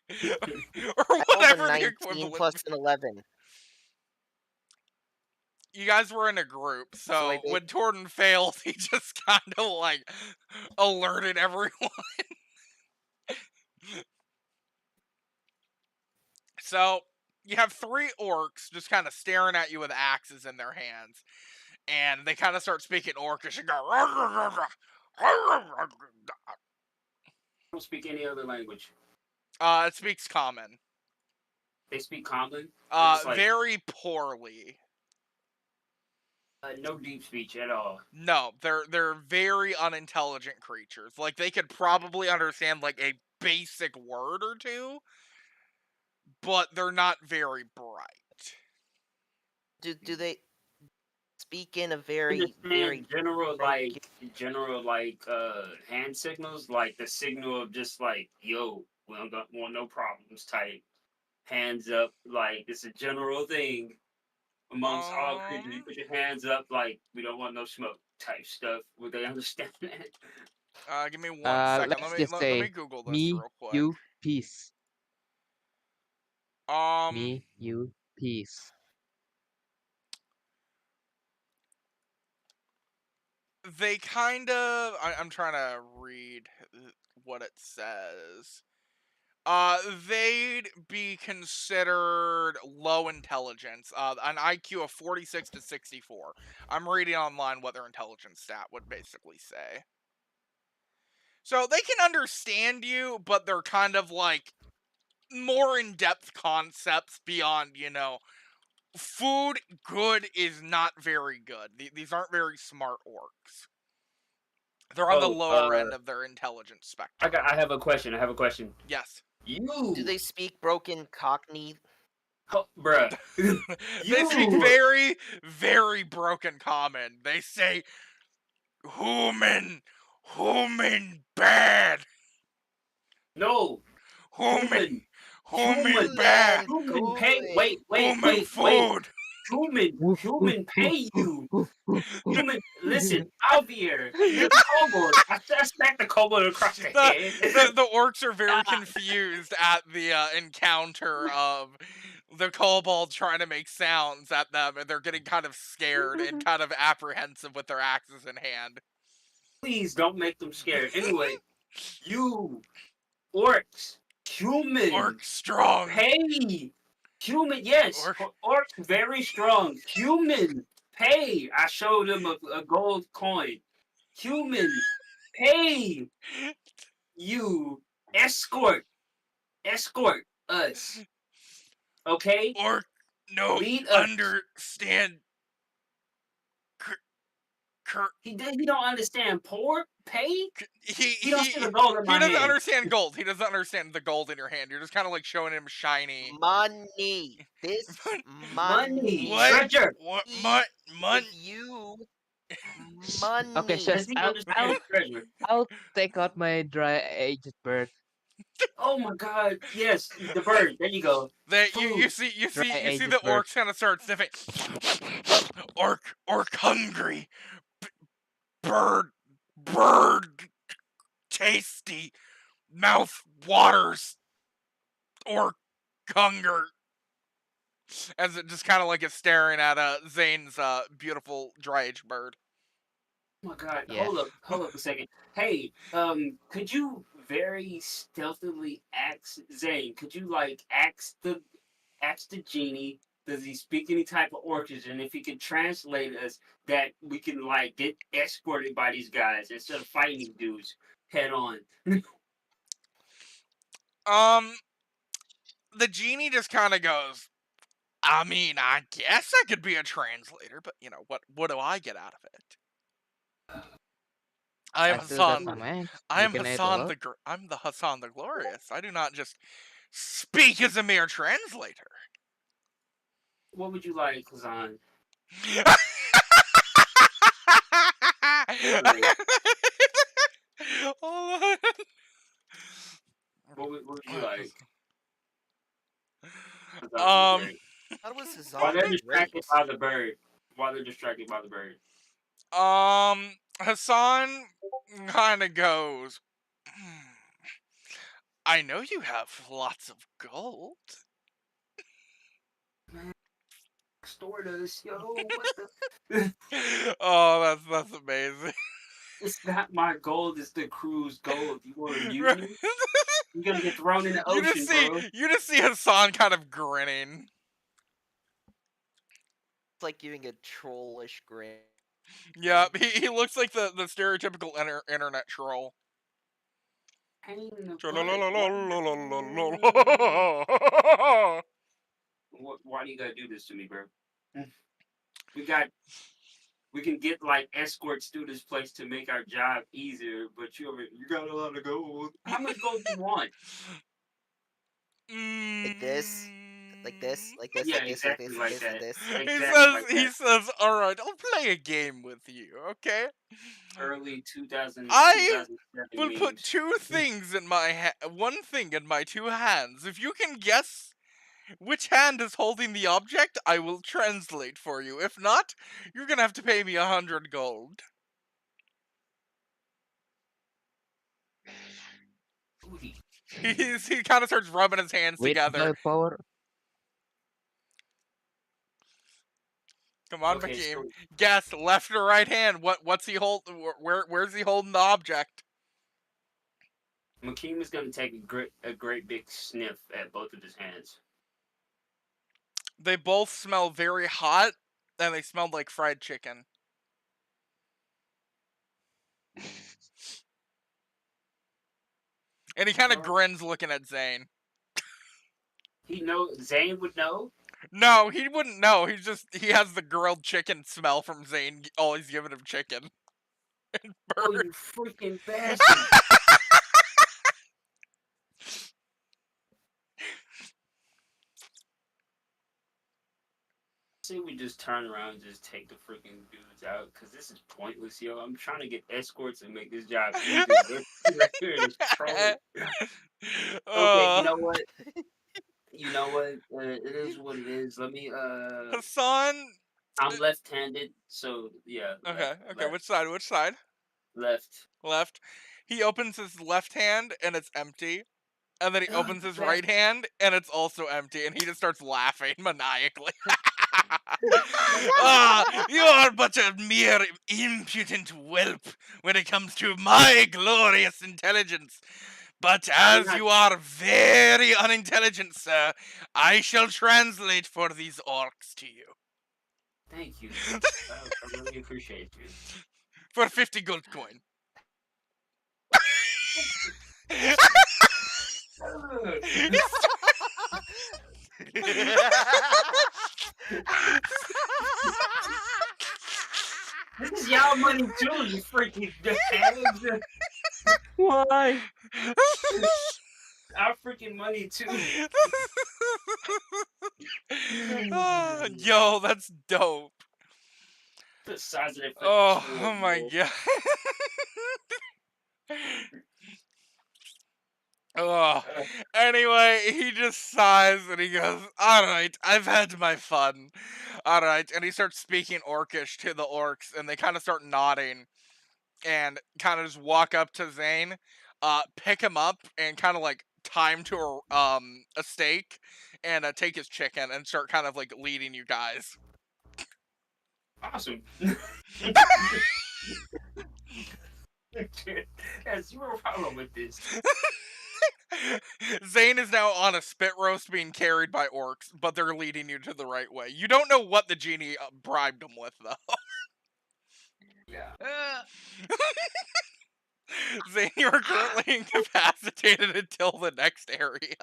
I rolled a whatever the 19 equivalent. plus an 11. You guys were in a group, So so I did- when Torden failed, he just kind of like alerted everyone. So you have 3 orcs just kind of staring at you with axes in their hands, and they kind of start speaking Orcish and go. Don't speak any other language. It speaks common. They speak common. It's like Very poorly. no deep speech at all. No, they're very unintelligent creatures. Like they could probably understand like a basic word or two, but they're not very bright. Do they speak in a very General hand signals, like the signal of just like yo, we don't want no problems type. Hands up, like it's a general thing amongst all creatures. You put your hands up, like we don't want no smoke type stuff. Would they understand that? Give me 1 second. Let's just Let say me Google this me, real quick. you, peace. Um, Me, you, peace. they kind of. I'm trying to read what it says. They'd be considered low intelligence. An IQ of 46 to 64. I'm reading online what their intelligence stat would basically say. So they can understand you, but they're kind of like more in-depth concepts beyond, food good is not very good. These aren't very smart orcs. They're on the lower end of their intelligence spectrum. I have a question. Yes. Do they speak broken Cockney? Oh, bruh. They speak very, very broken common. They say, human bad. No. Human Human bad. Human pay. Wait. Food. Human pay you. Human, listen, Alvier, the kobold. I smacked the kobold across the head. The orcs are very confused at the encounter of the kobold trying to make sounds at them, and they're getting kind of scared and kind of apprehensive with their axes in hand. Please don't make them scared. Anyway, you orcs, human, Orc strong. pay. Human, yes. Orc very strong. Human, pay. I showed him a gold coin. Human, pay. You escort us. Okay? Orc no Lead us. understand. He don't understand pay? He don't see the gold in my He doesn't hand. understand gold. He doesn't understand the gold in your hand. You're just kind of like showing him shiny Money. This Money. What? Treasure. What? You. Money. Okay, so Does he understand treasure? I'll take out my dry aged bird. Oh my god, yes, the bird. There you go. You see aged the bird. orcs kind of start sniffing. Orc hungry. Bird tasty. Mouth waters. Orc hunger. As it just kind of like is staring at Zane's beautiful dry aged bird. Oh my god, Yeah. hold up a second. Hey, could you very stealthily ask Zane, could you like ask the genie, does he speak any type of Orcish? And if he can translate us, that we can like get escorted by these guys instead of fighting these dudes head on. Um, the genie just kind of goes, I mean, I guess I could be a translator, but you know, what do I get out of it? I am As to the Hassan. commands, I you am can eat a lot. I'm the Hassan the Glorious. I do not just speak as a mere translator. What would you like, Kazan? Hold on. What would you like? Kazan the Um, Great. How was While Hazan they're the distracted Great? by the bird. While they're distracted by the bird. Hassan kind of goes, "Hmm, I know you have lots of gold." Extort us, yo. What the? Oh, that's amazing. It's not my gold. It's the crew's gold. You want a mutiny? You're gonna get thrown in the ocean, bro. You just see Hassan kind of grinning. It's like giving a trollish grin. Yeah, he looks like the stereotypical internet troll. Pain in the butt. Tra-la-la-la-la-la-la-la. Why do you gotta do this to me, bro? We got. We can get like escorts through this place to make our job easier, but you got a lot of gold. How much gold do you want? Like this, like this, Mm. like this, Yeah, like this, like exactly this, like like this, like that. this. Exactly like He that. says, all right, I'll play a game with you, okay? Early 2000, I 2007 will put memes. two things in my one thing in my two hands. If you can guess which hand is holding the object, I will translate for you. If not, you're gonna have to pay me 100 gold. Booty. He kind of starts rubbing his hands With together. willpower, Come on, Okay, Makeem. so Guess left or right hand. What's he hold? Where's he holding the object? Makeem is gonna take a great big sniff at both of his hands. They both smell very hot, and they smell like fried chicken. And he kind of grins, looking at Zane. Zane would know. No, he wouldn't know. He has the grilled chicken smell from Zane. Always giving him chicken and Oh, bird. you freaking bastard! Say we just turn around and just take the freaking dudes out, cause this is pointless, yo. I'm trying to get escorts and make this job easier. They're right here, this troll. Okay, you uh, know what? You know what? It is what it is. Let me. Hassan. I'm left-handed, so yeah. Okay, Left. Which side? Which side? Left. Left. He opens his left hand and it's empty. And then he Oh, opens you his right bastard. hand and it's also empty. And he just starts laughing maniacally. Ah, you are but a mere impudent whelp when it comes to my glorious intelligence. But You're as not. you are very unintelligent, sir, I shall translate for these orcs to you. Thank you. I really appreciate you. For 50 gold coin. This is y'all money too, you freaking hags. why? Our freaking money too. Yo, that's dope. The size of that freaking Oh, sword, oh my bro. god. Oh. Uh, Anyway, he just sighs and he goes, alright, I've had my fun. Alright, and he starts speaking Orcish to the orcs, and they kind of start nodding and kind of just walk up to Zane, pick him up, and kind of like tie him to a stake, and take his chicken and start kind of like leading you guys. awesome. Has zero problem with this. Zane is now on a spit roast being carried by orcs, but they're leading you to the right way. You don't know what the genie bribed him with, though. Yeah. Zane, you are currently incapacitated until the next area.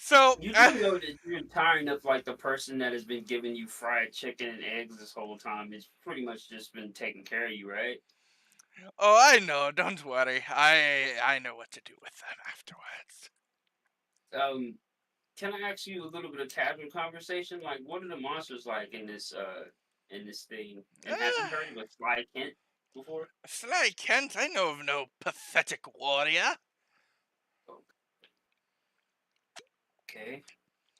So, You do know that you're tiring of like the person that has been giving you fried chicken and eggs this whole time. It's pretty much just been taking care of you, right? oh, I know. Don't worry. I know what to do with them afterwards. Can I ask you a little bit of casual conversation? Like, what are the monsters like in this thing? And have you heard of a Sly Kent before? Sly Kent, I know of no pathetic warrior. Okay.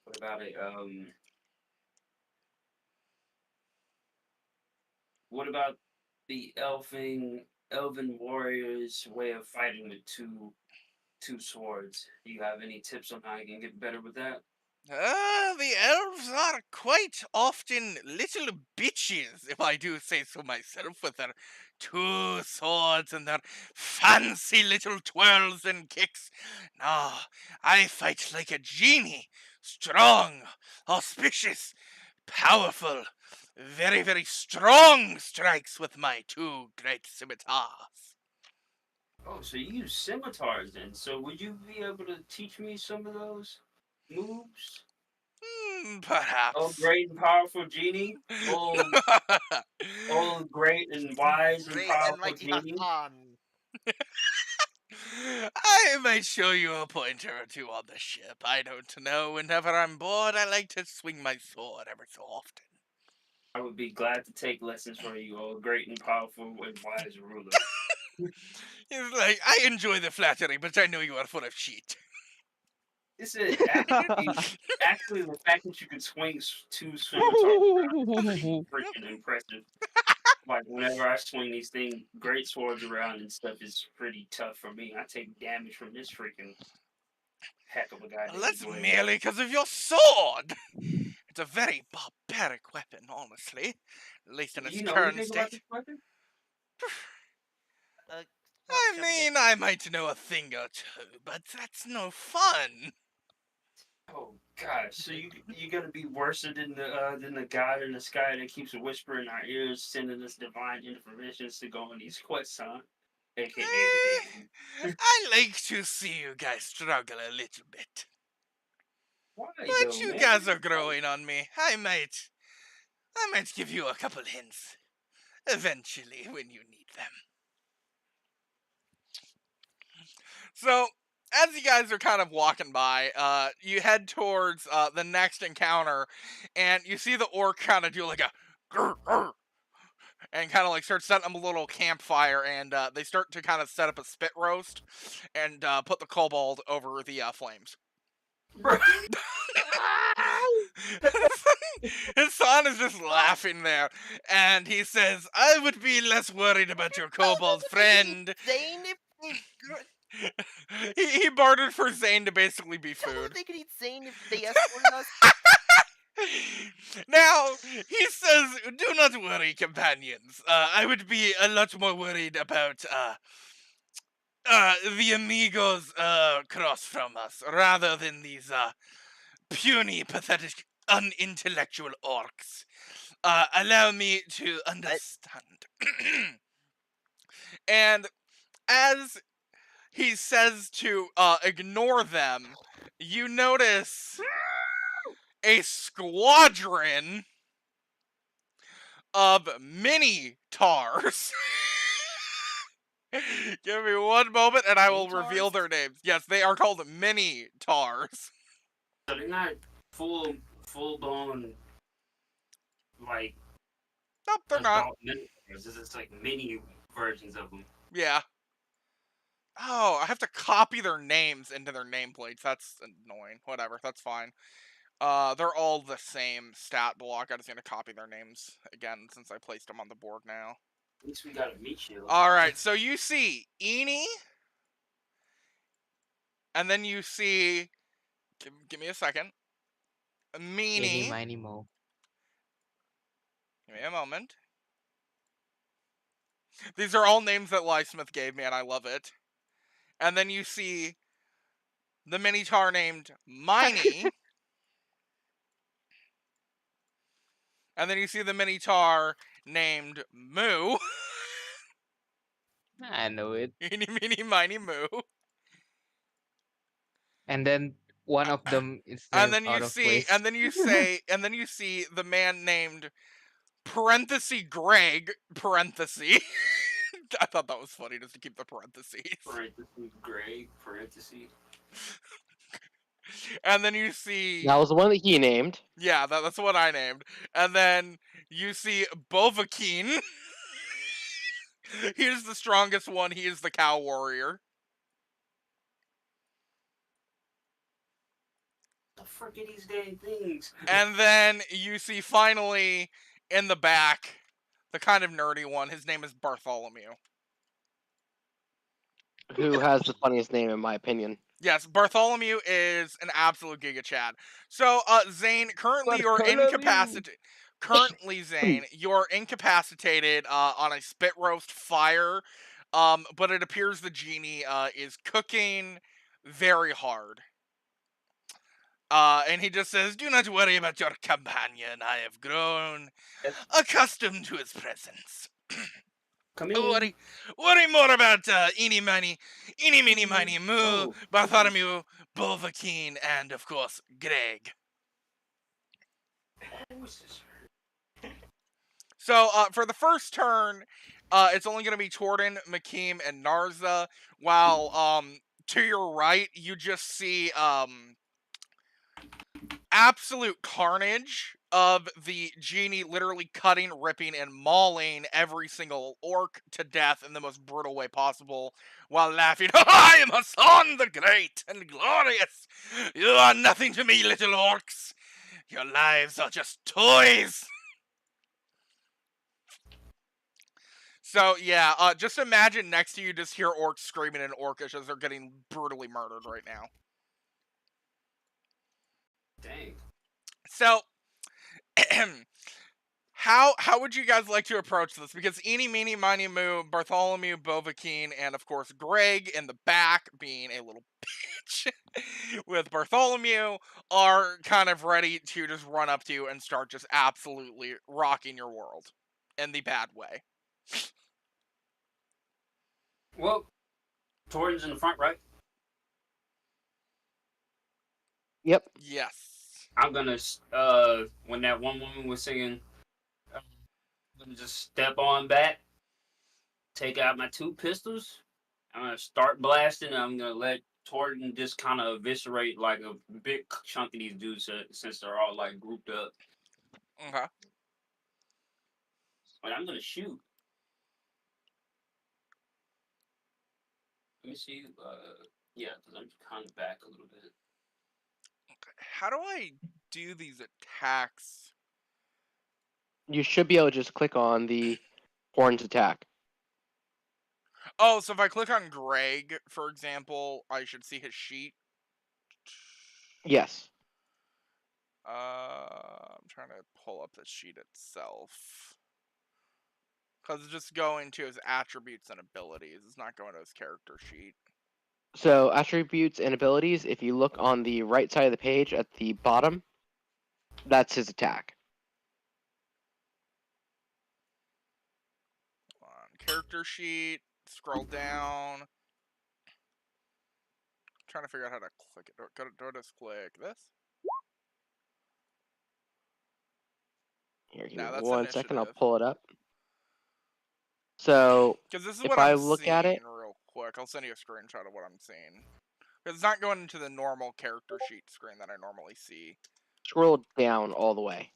What about it? What about the elven warrior's way of fighting with two swords? Do you have any tips on how you can get better with that? The elves are quite often little bitches, if I do say so myself, with their two swords and their fancy little twirls and kicks. No, I fight like a genie, strong, auspicious, powerful, very, very strong strikes with my two great scimitars. Oh, so you use scimitars then. So would you be able to teach me some of those moves? Oh, Perhaps. great and powerful genie. Oh, great and wise and Great and powerful mighty genie. Hakon. I might show you a pointer or two on the ship. I don't know. Whenever I'm bored, I like to swing my sword ever so often. I would be glad to take lessons from you, oh great and powerful and wise ruler. He's like, I enjoy the flattery, but I know you are full of shit. This is actually the fact that you could swing two scimitars around is pretty freaking impressive. Like whenever I swing these great swords around and stuff is pretty tough for me. I take damage from this freaking heck of a Well, goddamn that's blade. merely because of your sword. It's a very barbaric weapon, honestly. At least in Do its you know current anything about state. this weapon? I Shall we mean, I might know a thing or two, but that's no fun. Oh gosh, so you gotta be worse than the god in the sky that keeps whispering in our ears, sending us divine informations to go on these quests, huh? AKA the game. I like to see you guys struggle a little bit. Why But though, you man? guys are growing on me. I might give you a couple hints. Eventually, when you need them. So, as you guys are kind of walking by, you head towards the next encounter, and you see the orc kind of do like a grr, grr, and kind of like start setting up a little campfire, and they start to kind of set up a spit roast and put the kobold over the flames. Bro, His son is just laughing there, and he says, I would be less worried about your kobold friend. Zane if they He bartered for Zane to basically be tell them food. they could eat Zane if they escorted us. Now, he says, do not worry, companions. I would be a lot more worried about the amigos across from us, rather than these puny, pathetic, unintellectual orcs. Allow me to understand. And as he says to ignore them, you notice a squadron of mini tars. Give me one moment and I will reveal Mini-tars? their names. Yes, they are called mini tars. so they're not full blown like Nope, they're not. adult miniatures. This is like mini versions of them. Yeah. Oh, I have to copy their names into their nameplates. That's annoying. Whatever, that's fine. They're all the same stat block. I just need to copy their names again since I placed them on the board now. At least we got a meat shield. Alright, so you see Eenie, and then you see... Give me a second. Eeny, Meanie. miny, mo. Give me a moment. These are all names that Lysmith gave me, and I love it. And then you see the Minotaur named Miney. And then you see the Minotaur named Moo. I know it. Eeny, meeny, miny, moo. And then one of them is And named then you out of see, place. and then you say, and then you see the man named parenthesis Greg parenthesis. I thought that was funny just to keep the parentheses. Parentheses, Greg, parentheses. And then you see, That was the one that he named. yeah, that's what I named. And then you see Bovakine. He is the strongest one. He is the cow warrior. The frick are these dang things? And then you see finally in the back the kind of nerdy one. His name is Bartholomew. Who has the funniest name, in my opinion. Yes, Bartholomew is an absolute Giga Chad. So, Zane, currently you're Bartholomew! incapacitated. Currently, Zane, you're incapacitated on a spit roast fire. But it appears the genie is cooking very hard. And he just says, "Do not worry about your companion. I have grown accustomed to his presence. Come in. Worry more about eeny, meeny, miny, moo, Oh. Bartholomew, Bovakine, and of course, Greg." So, for the first turn, it's only going to be Torden, Makeem, and Narza, while, to your right, you just see, absolute carnage of the genie literally cutting, ripping, and mauling every single orc to death in the most brutal way possible, while laughing, "I am Hassan the Great and Glorious! You are nothing to me, little orcs! Your lives are just toys!" So, yeah, just imagine next to you just hear orcs screaming in orcish as they're getting brutally murdered right now. Dang. So, how would you guys like to approach this? Because Eeny, Meeny, Miny, Moo, Bartholomew, Bovakine, and of course Greg in the back being a little bitch with Bartholomew are kind of ready to just run up to you and start just absolutely rocking your world in the bad way. Well, Torden's in the front, right? Yep. Yes. I'm gonna, when that one woman was singing, I'm gonna just step on back, take out my 2 pistols. I'm gonna start blasting. And I'm gonna let Torden just kind of eviscerate like a big chunk of these dudes since they're all like grouped up. Okay. But I'm gonna shoot. Let me see. Yeah, because I'm kind of back a little bit. How do I do these attacks? You should be able to just click on the horns attack. Oh, so if I click on Greg, for example, I should see his sheet. Yes. I'm trying to pull up the sheet itself. Because it's just going to his attributes and abilities. It's not going to his character sheet. So attributes and abilities, if you look on the right side of the page at the bottom, that's his attack. On character sheet, scroll down. Trying to figure out how to click it. Do I just click this? Here, give No, me that's 1 second, I'll initiative. pull it up. So Because this is if what I I'm look seeing at it, real quick. I'll send you a screenshot of what I'm seeing. Because it's not going into the normal character sheet screen that I normally see. scroll down all the way.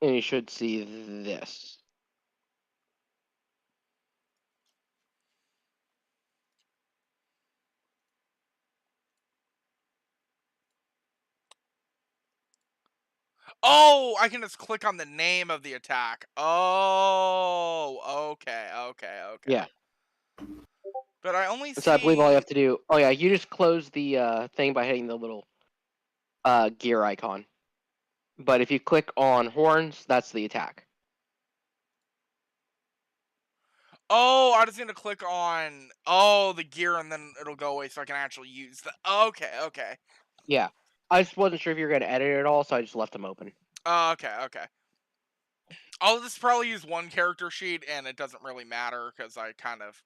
And you should see this. Oh, I can just click on the name of the attack. Oh, okay. Yeah. But I only see... So I believe all you have to do... Oh yeah, you just close the thing by hitting the little gear icon. But if you click on horns, that's the attack. Oh, I just need to click on the gear and then it'll go away so I can actually use the. Okay. Yeah. I just wasn't sure if you were gonna edit it at all, so I just left them open. Okay. I'll just probably use one character sheet and it doesn't really matter because I kind of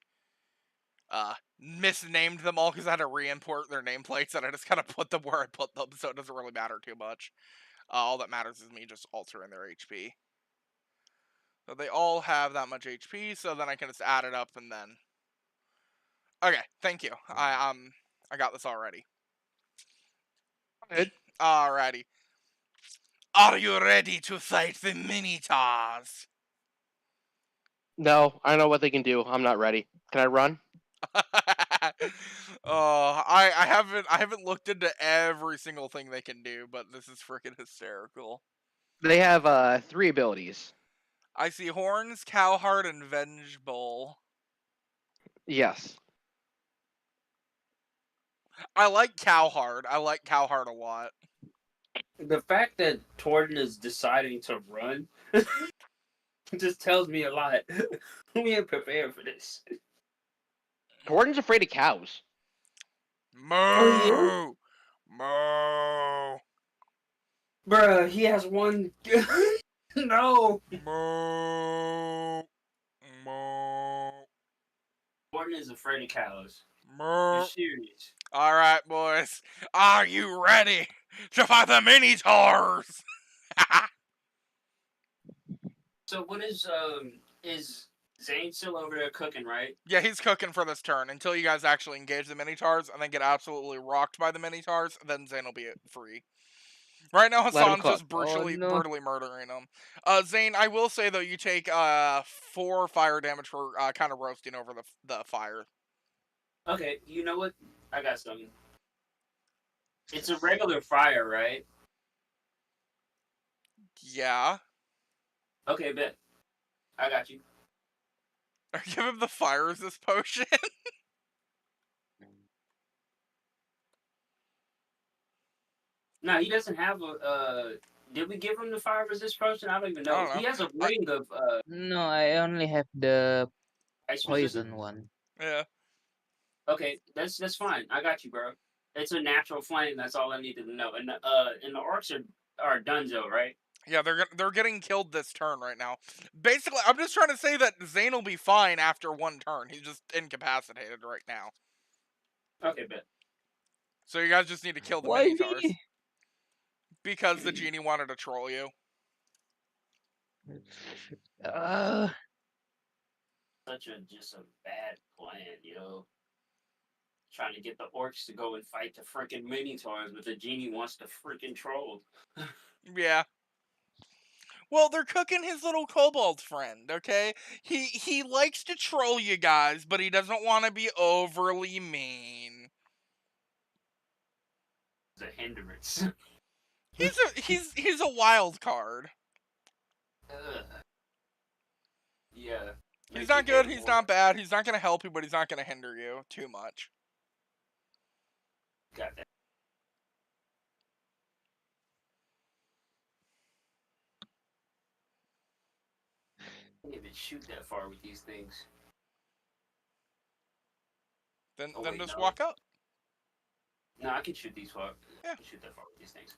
misnamed them all because I had to re-import their nameplates and I just kind of put them where I put them, so it doesn't really matter too much. All that matters is me just altering their HP. So they all have that much HP, so then I can just add it up and then. Okay, thank you. I got this already. Good. Alrighty. Are you ready to fight the Minotaurs? No, I know what they can do. I'm not ready. Can I run? I haven't looked into every single thing they can do, but this is freaking hysterical. They have 3 abilities. I see Horns, Cowheart, and Vengeful. Yes. I like Cowheart. I like Cowheart a lot. The fact that Torden is deciding to run just tells me a lot. We ain't prepared for this. Gordon's afraid of cows. Moo! Moo! Bruh, he has one. No! Moo! Moo! Torden is afraid of cows. Moo! You're serious. Alright, boys. Are you ready to fight the Minotaurs? So what is Zane still over there cooking, right? Yeah, he's cooking for this turn until you guys actually engage the Minotaurs and then get absolutely rocked by the Minotaurs, then Zane will be free. Right now, Let him Hassan's cook. just brutally no. murdering him. Zane, I will say though, you take 4 fire damage for kind of roasting over the fire. Okay, you know what? I got something. It's a regular fire, right? Yeah. Okay, bet. I got you. Or give him the fire resist potion. No, he doesn't have a. Did we give him the fire resist potion? I don't even know. I don't know. He has a ring of No, I only have the ice resistant. poison one. Yeah. Okay, that's fine. I got you, bro. It's a natural flame. That's all I needed to know. And the orcs are donezo, right? Yeah, they're getting killed this turn right now. Basically, I'm just trying to say that Zane will be fine after one turn. He's just incapacitated right now. Okay, bet. So you guys just need to kill the Why Minotaurs. me? Because the genie wanted to troll you. Just a bad plan, you know. Trying to get the orcs to go and fight the freaking minotaurs, but the genie wants to freaking troll. Yeah. Well, they're cooking his little kobold friend, okay? He likes to troll you guys, but he doesn't want to be overly mean. It's a hindrance. He's a wild card. Ugh. Yeah. He's not good, he's not bad, he's not gonna help you, but he's not gonna hinder you too much. Got that. I can't even shoot that far with these things. Then Oh, then wait, just no. walk up. No, I can shoot these far. Yeah. I can shoot that far with these things.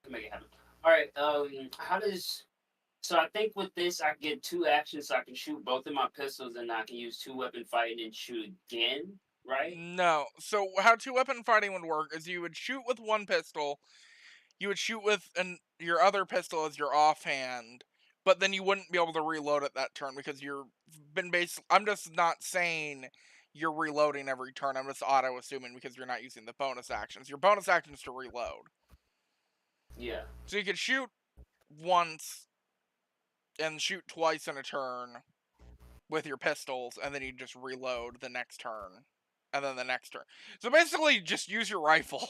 Can make it happen. Alright, how does... So I think with this, I get 2 actions, so I can shoot both of my pistols, and I can use 2-weapon fighting and shoot again, right? No. So how 2-weapon fighting would work is you would shoot with one pistol, you would shoot with your other pistol as your offhand, but then you wouldn't be able to reload it that turn because I'm just not saying you're reloading every turn. I'm just auto assuming because you're not using the bonus actions. Your bonus action is to reload. Yeah. So you could shoot once and shoot twice in a turn with your pistols, and then you just reload the next turn, and then the next turn. So basically, just use your rifle.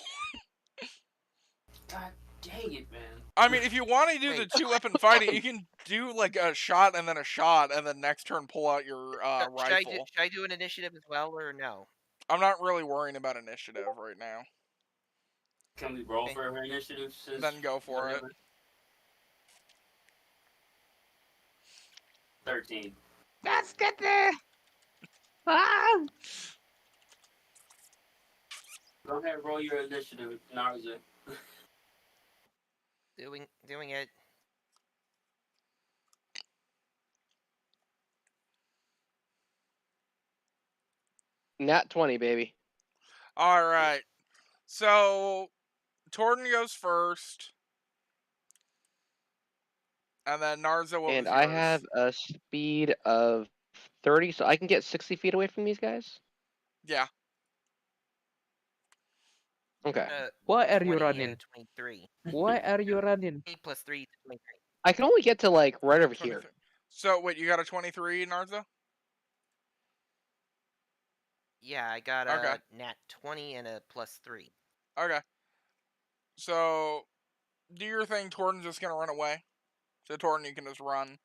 God dang it, man. I mean, if you want to do the Wait. 2-weapon fighting, you can do like a shot, and then next turn pull out your rifle. Should I do an initiative as well, or no? I'm not really worrying about initiative right now. Can we roll Okay. for her initiative? Since Then go for it. 13. Let's get there. Ah! Go ahead, roll your initiative, Narza. Doing it. Nat 20, baby. All right. So Torton goes first, and then Narza. What And was I yours? have a speed of 30, so I can get 60 feet away from these guys? Yeah. Okay. Why are 20 you running? and 23. Why are you running? 8 plus 3, 23. I can only get to, like, right over 23. here. So wait, you got a 23, Narza? Yeah, I got Okay. a nat 20 and a plus 3. Okay. So do your thing. Torton's just gonna run away. So Torton, you can just run.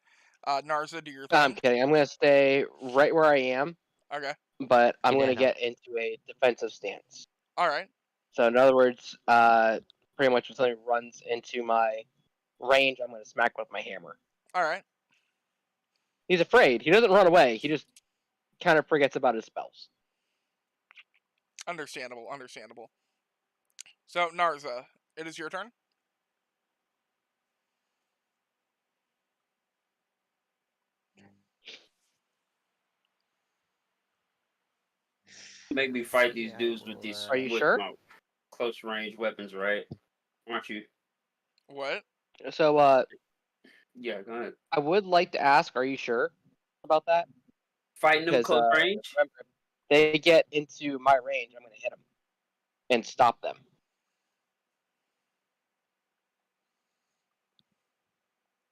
Narza, do your I'm thing. kidding. I'm going to stay right where I am, Okay. but I'm going to Yeah. get into a defensive stance. All right. So, in other words, pretty much when somebody runs into my range, I'm going to smack with my hammer. All right. He's afraid. He doesn't run away. He just kind of forgets about his spells. Understandable. Understandable. So Narza, it is your turn. Make me fight See, these I dudes with will, these Are you with sure? my close range weapons, right? Aren't you? What? So, Yeah, go ahead. I would like to ask, are you sure about that? Fighting them Because close range. remember, if they get into my range, I'm going to hit them and stop them.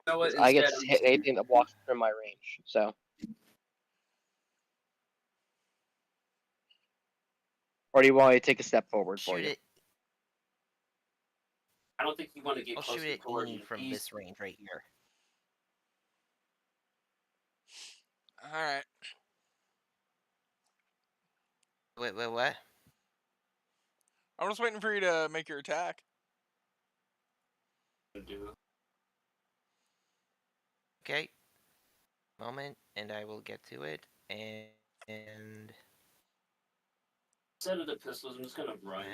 You know what? I get Instead, to hit anything that walks through my range. So, or do you want me to take a step forward for shoot you? it. I don't think you want to get I'll close shoot to it Torton. from He's this range right here. All right. Wait, what? I'm just waiting for you to make your attack. do. Okay. Moment, and I will get to it. And Instead of the pistols, I'm just gonna run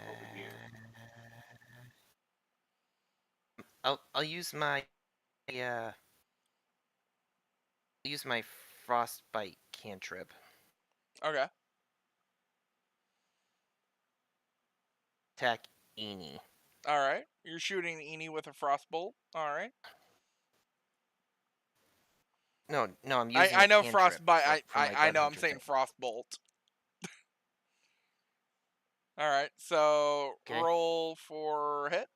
over here. I'll use my frostbite cantrip. Okay. Attack Eni. All right. You're shooting Eni with a frostbolt. All right. No, I'm using I a know cantrip frostbite. for my I gun know. I'm hunter saying thing. frostbolt. All right. So Okay. roll for hit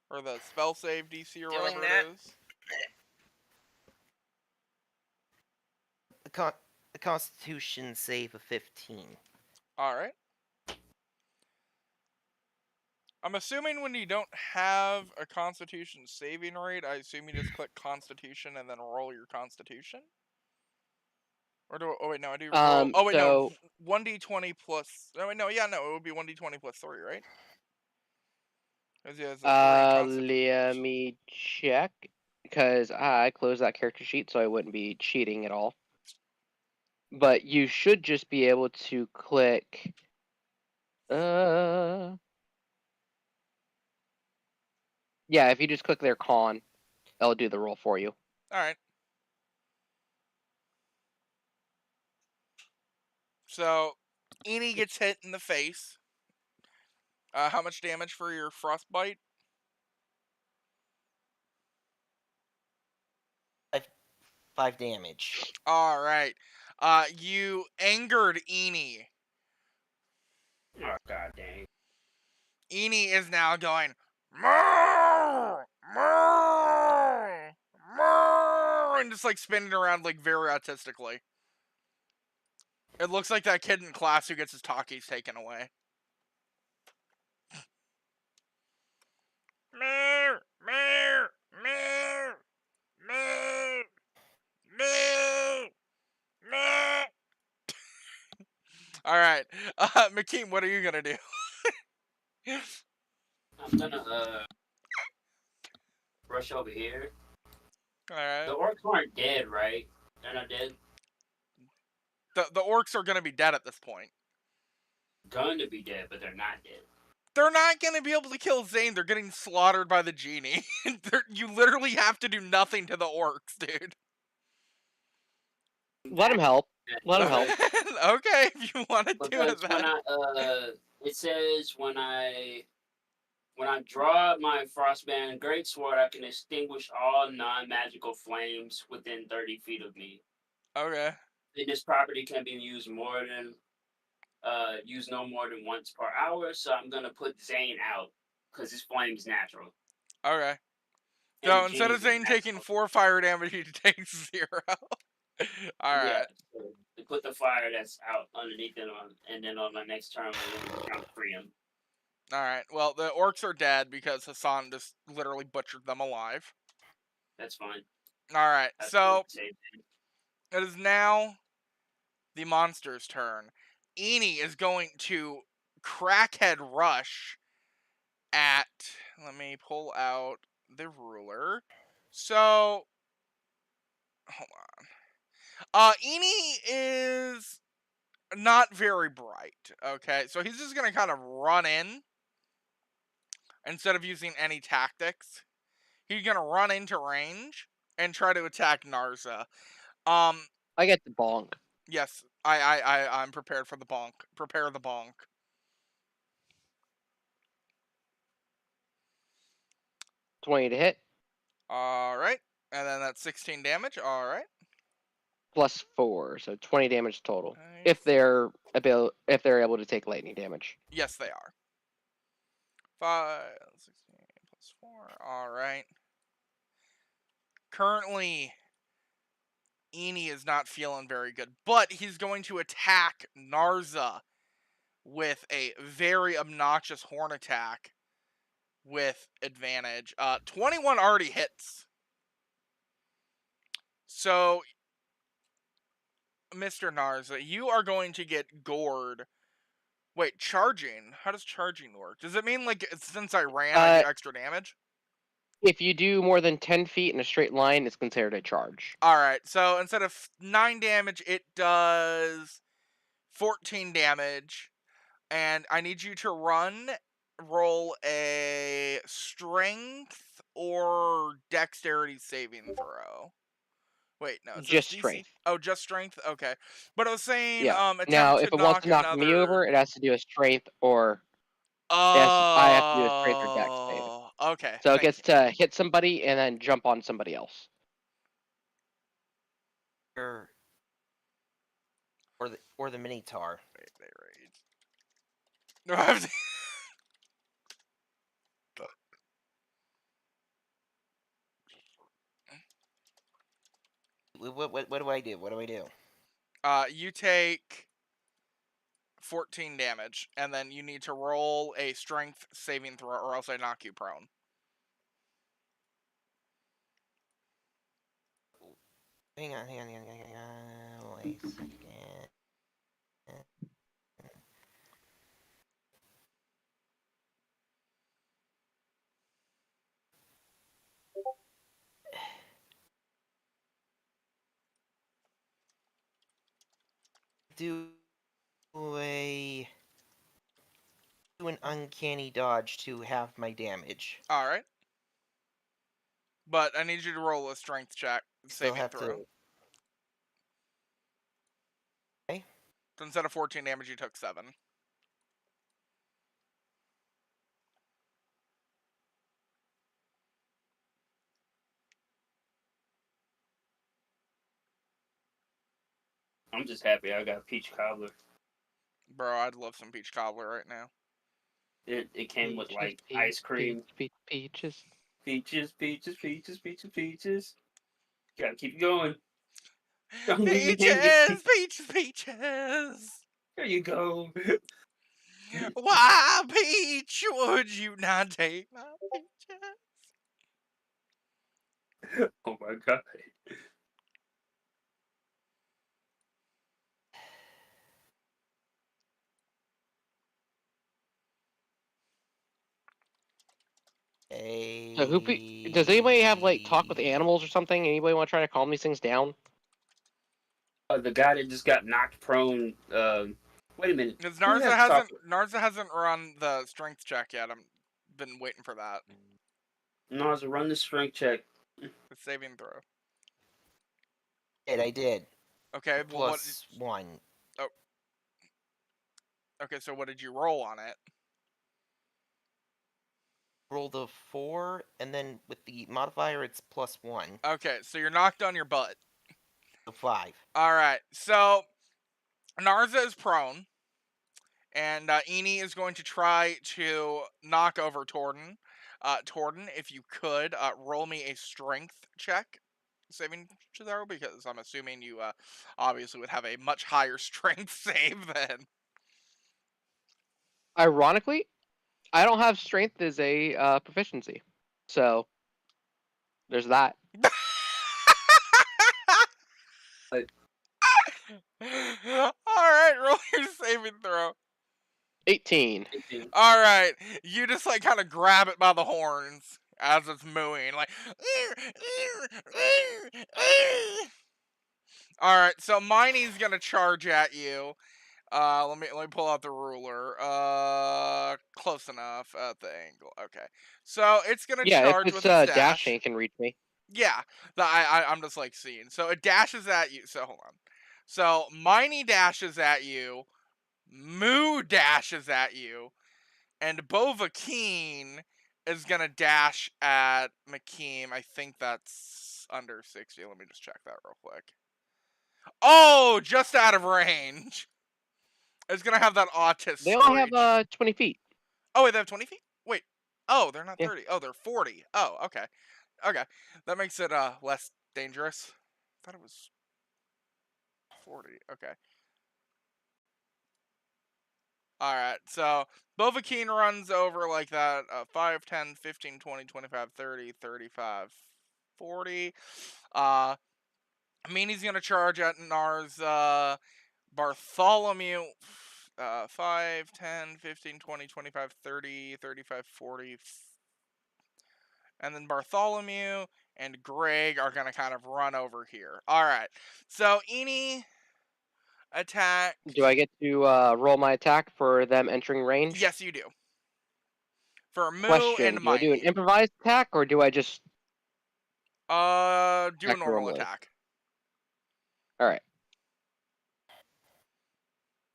or the spell save DC or Doing whatever that. it is. The Constitution save of 15. All right. I'm assuming when you don't have a Constitution saving rate, I assume you just click Constitution and then roll your Constitution. Or do oh wait no I do roll oh wait So, no 1d20 plus oh wait no yeah no it would be 1d20 plus 3 right? Because he has a 3 in let Constitution. me check, because I closed that character sheet, so I wouldn't be cheating at all. But you should just be able to click. Yeah, if you just click their con, it'll do the roll for you. All right. So Eni gets hit in the face. How much damage for your frostbite? 5 damage. All right. You angered Eni. Oh god dang. Eni is now going "Moo! Moo! Moo!" and just like spinning around like very autistically. It looks like that kid in class who gets his talkies taken away. Moo! Moo! Moo! Moo! Moo! Moo! All right, McKean, what are you gonna do? I'm gonna rush over here Alright. The orcs aren't dead, right? They're not dead. The orcs are gonna be dead at this point. Going to be dead, but they're not dead. They're not gonna be able to kill Zane. They're getting slaughtered by the genie. You literally have to do nothing to the orcs, dude. Let him help. Let him help. Okay, if you want to do it Because when then. it says when I draw my Frostband Greatsword, I can extinguish all non-magical flames within 30 feet of me. Okay. And this property can be used no more than once per hour. So I'm gonna put Zane out because his flame's natural. Okay. And So the instead of genie's Zane taking natural. 4 fire damage, he takes 0. Alright. Yeah. So they put the fire that's out underneath it on, and then on my next turn, I'm trying to free him. Alright. Well, the orcs are dead because Hassan just literally butchered them alive. That's fine. Alright, That's so safe. it is now the monster's turn. Eni is going to crackhead rush at. Let me pull out the ruler. So, hold on. Eni is not very bright. Okay, so he's just gonna kind of run in instead of using any tactics. He's gonna run into range and try to attack Narza. I get the bonk. Yes, I'm prepared for the bonk. Prepare the bonk. +20 to hit. All right, and then that's 16 damage. All right. +4, so 20 damage total. Nice. If they're able to take lightning damage. Yes, they are. 5, 16 plus 4. All right. Currently, Eni is not feeling very good, but he's going to attack Narza with a very obnoxious horn attack with advantage. 21 already hits. So, Mr. Narza, you are going to get gored. Wait, charging? How does charging work? Does it mean, like, since I ran, I do extra damage? If you do more than 10 feet in a straight line, it's considered a charge. Alright, so instead of 9 damage, it does 14 damage. And I need you to roll a strength or dexterity saving throw. Wait, no, it says Just DC. strength. Oh, just strength? Okay. But I was saying, Yeah. attempt Now, to if it wants knock to knock another. me over, it has to do a strength or I have to do a strength or dex save. Oh, okay. So it Thank gets you. to hit somebody and then jump on somebody else. Or the Minotaur. Wait, they rage. No, I have to... What do I do? What do I do? You take 14 damage, and then you need to roll a strength saving throw, or else I knock you prone. Hang on. Wait a second. Do an uncanny dodge to half my damage. Alright. But I need you to roll a strength check Still saving have throw. to. Okay. So instead of 14 damage, you took 7. I'm just happy I got peach cobbler. Bro, I'd love some peach cobbler right now. It came with like Peaches, ice cream. Peaches. Peaches. Gotta keep going. Don't leave me hanging. Peaches, peaches, peaches. There you go. Why, Peach, would you not take my peaches? Oh my god. Okay. So does anybody have like talk with animals or something? Anybody want to try to calm these things down? The guy that just got knocked prone. Wait a minute. Because Who has talk- Narza hasn't run the strength check yet. I'm been waiting for that. Narza, run the strength check. The saving throw. I did. Okay, well, what? Plus 1. Okay, so what did you roll on it? Rolled a 4, and then with the modifier, it's plus 1. Okay, so you're knocked on your butt. So 5. All right, so Narza is prone, and Eni is going to try to knock over Torden. Torden, if you could, roll me a strength check saving throw, because I'm assuming you obviously would have a much higher strength save than... Ironically, I don't have strength as a proficiency, so there's that. Alright, roll your saving throw. 18. Alright, you just like kind of grab it by the horns as it's mooing, like... Alright, so Miney's gonna charge at you. Let me pull out the ruler. Close enough at the angle. Okay, so it's gonna Yeah, if charge it's with its dash. dashing, it can reach me. Yeah, I'm just like seeing. So it dashes at you. So hold on. So Miney dashes at you, Moo dashes at you, and Bovakeen is gonna dash at McKeem. I think that's under 60. Let me just check that real quick. Oh, just out of range. It's gonna have that autistic. They only have 20 feet. Oh wait, they have 20 feet? Wait. Oh, they're not Yeah. 30. Oh, they're 40. Oh, okay. Okay. That makes it less dangerous. I thought it was 40. Okay. Alright, so Bovakeen runs over like that. 5, 10, 15, 20, 25, 30, 35, 40. Meanie's gonna charge at Nars Bartholomew. 5, 10, 15, 20, 25, 30, 35, 40. And then Bartholomew and Greg are going to kind of run over here. Alright, so Eni attack. Do I get to roll my attack for them entering range? Yes, you do. For Moo Question, and do I do an Miney. improvised attack, or do I just... Do a attack normal normally? attack. Alright.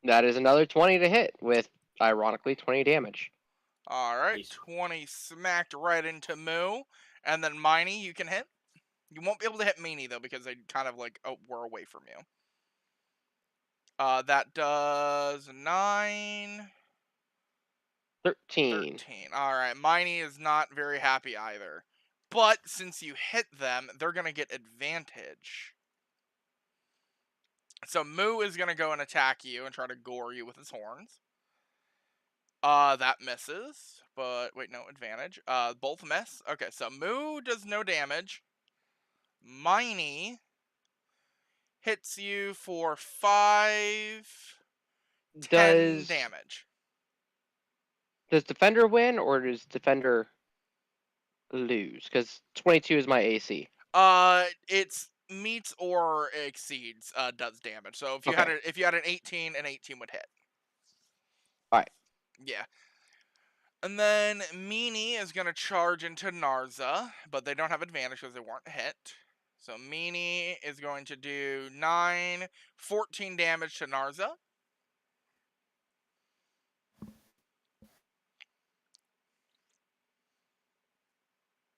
That is another 20 to hit, with, ironically, 20 damage. Alright, Nice. 20 smacked right into Moo. And then Miney, you can hit. You won't be able to hit Meanie, though, because they kind of, like, were away from you. That does 9... 13. 13. Alright, Miney is not very happy either. But since you hit them, they're going to get advantage. So Moo is going to go and attack you and try to gore you with his horns. That misses. But, wait, no, advantage. Both miss. Okay, so Moo does no damage. Miney hits you for 5, 10 damage. Does Defender win, or does Defender lose? Because 22 is my AC. It's meets or exceeds does damage. So if you Okay. had an 18, an 18 would hit. Alright. Yeah. And then Meanie is gonna charge into Narza, but they don't have advantage because they weren't hit. So Meanie is going to do 9, 14 damage to Narza.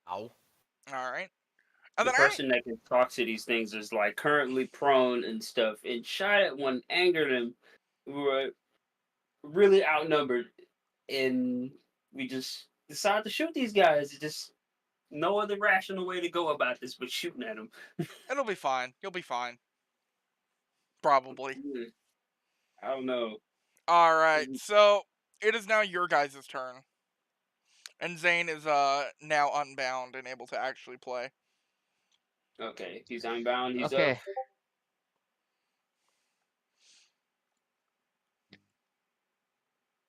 Ow. Alright. The person that can talk to these things is like currently prone and stuff, and shot at one angered him. We were really outnumbered, and we just decided to shoot these guys. It's just no other rational way to go about this but shooting at them. It'll be fine. You'll be fine. Probably. I don't know. Alright, so it is now your guys' turn. And Zane is now unbound and able to actually play. Okay, he's unbound. He's Okay. up.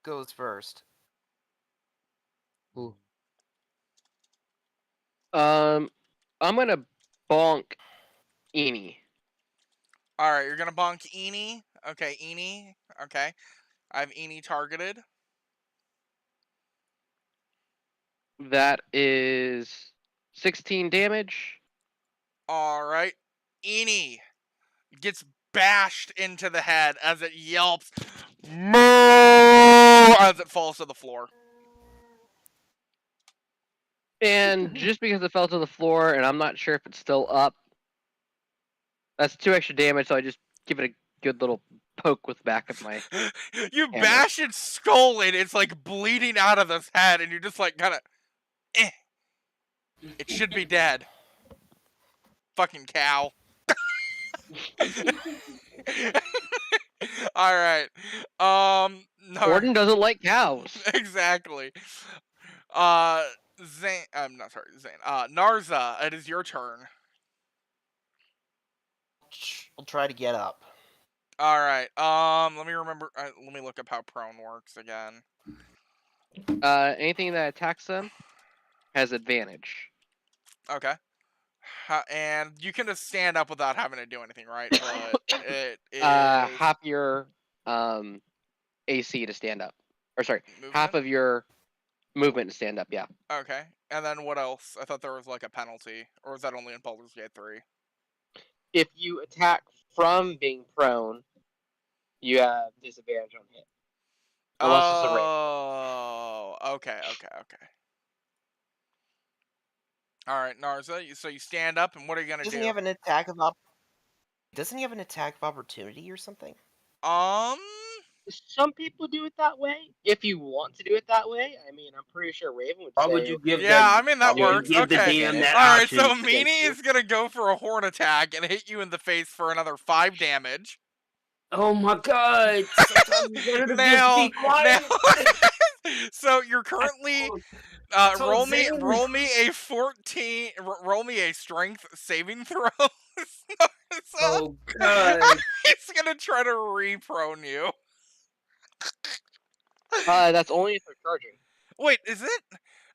Goes first. Ooh. I'm gonna bonk Eenie. Alright, you're gonna bonk Eenie. Okay, Eenie. Okay. I have Eenie targeted. That is 16 damage. Alright. Eenie gets bashed into the head as it yelps "Moo!" as it falls to the floor. And just because it fell to the floor and I'm not sure if it's still up, that's 2 extra damage, so I just give it a good little poke with the back of my You hammer. bash its skull and it's like bleeding out of its head, and you're just like kind of, it should be dead. Fucking cow. All right. Gordon doesn't like cows. Exactly. Zane. I'm not sorry, Zane. Narza, it is your turn. I'll try to get up. All right. Let me remember. Let me look up how prone works again. Anything that attacks them has advantage. Okay. And you can just stand up without having to do anything, right? But it is Half your AC to stand up. Or sorry, half movement. of your movement to stand up, yeah. Okay. And then what else? I thought there was like a penalty, or is that only in Baldur's Gate 3? If you attack from being prone, you have disadvantage on hit. Unless it's a range. Oh, okay. All right, Narza. So you stand up, and what are you gonna Doesn't do? he have an attack of Doesn't he have an attack of opportunity or something? Some people do it that way. If you want to do it that way, I mean, I'm pretty sure Raven would Why say. would you give Yeah, that? I mean that works. Give the Okay. DM that All right. option? So Thank Meanie you. is gonna go for a horn attack and hit you in the face for another 5 damage. Oh my god! Sometimes you better just Now, be quiet. so you're currently roll me a 14. Roll me a strength saving throw. So, Oh god! he's gonna try to re-prone you. That's only if they're charging. Wait, is it?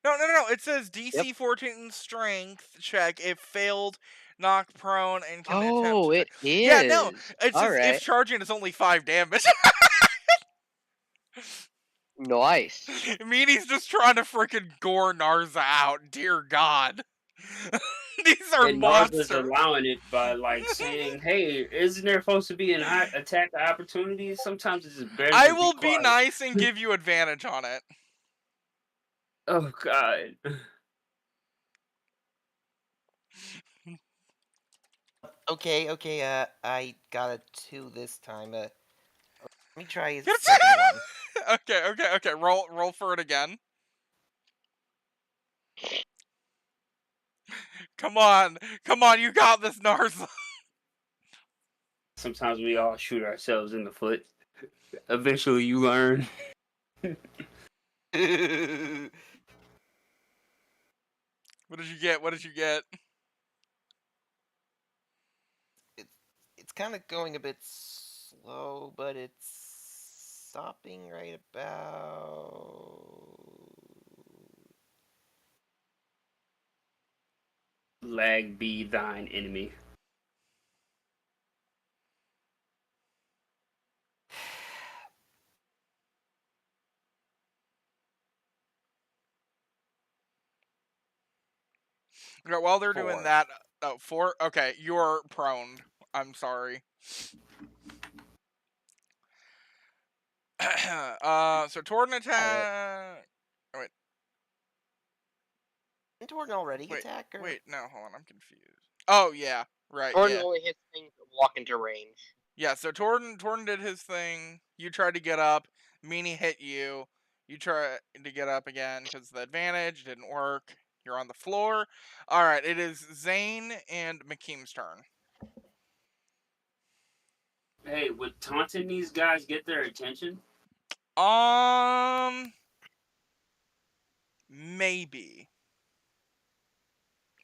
No. It says DC Yep. 14 strength check. It failed, knock prone, and can attempt. Oh, it is. Yeah, no. It says Alright. if charging, it's only 5 damage. Nice. Meanie's just trying to freaking gore Narza out. Dear God. These are And Narza's monsters. allowing it by like saying, "Hey, isn't there supposed to be an attack opportunity? Sometimes it's just better I to will be be quiet." nice and give you advantage on it. Oh god. Okay. I got a 2 this time. Let me try a Get second one. Okay. Roll for it again. Come on, you got this, Narza. Sometimes we all shoot ourselves in the foot. Eventually, you learn. What did you get? It's kind of going a bit slow, but it's stopping right about. Lag be thine enemy. Okay, while they're doing 4. that, 4. Okay, you're prone. I'm sorry. So Torden attack. Wait, Didn't Torden already wait, attack? Or... wait. No, hold on. I'm confused. Oh yeah, right. Gordon Yeah. only hits things that walk into range. Yeah, so Torden did his thing. You tried to get up. Meanie hit you. You tried to get up again because the advantage didn't work. You're on the floor. All right, it is Zane and McKeem's turn. Hey, would taunting these guys get their attention? Maybe.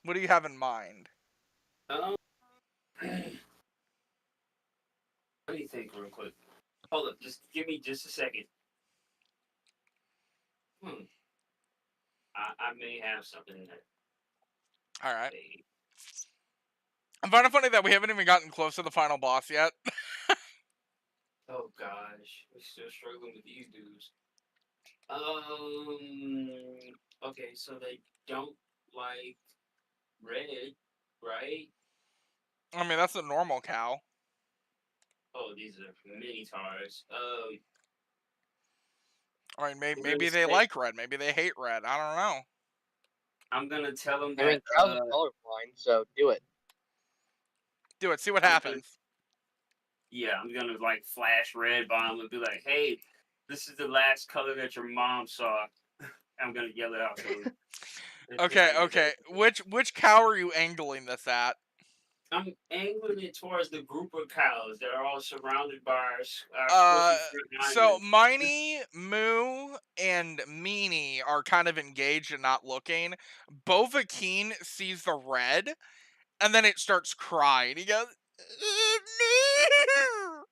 What do you have in mind? Let me think real quick. Hold up, just give me just a second. I may have something there. All right. Wait. I find it funny that we haven't even gotten close to the final boss yet. Oh gosh, we're still struggling with these dudes. Okay, so they don't like red, right? I mean, that's a normal cow. Oh, these are mini-tars. I mean, I'm gonna maybe they say like red. Maybe they hate red. I don't know. I'm gonna tell them I mean, that cows are colorblind, so do it. Do it. See what I'm gonna happens. I'm gonna like flash red bomb and be like, "Hey, this is the last color that your mom saw." I'm gonna yell it out to him. And see Okay, how he okay. reacts. Which cow are you angling this at? I'm angling it towards the group of cows that are all surrounded by our Uh, squishy front so diamonds. Miney, Moo, and Meanie are kind of engaged and not looking. Bovakeen sees the red, and then it starts crying. He goes, "No! No!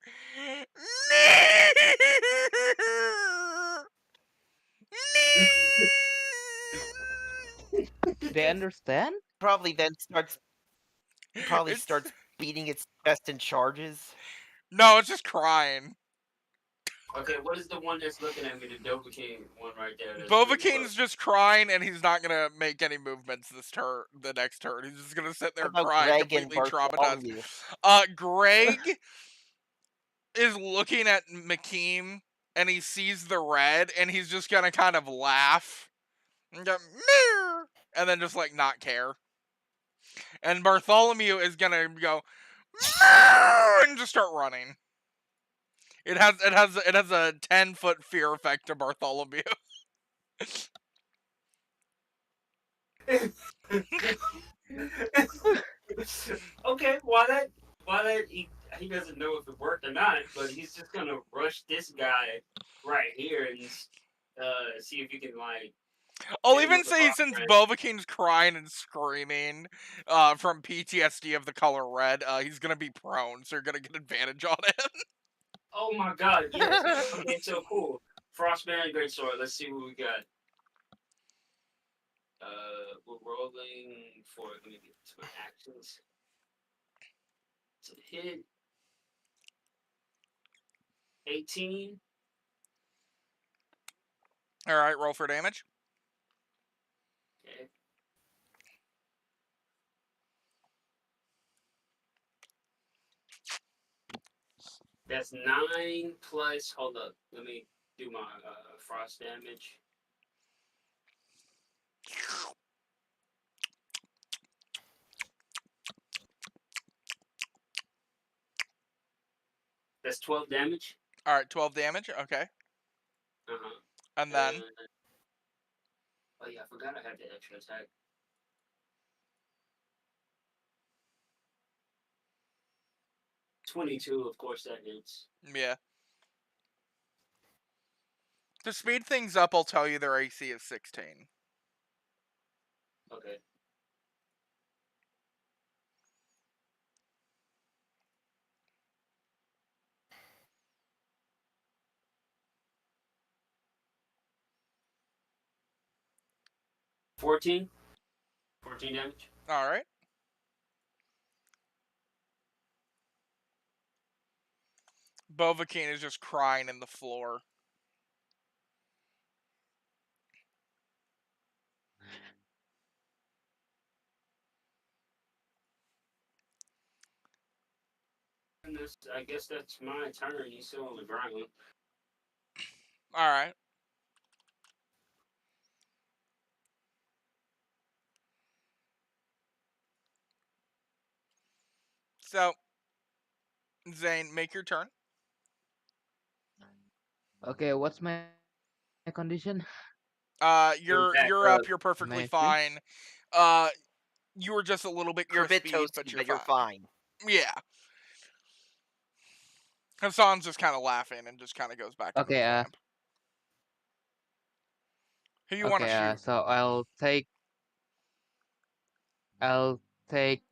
They understand? Probably then starts probably It's starts beating its chest and charges. no, it's just crying. Okay, what is the one that's looking at me? The Doba King one right there. That's really Bovakeen's close. just crying, and he's not gonna make any movements this turn. The next turn, he's just gonna sit there What about crying, Greg and completely traumatized. Bartholomew? Greg is looking at McKeem, and he sees the red, and he's just gonna kind of laugh and go, "Meow," and then just like not care. And Bartholomew is gonna go, "Meow," and just start running. It has a 10-foot fear effect to Bartholomew. Okay, why that he doesn't know if it worked or not, but he's just gonna rush this guy right here and see if he can like I'll hit him even with a say rock since smash. Bovakeen's crying and screaming from PTSD of the color red, he's gonna be prone, so you're gonna get advantage on Oh my god, yes. Okay, so cool. Frostman Greatsword. Let's see what we got. We're rolling for. Let me get to my actions. So hit 18. it. Alright, roll for damage. Okay. That's 9 plus. Hold up. Let me do my frost damage. That's 12 damage. Alright, 12 damage, okay. Uh huh. And then, And oh yeah, I forgot I had the extra attack. 22, of course that hits. yeah. To speed things up, I'll tell you their AC is 16. Okay. Fourteen damage. Alright. Bovakeen is just crying in the floor. And I guess that's my turn. He's still on the ground. Alright. So, Zane, make your turn. Okay, what's my condition? You're back You're up, up. you're Am perfectly I free? fine. You were just a little bit You're a bit crispy, but toasty, you're but you're fine. fine. Yeah. Hassan's just kind of laughing and just kind of goes back into the Okay, clamp. Who you want to shoot? so I'll take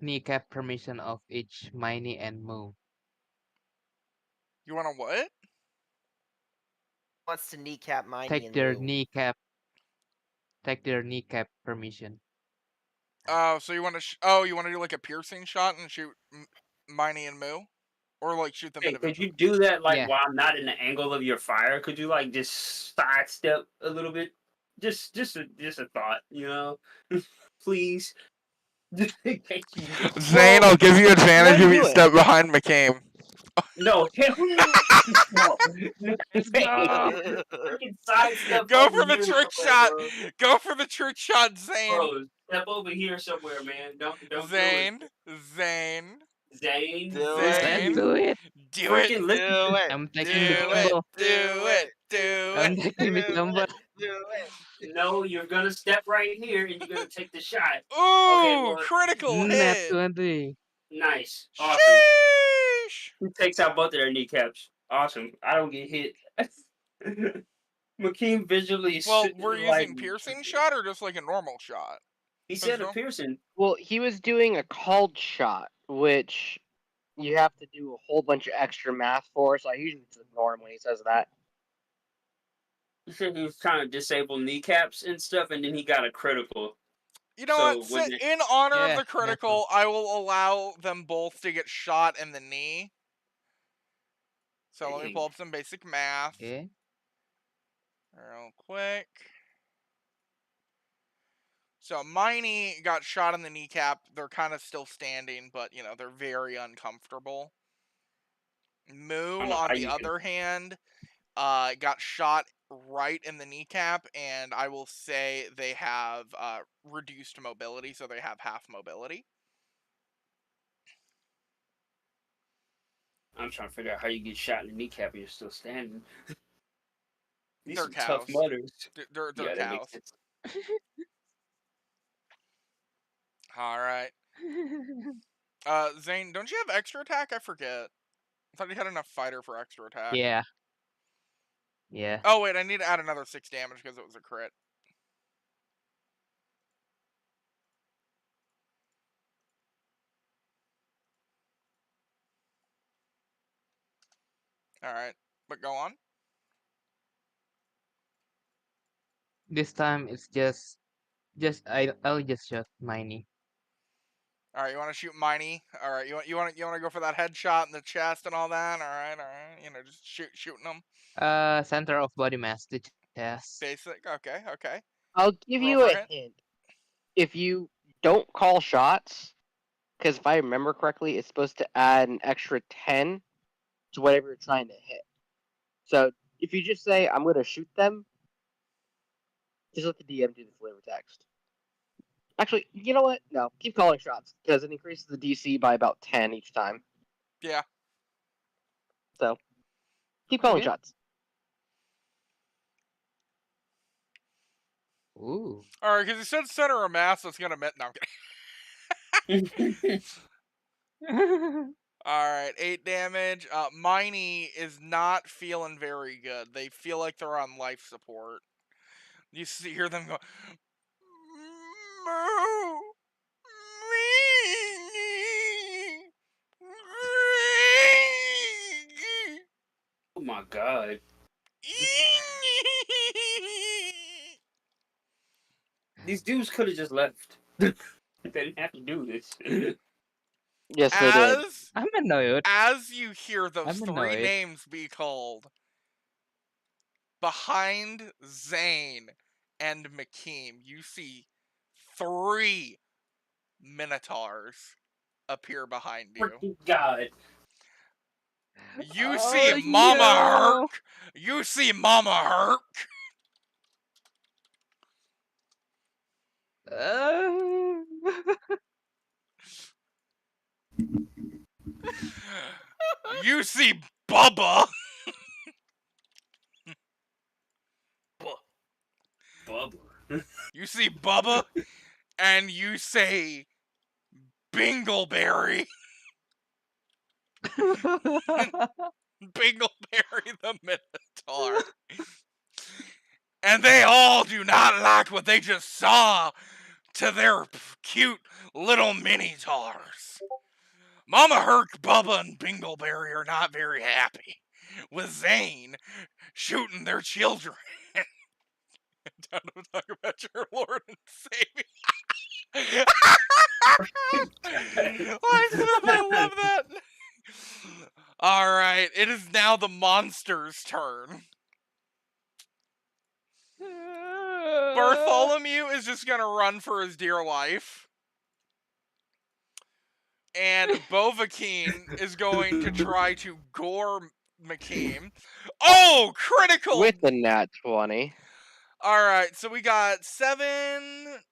kneecap permission of each Miney and Moo. You want to what? Wants to kneecap Miney Take and their Moo. kneecap take their kneecap permission. Oh, so you want to? You want to do like a piercing shot and shoot Miney and Moo, or like shoot them Hey, could individually? you do that like Yeah. while I'm not in the angle of your fire? Could you like just sidestep a little bit? Just a thought, you know? Please. In case you get Zane, I'll give you Go advantage ahead if and you do it. step behind McCain. no, hell no. No. Let's Hey, go. freaking sidestep Go over for the here trick somewhere, shot. bro. Go for the trick shot, Zane. Bro, step over here somewhere, man. Don't do it. Zane. Zane. Zane, Do it. Let's Zane. do it. Do it. freaking listen. Do it. I'm Do taking the it. tumble. Do it. Do it. I'm taking the tumble. Do it. No, you're gonna step right here and you're gonna take the shot. Okay, Ooh, Lord. critical Nat hit. 20. Nice. Awesome. Sheesh. He takes out both of their kneecaps. Awesome. I don't get hit. McKean visually Well, we're like using piercing shot or just like a normal shot? he said a Pistol? piercing. Well, he was doing a called shot, which you have to do a whole bunch of extra math for, so I usually just ignore him when he says that. He said he was trying to disable kneecaps and stuff, and then he got a critical. You know So what? when it- In honor of Yeah, the critical, I will allow them both to get shot in the knee. So let me pull Dang. up some basic math Okay. real quick. So Miney got shot in the kneecap. They're kind of still standing, but you know they're very uncomfortable. Moo, I don't know on how the you can. other hand, got shot right in the kneecap, and I will say they have reduced mobility, so they have half mobility. I'm trying to figure out how you get shot in the kneecap and you're still standing. These They're some tough cows. mutters. They're Yeah, that makes cows. sense. All right. Zane, don't you have extra attack? I forget. I thought you had enough fighter for extra attack. Yeah. Yeah. Oh wait, I need to add another 6 damage because it was a crit. All right, but go on. This time it's I'll just shot Miney. All right, you want to shoot Miney? All right, you want to go for that headshot in the chest and all that? All right, all right. You know, just shooting them. Center of body mass, the chest. Basic. Okay, okay. I'll give Roll you for a hit. hint. If you don't call shots, because if I remember correctly, it's supposed to add an extra 10 to whatever you're trying to hit. So if you just say, I'm going to shoot them, just let the DM do the flavor text. Actually, you know what? No, keep calling shots, because it increases the DC by about 10 each time. Yeah. So, keep calling Okay. shots. Ooh. All right, because he said center of mass, so it's gonna no, I'm kidding. All right, 8 damage. Miney is not feeling very good. They feel like they're on life support. You hear them go, Moo, me, Oh my god. These dudes could have just left. They didn't have to do this. Yes, they did. I'm annoyed. As you hear those I'm 3 annoyed. names be called, behind Zane and McKeem, you see 3 Minotaurs appear behind you. Freaking god. You see Oh, Mama no. Herc. You see Mama Herc. You see Bubba. Bubba. You see Bubba, and you say Bingleberry. Bingleberry the Minotaur. And they all do not like what they just saw to their cute little Minitars. Mama Herc, Bubba, and Bingleberry are not very happy with Zane shooting their children. Time to talk about your Lord and Savior. I love that. Alright, it is now the monster's turn. Bartholomew is just gonna run for his dear life. And Bovakeen is going to try to gore McKeem. Oh, critical! With the nat 20. Alright, so we got 7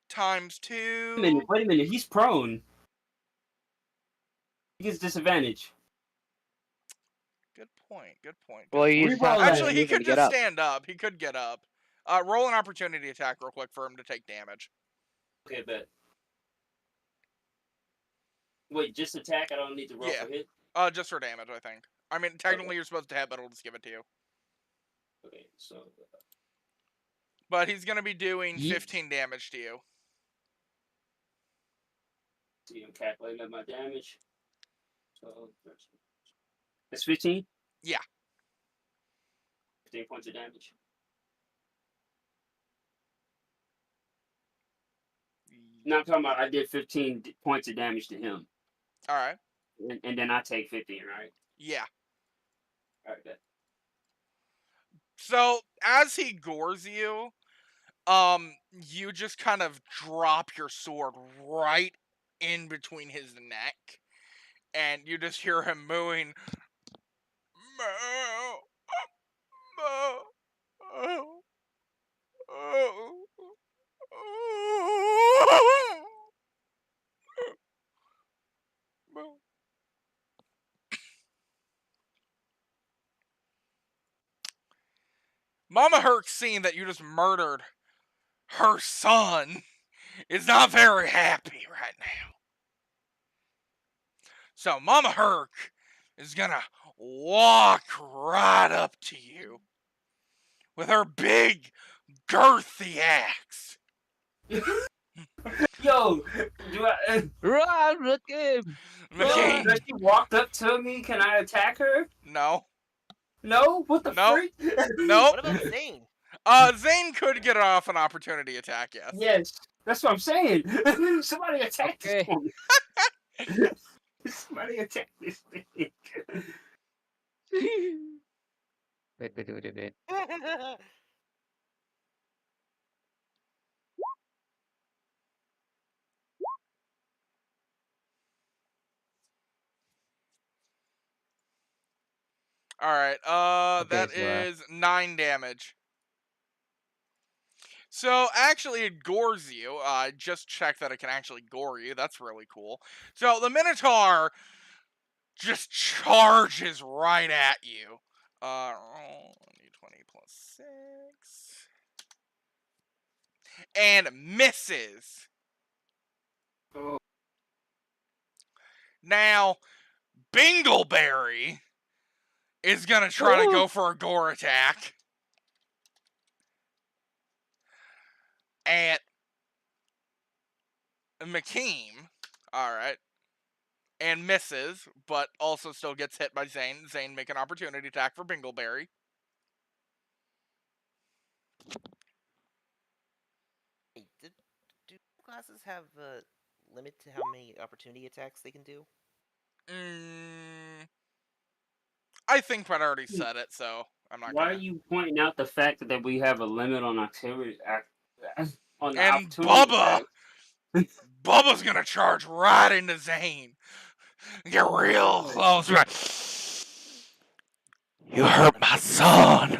times 2. Wait a minute. He's prone. He gets disadvantage. Good point. Good point. Well, you point. have to Actually, he use it to could get just up. stand up. He could get up. Roll an opportunity attack real quick for him to take damage. Okay, bet. Wait, just attack? I don't need to roll Yeah. for hit? Just for damage, I think. I mean, technically you're supposed to hit, but it'll just give it to you. Okay, so... But he's gonna be doing Yeet. 15 damage to you. See, I'm calculating my damage. So, that's 15? Yeah. 15 points of damage. No, I'm talking about I did 15 points of damage to him. Alright. And then I take 15, right? Yeah. Alright, bet. So, as he gores you, you just kind of drop your sword right in between his neck. And you just hear him mooing. Moo, moo, oh, oh, oh, moo. Mama Herc, seeing that you just murdered her son, is not very happy right now. So Mama Herc is gonna walk right up to you with her big, girthy axe. Yo, do I... Run, McKeem! McKean, Does she walk up to me? Can I attack her? no. No? What the Nope. freak? Nope. What about Zane? Zane could get off an opportunity attack, yes. Yes, that's what I'm saying. Somebody attack Okay. this thing. Somebody attack this thing. Wait. Alright, Okay, that so, is 9 damage. So, actually, it gores you. Just check that it can actually gore you. That's really cool. So, the Minotaur just charges right at you. Roll d20 plus 6. And misses. Oh. Now, Bingleberry is gonna try to go for a gore attack. At McKeem. Alright. And misses, but also still gets hit by Zane. Zane make an opportunity attack for Bingleberry. Hey, do classes have a limit to how many opportunity attacks they can do? I think I'd already said it, so I'm not Why gonna. are you pointing out the fact that we have a limit on activity on the And opportunity Bubba! attacks? Bubba's gonna charge right into Zane. Get real close. You hurt my son!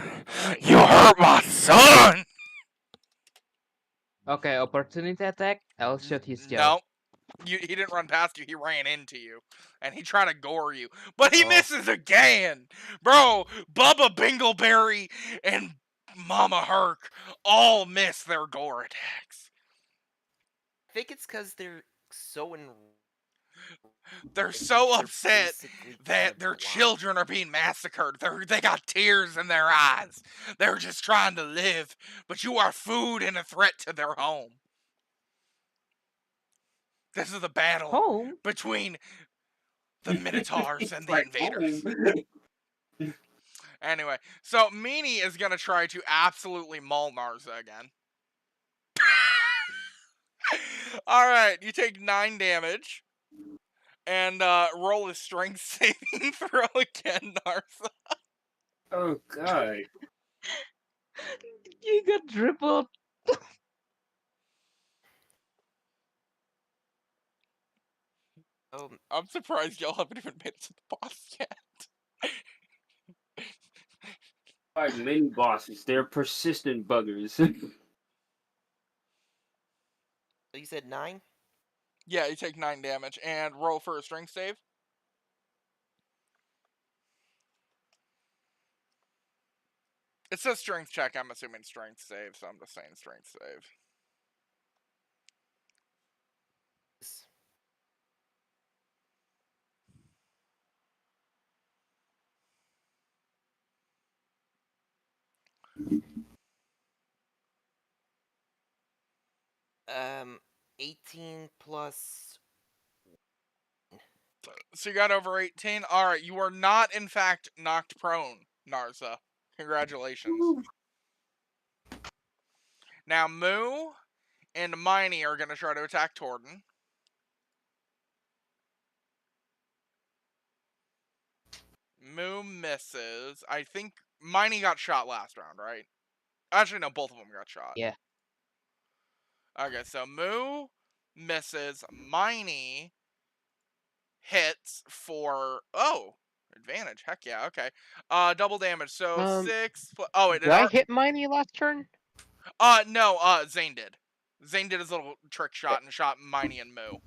You hurt my son! Okay, opportunity attack. I'll shoot his jaw. No. He didn't run past you, he ran into you. And he tried to gore you. But he misses again! Bro, Bubba Bingleberry and Mama Herc all miss their gore attacks. I think it's because they're so They're so upset basically that kind of their blind. children are being massacred. They got tears in their eyes. They're just trying to live, but you are food and a threat to their home. This is the battle Home? between the Minotaurs and the Like, invaders. oh. Anyway, so Meanie is gonna try to absolutely maul Narza again. Alright, you take 9 damage. And roll a strength saving throw again, Narsa. Oh god. You got tripled. Oh, I'm surprised y'all haven't even made it to the boss yet. Like mini bosses, they're persistent buggers. you said 9? Yeah, you take 9 damage and roll for a strength save. It says strength check, I'm assuming strength save, so I'm just saying strength save. Yes. Um, 18 plus. So you got over 18? Alright, you are not in fact knocked prone, Narsa. Congratulations. Now Moo and Miney are gonna try to attack Torden. Moo misses. I think Miney got shot last round, right? Actually, no, both of them got shot. Yeah. Okay, so Moo misses. Miney hits for advantage. Heck yeah. Okay. Double damage. So 6. Oh wait. Did I hit Miney last turn? No. Zane did. Zane did his little trick shot and shot Miney and Moo.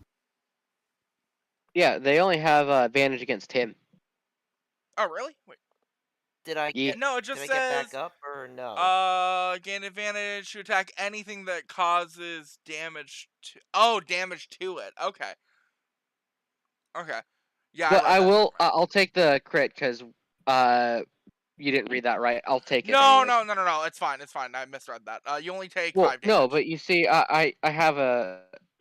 Yeah, they only have advantage against him. Oh really? Wait. Did I Yeah. get, No, it did just I get back says up or no? gain advantage to attack anything that causes damage to damage to it. Okay. Okay. Yeah, I But read I that will. different. I'll take the crit because you didn't read that right. I'll take it. No, Anyways. no. It's fine. It's fine. I misread that. You only take Well, 5 no, damage. but you see, I have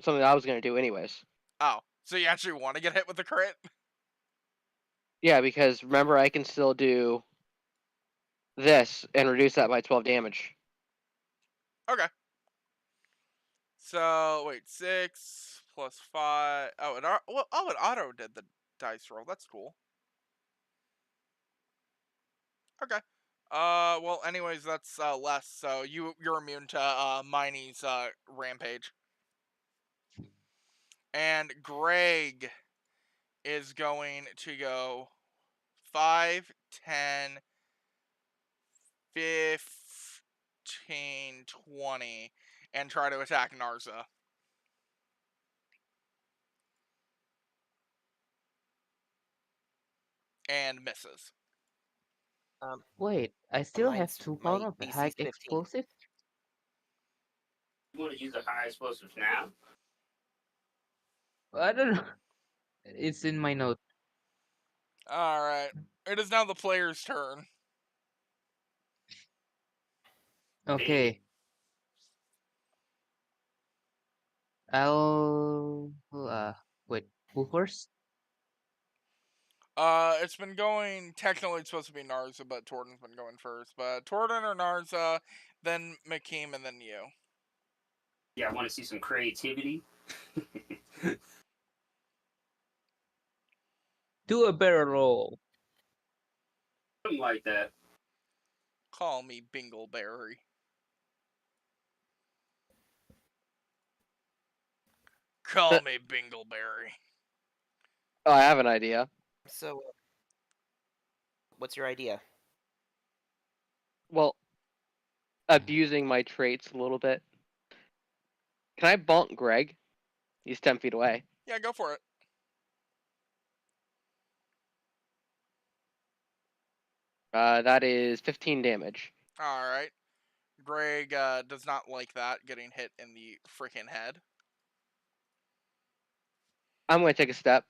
something I was gonna do anyways. Oh, so you actually want to get hit with the crit? Yeah, because remember, I can still do this and reduce that by 12 damage. Okay. So wait, 6 plus 5. Oh, it auto did the dice roll. That's cool. Okay. Well, anyways, that's less. So you're immune to Miney's rampage. And Greg is going to go 5, 10, 15, 20, and try to attack Narza. And misses. Wait, I still have Mine's 2 my pound of high AC's 15. explosive? You want to use the high explosives now? I don't know. It's in my note. Alright. It is now the player's turn. Okay. I'll wait, who first? It's been going. Technically, it's supposed to be Narza, but Torden's been going first. But Torden or Narza, then McKeem, and then you. Yeah, I want to see some creativity. Do a barrel roll. Something like that. Call me Bingleberry. Call me Bingleberry. Oh, I have an idea. So, what's your idea? Well, abusing my traits a little bit. Can I bonk Greg? He's 10 feet away. Yeah, go for it. That is 15 damage. Alright. Greg does not like that, getting hit in the freaking head. I'm going to take a step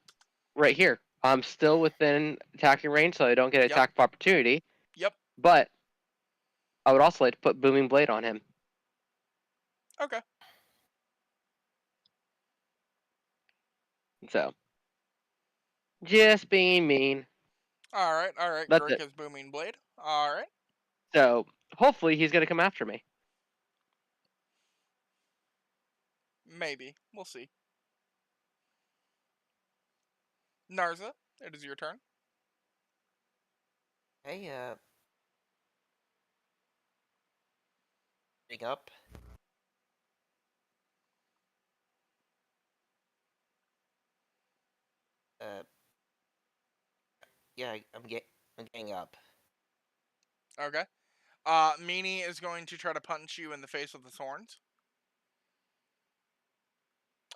right here. I'm still within attacking range, so I don't get an attack of opportunity. Yep. But I would also like to put Booming Blade on him. Okay. So, just being mean. Alright. That's Greg it. has Booming Blade. Alright. So, hopefully he's going to come after me. Maybe. We'll see. Narza, it is your turn. Hey, big up. Uh, yeah, I'm getting up. Okay. Meanie is going to try to punch you in the face with his horns.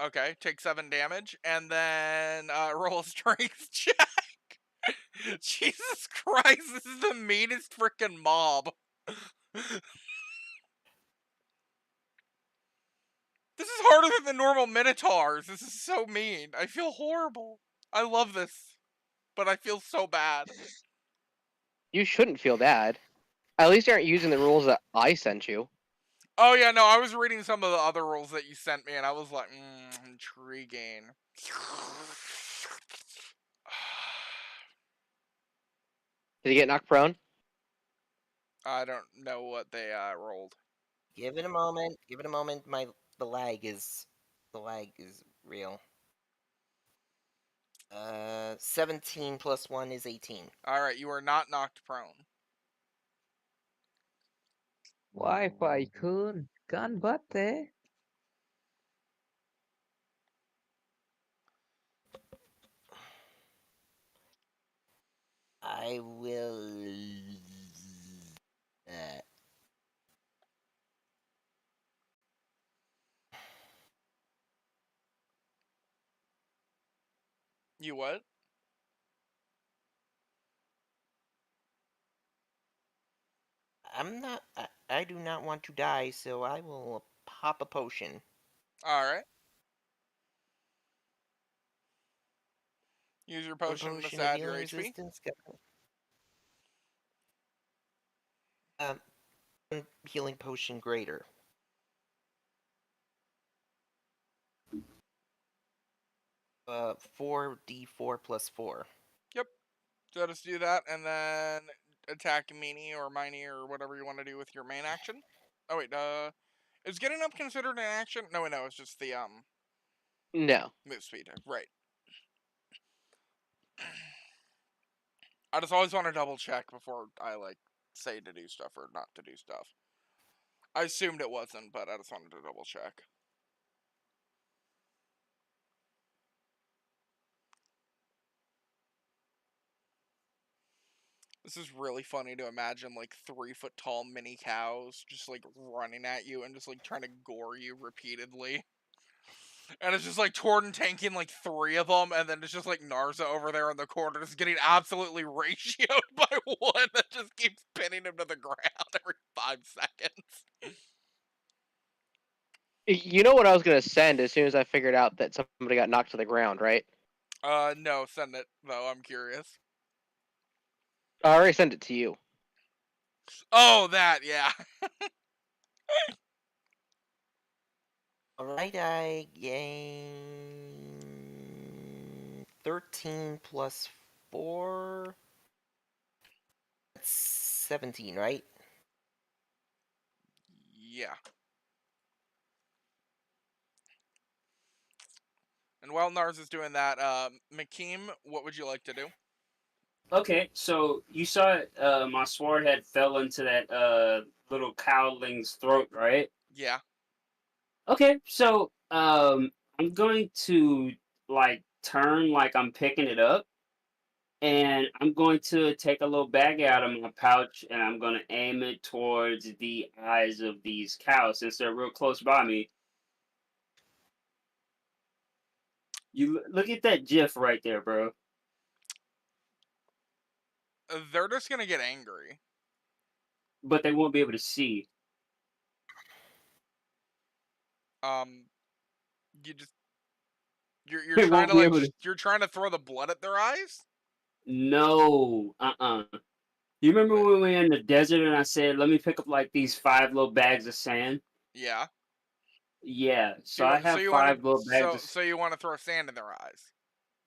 Okay, take 7 damage, and then roll a strength check. Jesus Christ, this is the meanest freaking mob. This is harder than the normal Minotaurs. This is so mean. I feel horrible. I love this, but I feel so bad. You shouldn't feel bad. At least you aren't using the rules that I sent you. Oh yeah, no, I was reading some of the other rules that you sent me, and I was like, intriguing. Did you get knocked prone? I don't know what they rolled. Give it a moment. Give it a moment. The lag is real. 17 plus 1 is 18. Alright, you are not knocked prone. Wi-Fi คุณกันบัตเต I will. You what? I'm not. I do not want to die, so I will pop a potion. Alright. Use your One potion to potion of add your healing HP. resistance. One healing potion greater. Uh, 4d4 plus 4. Yep. So just do that, and then attack Meanie or Miney or whatever you want to do with your main action. Oh wait, is getting up considered an action? No, it's just the No. move speed. Right. I just always want to double check before I say to do stuff or not to do stuff. I assumed it wasn't, but I just wanted to double check. This is really funny to imagine 3-foot tall mini cows just running at you and just trying to gore you repeatedly. And it's just Torden tanking 3 of them, and then it's just Narza over there in the corner just getting absolutely ratioed by one that just keeps pinning him to the ground every 5 seconds. You know what I was going to send as soon as I figured out that somebody got knocked to the ground, right? No, send it, though, I'm curious. I already sent it to you. Oh, that, yeah. Alright, I gain 13 plus 4. That's 17, right? Yeah. And while Nars is doing that, Makeem, what would you like to do? Okay, so you saw my sword had fell into that little cowling's throat, right? Yeah. Okay, so I'm going to turn like I'm picking it up, and I'm going to take a little bag out of my pouch, and I'm going to aim it towards the eyes of these cows since they're real close by me. You look at that GIF right there, bro. They're just gonna get angry. But they won't be able to see. You just you're They trying won't to be able to. you're trying to throw the blood at their eyes? No, You remember Wait. when we were in the desert and I said, let me pick up these 5 little bags of sand? Yeah. Yeah, so You I so have you want 5 little to bags so you want to throw sand in their eyes?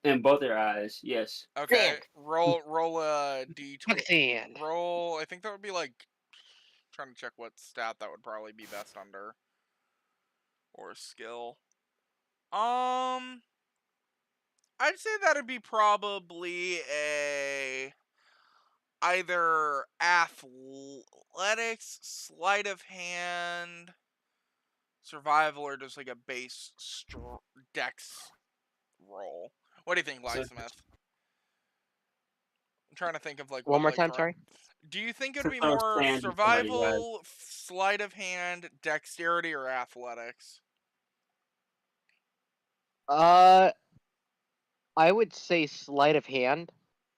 in both their eyes, yes. Okay. Sand. Roll a d20. Sand. Roll. I think that would be trying to check what stat that would probably be best under, or skill. I'd say that'd be probably a either athletics, sleight of hand, survival, or just like a base dex roll. What do you think, So Blacksmith? I'm trying to think of like One what more like time, sorry. Do you think it'd to be throw more sand in somebody's eyes. survival, sleight of hand, dexterity, or athletics? I would say sleight of hand,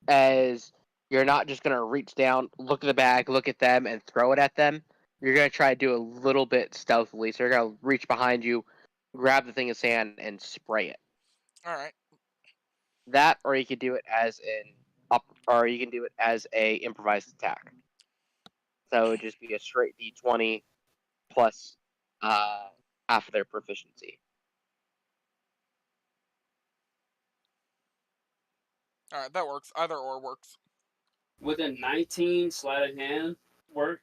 as you're not just gonna reach down, look at the bag, look at them, and throw it at them. You're gonna try to do a little bit stealthily. So you're gonna reach behind you, grab the thing in sand, and spray it. All right. That, or you could do it as or you can do it as a improvised attack. So it would just be a straight d20 plus half of their proficiency. All right, that works. Either or works. Would a 19 sleight of hand work?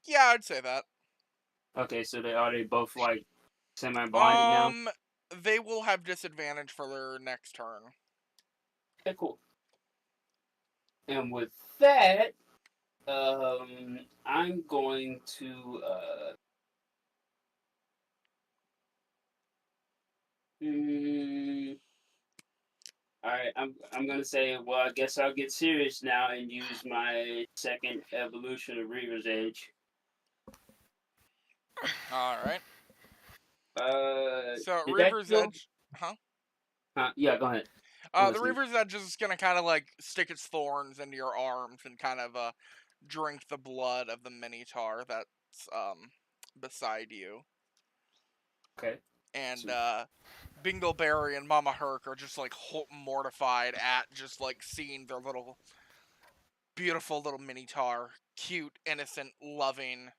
Yeah, I'd say that. Okay, so are they both like semi-blinded now? They will have disadvantage for their next turn. Okay, cool. And with that, I'm going to all right, I'm gonna say, well, I guess I'll get serious now and use my second evolution of Reaver's Edge. All right. So Did that Reaver's kill? Edge, huh? Yeah, go ahead. The Reaver's Edge is gonna kind of like stick its thorns into your arms and kind of drink the blood of the Minotaur that's beside you. Okay. And Bingleberry and Mama Herc are just like mortified at just like seeing their little beautiful little Minotaur, cute, innocent, loving,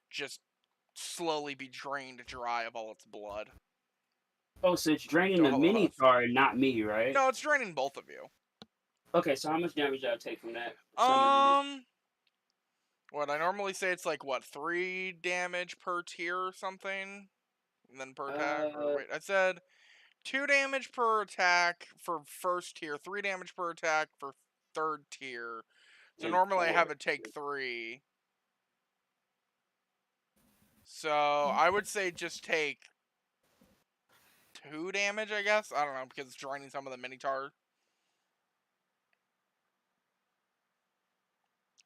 just slowly be drained dry of all its blood. Oh, so it's draining To a the whole husk. Minotaur, not me, right? No, it's draining both of you. Okay, so how much damage did I take from that? What I normally say, it's like what, 3 damage per tier or something, and then per attack. Or wait, I said 2 damage per attack for first tier, 3 damage per attack for third tier. So and normally I 4. have it take 3. So I would say just take 2 damage, I guess. I don't know, because it's draining some of the Minotaur.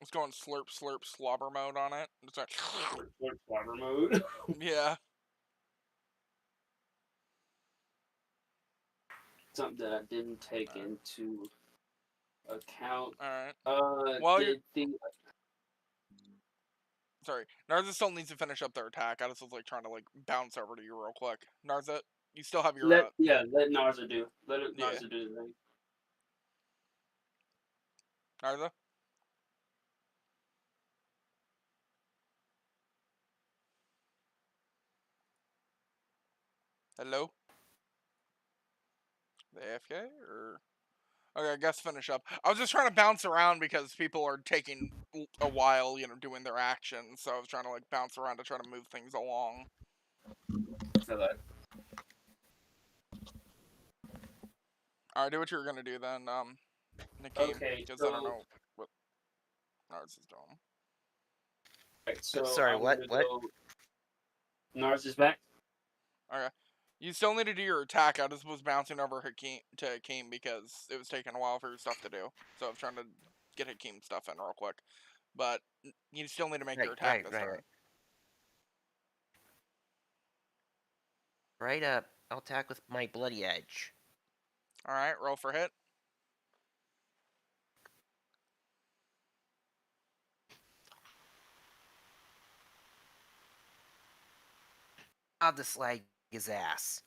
Let's go in slurp slurp slobber mode on it. It's like Slobber mode. yeah. Something that I didn't take into account. Alright. While Did the Sorry, Narza still needs to finish up their attack. I just was like trying to like bounce over to you real quick. Narza, you still have your let Narza do. yeah. Narza do the thing. Narza? Hello? The AFK or okay, I guess finish up. I was just trying to bounce around because people are taking a while, doing their actions. So I was trying to like bounce around to try to move things along. I feel that. Alright, do what you were gonna do then, Nakeem, Okay, because so I don't know what Narz is doing. right, so Sorry, I'm what? gonna What? go. Narz is back. Okay. You still need to do your attack. I just was bouncing over to Hakeem because it was taking a while for your stuff to do. So I was trying to get Hakeem's stuff in real quick. But you still need to make your attack this turn. Right up. I'll attack with my bloody edge. Alright, roll for hit. I'll dislike his ass.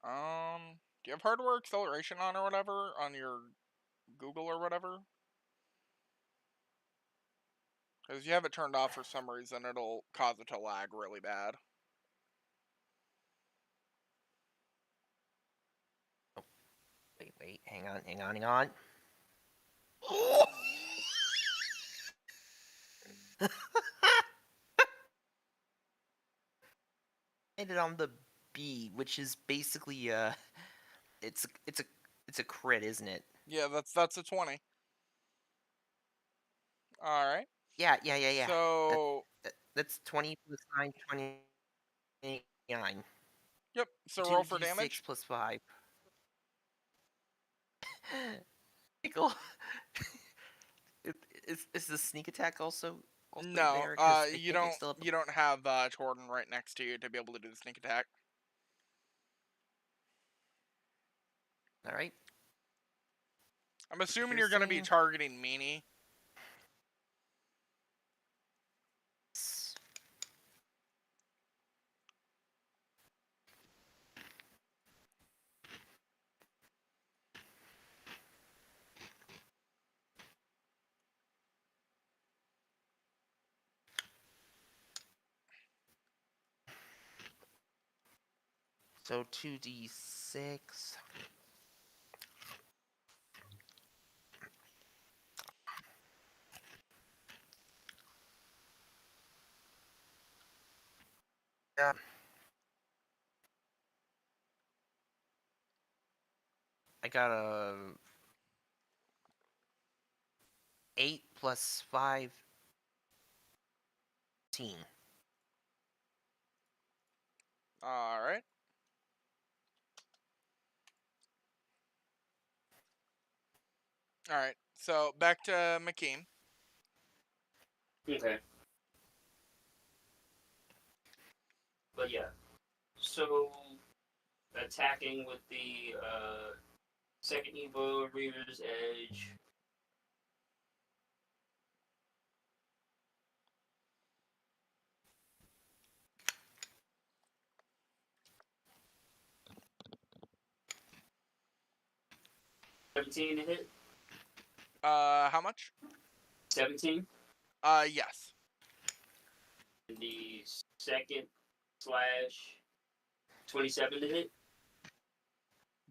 Do you have hardware acceleration on or whatever on your Google or whatever? Because if you have it turned off for some reason, it'll cause it to lag really bad. Oh, wait, hang on. Landed on the B, which is basically it's a crit, isn't it? Yeah, that's a 20. All right. Yeah. So That's 20 plus 9, 29. yep. So roll for 2d6 damage. plus 5. Pickle. Is the sneak attack also No, there? Because I you think I don't still have. you don't have Jordan right next to you to be able to do the sneak attack. All right. I'm assuming you're gonna be Piercing. targeting Meanie. So 2d6. Yeah. I got a 8 plus 5. 10. All right. All right. So back to McKean. Okay. But yeah. So attacking with the second Evo Reader's Edge. $17 to hit. How much? 17. Yes. And the second slash 27 to hit.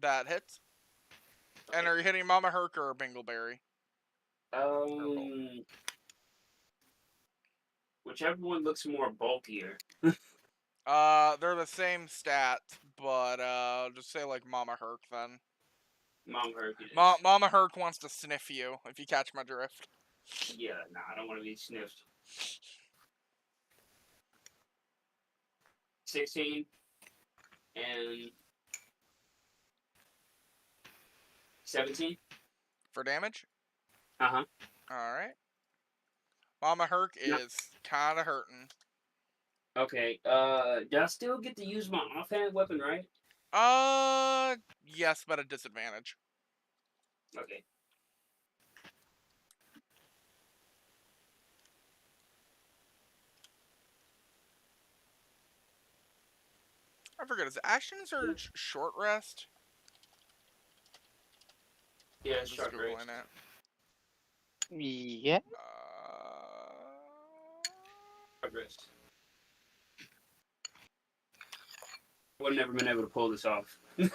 That hits. Okay. And are you hitting Mama Herc or Bingleberry? Whichever one looks more bulkier. They're the same stat, but just say like Mama Herc then. Mom Herc it is. Mama Herc wants to sniff you, if you catch my drift. Yeah, nah, I don't want to be sniffed. 16 and 17. For damage? Uh-huh. Alright. Mama Herc No. is kinda hurting. Okay, do I still get to use my offhand weapon, right? Yes, but at disadvantage. Okay. I forget, is action surge short rest? Yeah, I'm just short Googling rest. it. Yeah. Short rest. I would have never been able to pull this off. Okay.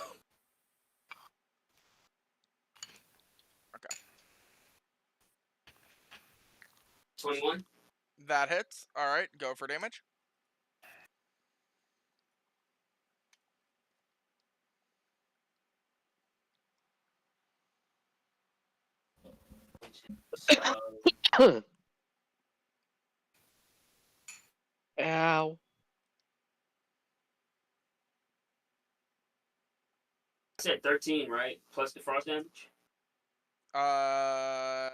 21. That hits. Alright, go for damage. Ow. I said 13, right? Plus the frost damage? Uh,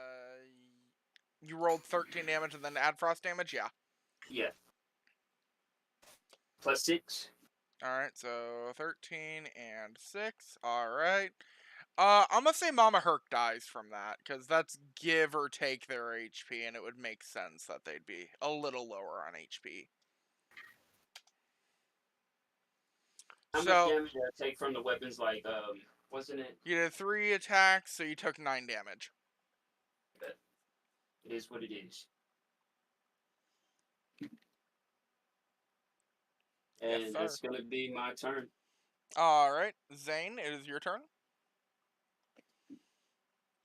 you rolled 13 damage and then add frost damage? Yeah. Yeah. Plus 6? Alright, so 13 and 6. Alright. I'm gonna say Mama Herc dies from that, because that's give or take their HP, and it would make sense that they'd be a little lower on HP. How much So, damage did I take from the weapons like, wasn't it? you did 3 attacks, so you took 9 damage. It is what it is. Yes, And sir. that's going to be my turn. Alright, Zane, it is your turn.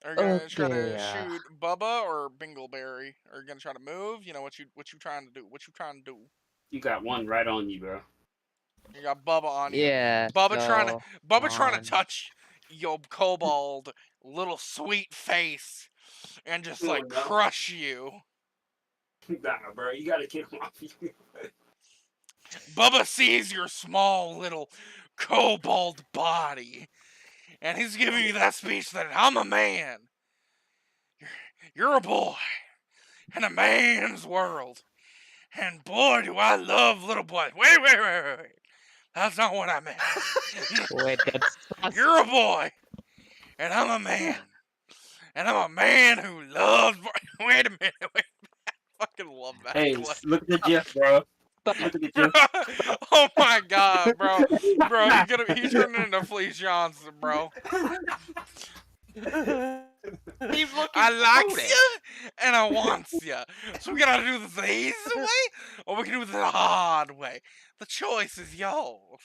Are you gonna try to Okay. shoot Bubba or Bingleberry? Are you gonna try to move? You know what you trying to do? What you trying to do? You got one right on you, bro. You got Bubba on you. Yeah, Bubba trying to so Bubba trying to on. touch your kobold little sweet face and just Oh like no. crush you. Nah, bro, you gotta get him off you. Bubba sees your small little kobold body, and he's giving you that speech that I'm a man. You're a boy in a man's world. And boy, do I love little boys. Wait. That's not what I meant. Wait, that's sus. You're a boy, and I'm a man. And I'm a man who loves. Wait a minute. Wait. I fucking love that Hey, clip. look at the GIF, bro. Look at the GIF. Oh my god, bro. Bro, he turned into Fleece Johnson, bro. He's looking I for likes booty. you and I wants you. So we gotta do this the easy way or we can do this the hard way. The choice is yours.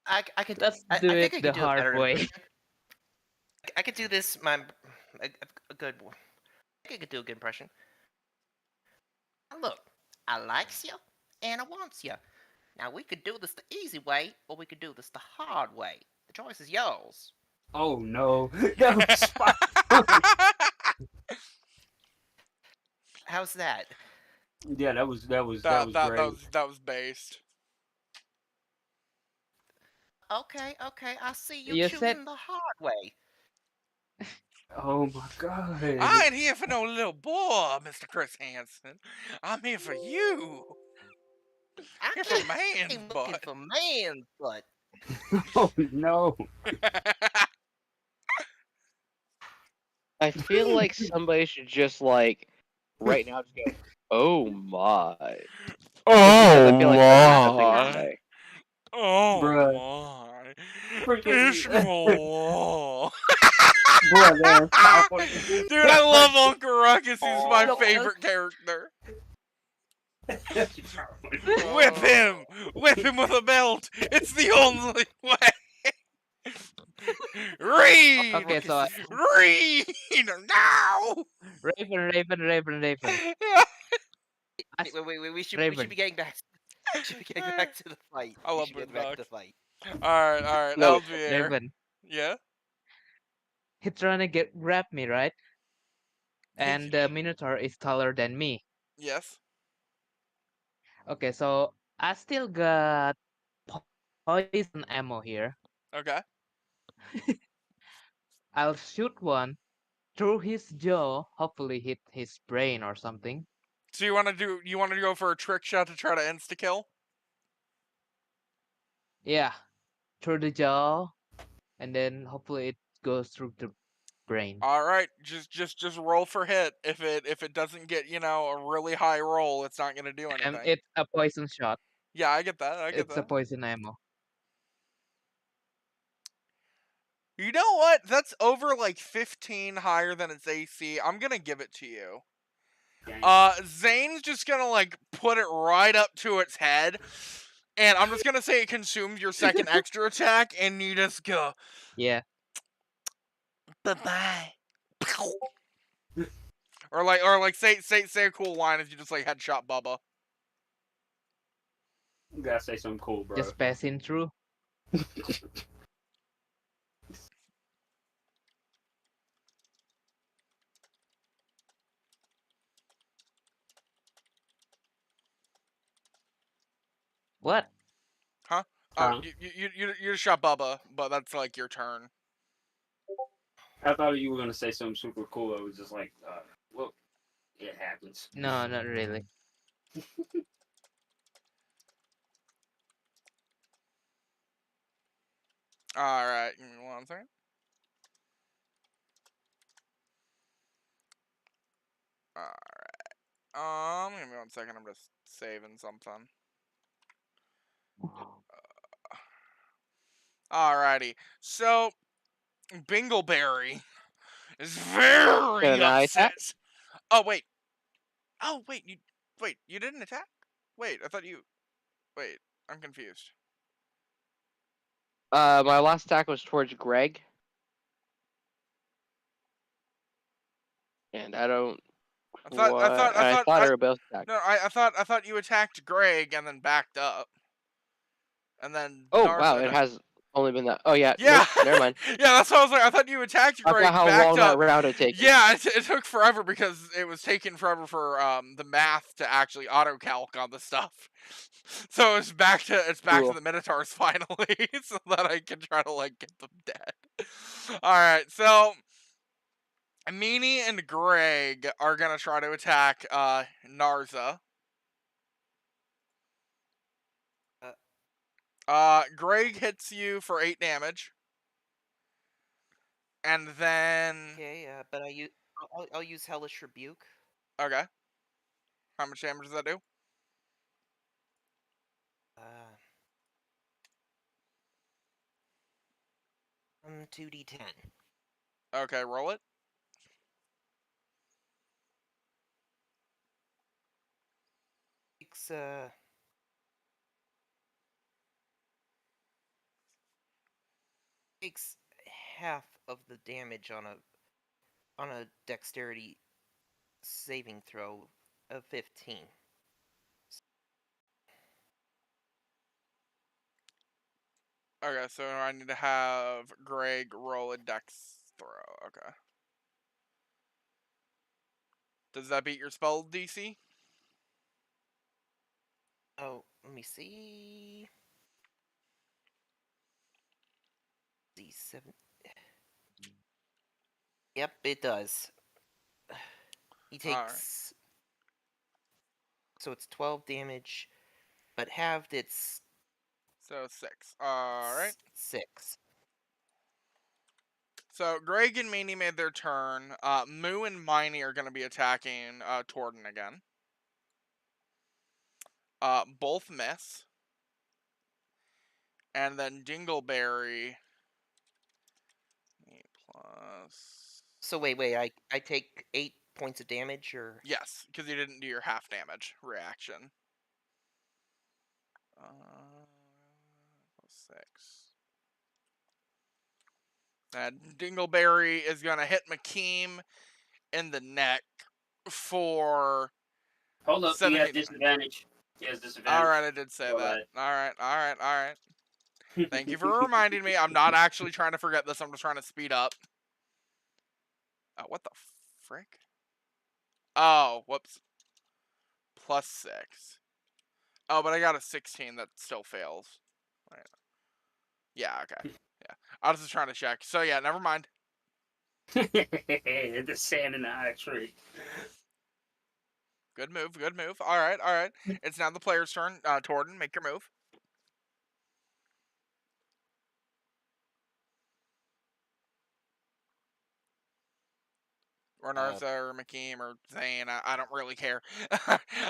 I could. Let's I do think it I could the do a hard better way. impression. I could do this. A good. I think I could do a good impression. Look, I likes you and I wants you. Now we could do this the easy way, or we could do this the hard way. The choice is yours. Oh no, that was spot on. How's that? Yeah, that was that, great. that was based. Okay, I see you You said choosing the hard way. Oh my god. I ain't here for no little boy, Mr. Chris Hansen. I'm here for you. I Here for man's ain't looking butt. for man's butt. Oh no. I feel like somebody should just like right now just go, oh my. Because I feel like that's the thing to say. Oh Bruh. my. Freaking- It's more. Bro, that's powerful. Dude, I love Uncle Ruckus. He's my Oh. favorite character. Whip him! Whip him with a belt! It's the only way! Read! okay. So Read! Now! Raven. Wait, we should Raven. be getting back. We should be getting back to the fight. I We love should get back to the Boondocks. fight. Alright, No, Alvier. Raven. Yeah? He's trying to grab me, right? And the Minotaur is taller than me. Yes. Okay, so I still got poison ammo here. Okay. I'll shoot one through his jaw, hopefully hit his brain or something. So you wanna go for a trick shot to try to insta kill? Yeah, through the jaw, and then hopefully it goes through the brain. Alright, just roll for hit. If it doesn't get, a really high roll, it's not gonna do anything. And it's a poison shot. Yeah, I get that. It's a poison ammo. You know what? That's over like 15 higher than its AC. I'm gonna give it to you. Zane's just gonna like put it right up to its head. And I'm just gonna say it consumes your second extra attack, and you just go, Yeah. bye-bye. or like say a cool line as you just like headshot Bubba. You gotta say something cool, bro. Just passing through. What? Huh? You just shot Bubba, but that's like your turn. I thought you were gonna say something super cool. I was just like, well, it happens. No, not really. Alright, give me 1 second. Alright. Give me 1 second, I'm just saving something. Alrighty. So, Bingleberry is very Can I attack? upset. Oh wait. You didn't attack? Wait, I thought you wait, I'm confused. My last attack was towards Greg. And I don't I thought they were both attacked. No, I thought you attacked Greg and then backed up. And then Oh Narza wow, it attacked. has only been that. Oh yeah, Yeah, nope, never mind. yeah, that's what I was like. I thought you attacked I Greg, forgot how backed long up. that round had taken. Yeah, it took forever because it was taking forever for the math to actually auto calc on the stuff. So it's back to Cool. the Minotaurs finally, so that I can try to like get them dead. All right, so Meanie and Greg are gonna try to attack Narza. Greg hits you for 8 damage. And then... Okay, but I'll use Hellish Rebuke. Okay. How much damage does that do? 2d10. Okay, roll it. Takes half of the damage on a dexterity saving throw of 15. Okay, so I need to have Greg roll a dex throw. Okay. Does that beat your spell DC? Oh, let me see. D7. Yep, it does. He takes... Alright. So it's 12 damage, but halved it's... So 6. Alright. 6. So Greg and Meanie made their turn. Moo and Miney are going to be attacking Torden again. Both miss. And then Dingleberry... plus... So wait, I take 8 points of damage, or... Yes, because you didn't do your half damage reaction. Plus 6. And Dingleberry is going to hit McKeem in the neck for... Hold up, he 17. has disadvantage. He has disadvantage. Alright, I did say that. Alright. Thank you for reminding me. I'm not actually trying to forget this. I'm just trying to speed up. What the frick? Oh, whoops. Plus 6. Oh, but I got a 16 that still fails. Right. Yeah, okay. Yeah. I was just trying to check. So yeah, never mind. The sand in the eye tree. Good move. Alright. It's now the player's turn. Torden, make your move. Or Narza or McKeem or Zane. I don't really care.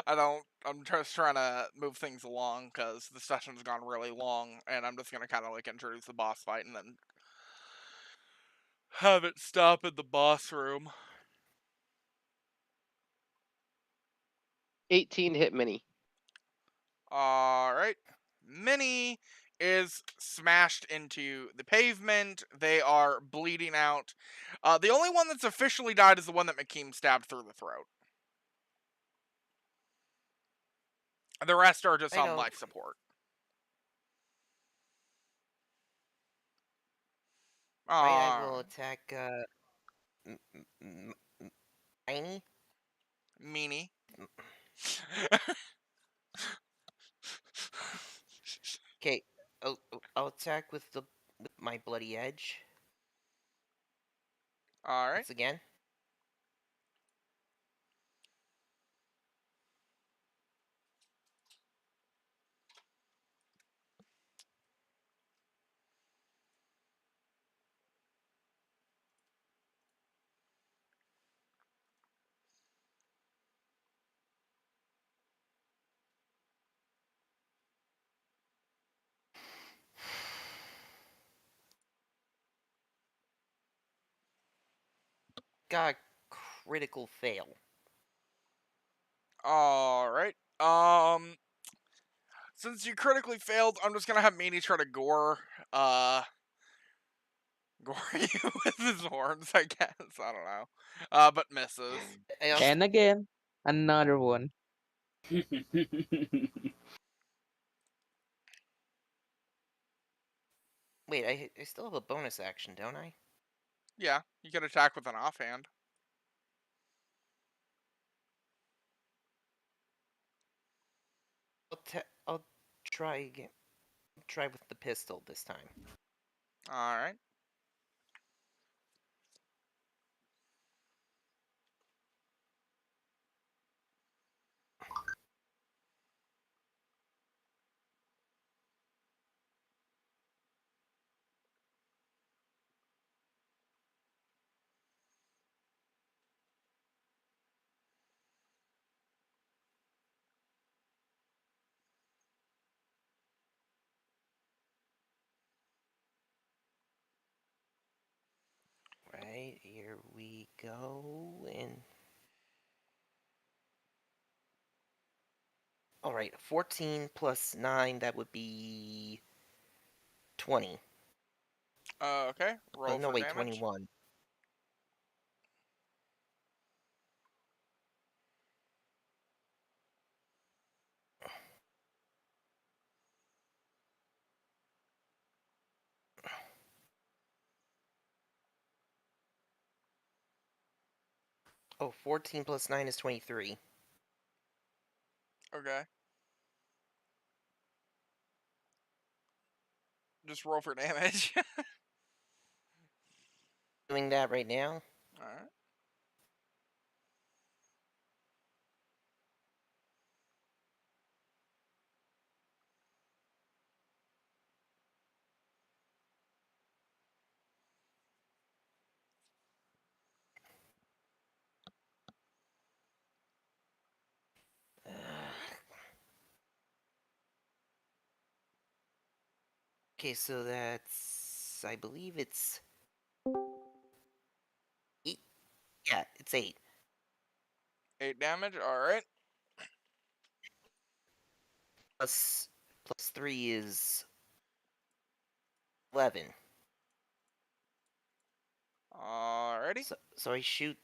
I'm just trying to move things along because the session's gone really long, and I'm just gonna kind of like introduce the boss fight and then have it stop in the boss room. 18 hit Mini. Alright. Mini is smashed into the pavement. They are bleeding out. The only one that's officially died is the one that McKeem stabbed through the throat. The rest are just on life support. Right, I will attack Tiny. Meanie. Okay, I'll attack with my bloody edge. Alright. Once again. Got a critical fail. Alright. Since you critically failed, I'm just gonna have Meanie try to gore Goryu with his horns, I guess. I don't know. But misses. I also, And again, another one. wait, I still have a bonus action, don't I? Yeah, you can attack with an offhand. I'll try again. Try with the pistol this time. Alright. Right, here we go, and... Alright, 14 plus 9, that would be... 20. Okay, roll No, for wait, damage. 21. Oh, 14 plus 9 is 23. Okay. Just roll for damage. Doing that right now. Alright. Okay, so that's... I believe it's... 8. Yeah, it's 8. 8 damage, alright. Plus 3 is... 11. Alrighty. So I shoot...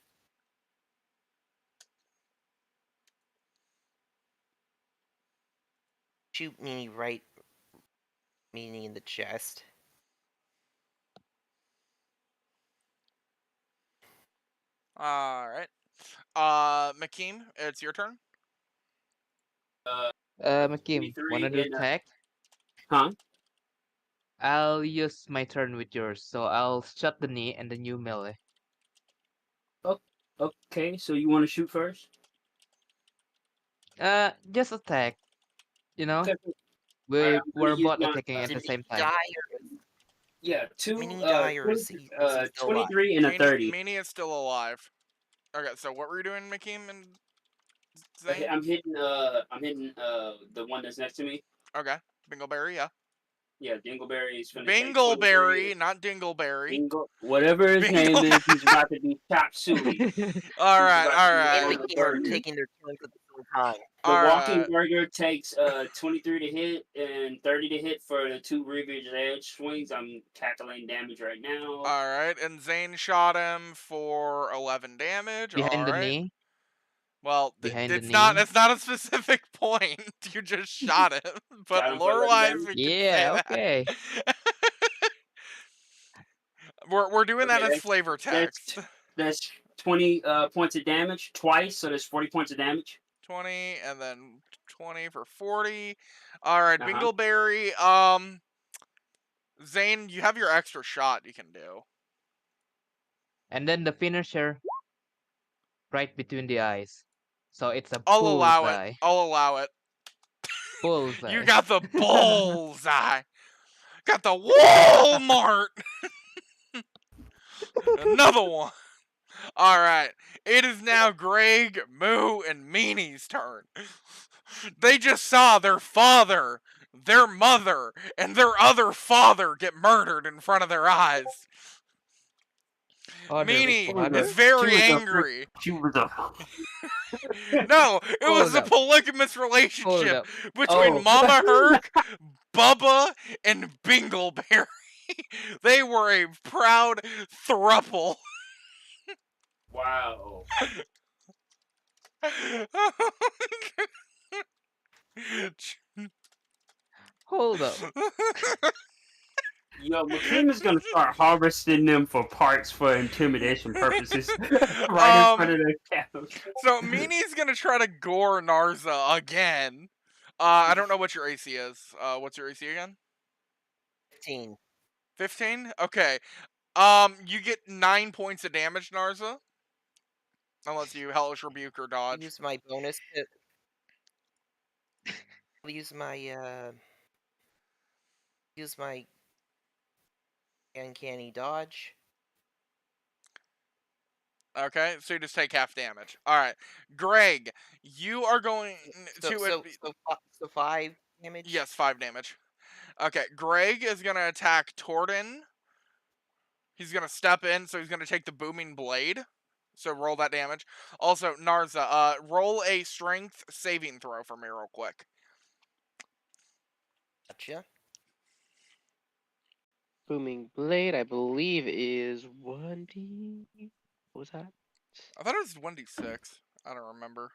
Shoot Meanie right... Meanie in the chest. Alright. Makeem, it's your turn. Makim, 23 wanna do and tech? huh? I'll use my turn with yours, so I'll shot the knee and then you melee. Okay, so you want to shoot first? Just attack. You know, Okay. Alright, I'm gonna we're use both my attacking at Did the he same time. die or... yeah, two Meanie die or is he still alive? 23 and a 30. Meanie is still alive. Okay, so what were you doing, Makeem and Zane? I'm hitting the one that's next to me. Okay, Bingleberry, yeah. Yeah, Dingleberry is gonna take 23. Bingleberry, not Dingleberry. Dingle, whatever his name Bingle- is, he's about to be chop suey. Alright, Me alright. and Makeem are taking their turns at the same time. The walking Alright. burger takes 23 to hit and 30 to hit for the 2 Reaver's Edge swings. I'm calculating damage right now. Alright, and Zane shot him for 11 damage. Behind the Alright. knee. Well, Behind the it's not knee. a specific point. You just shot him. But Shot him for lore 11 wise, damage? we can Yeah, say okay. that. we're doing that Okay, as flavor text. That's 20 points of damage twice, so there's 40 points of damage. 20 and then 20 for 40. Alright, Uh-huh. Bingleberry. Zane, you have your extra shot you can do. And then the finisher right between the eyes. So it's a I'll allow it. bullseye. I'll allow it. Bullseye. You got the bullseye. Got the Walmart. Another one. Alright. It is now Greg, Moo, and Meanie's turn. They just saw their father, their mother, and their other father get murdered in front of their eyes. Other Meanie father? is very She was a angry. She was a... No, it was Hold a up. polygamous Hold relationship up. between Oh. Mama Herc, Bubba, and Bingleberry. They were a proud thruple. Wow. Hold up. Yo, McKean is gonna start harvesting them for parts for intimidation purposes, right in front of their cows. So Meanie's gonna try to gore Narza again. I don't know what your AC is. What's your AC again? 15. 15? Okay. You get 9 points of damage, Narza. Unless you Hellish Rebuke or I'll dodge. use my bonus. I'll use my uncanny dodge. Okay, so you just take half damage. Alright. Greg, you are going to... So 5 damage? Yes, 5 damage. Okay, Greg is going to attack Torden. He's going to step in, so he's going to take the Booming Blade. So roll that damage. Also, Narza, roll a strength saving throw for me real quick. Gotcha. Booming Blade, I believe, is 1d. What was that? I thought it was 1d6. I don't remember.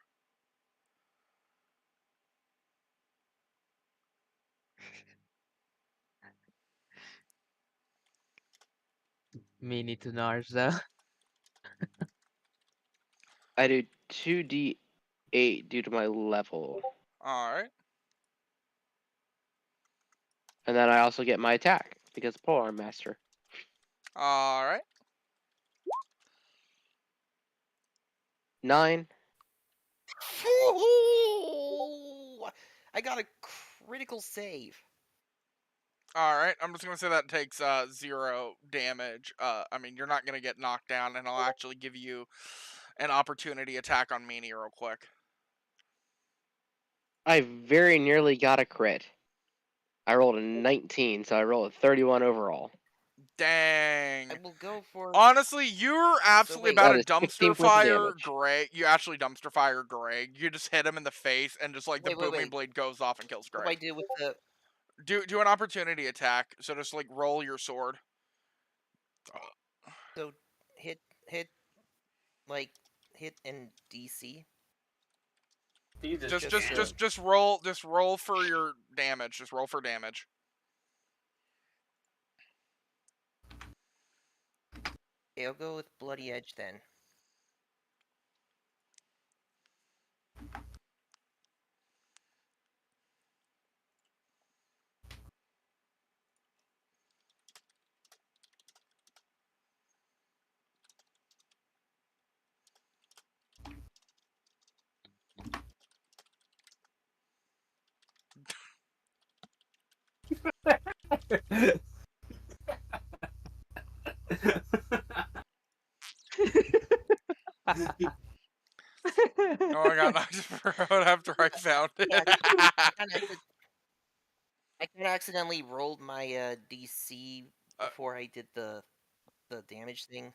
Mini to Narza. I do 2d8 due to my level. Alright. And then I also get my attack because Polearm Master. Alright. 9. I got a critical save. Alright, I'm just gonna say that takes 0 damage. I mean, you're not gonna get knocked down, and I'll actually give you an opportunity attack on Meanie real quick. I very nearly got a crit. I rolled a 19, so I rolled a 31 overall. Dang. I will go for. Honestly, you're absolutely wait, about that to is dumpster 16 points of fire damage. Greg. You actually dumpster fire Greg. You just hit him in the face, and just like the Wait, booming blade goes off and kills What do I Greg. do with the? Do an opportunity attack. So just like roll your sword. So hit in DC. Just roll for your damage. Just roll for damage. Okay, I'll go with Bloody Edge then. Oh, I got knocked for out after I found it. I kind of accidentally rolled my DC before I did the damage thing.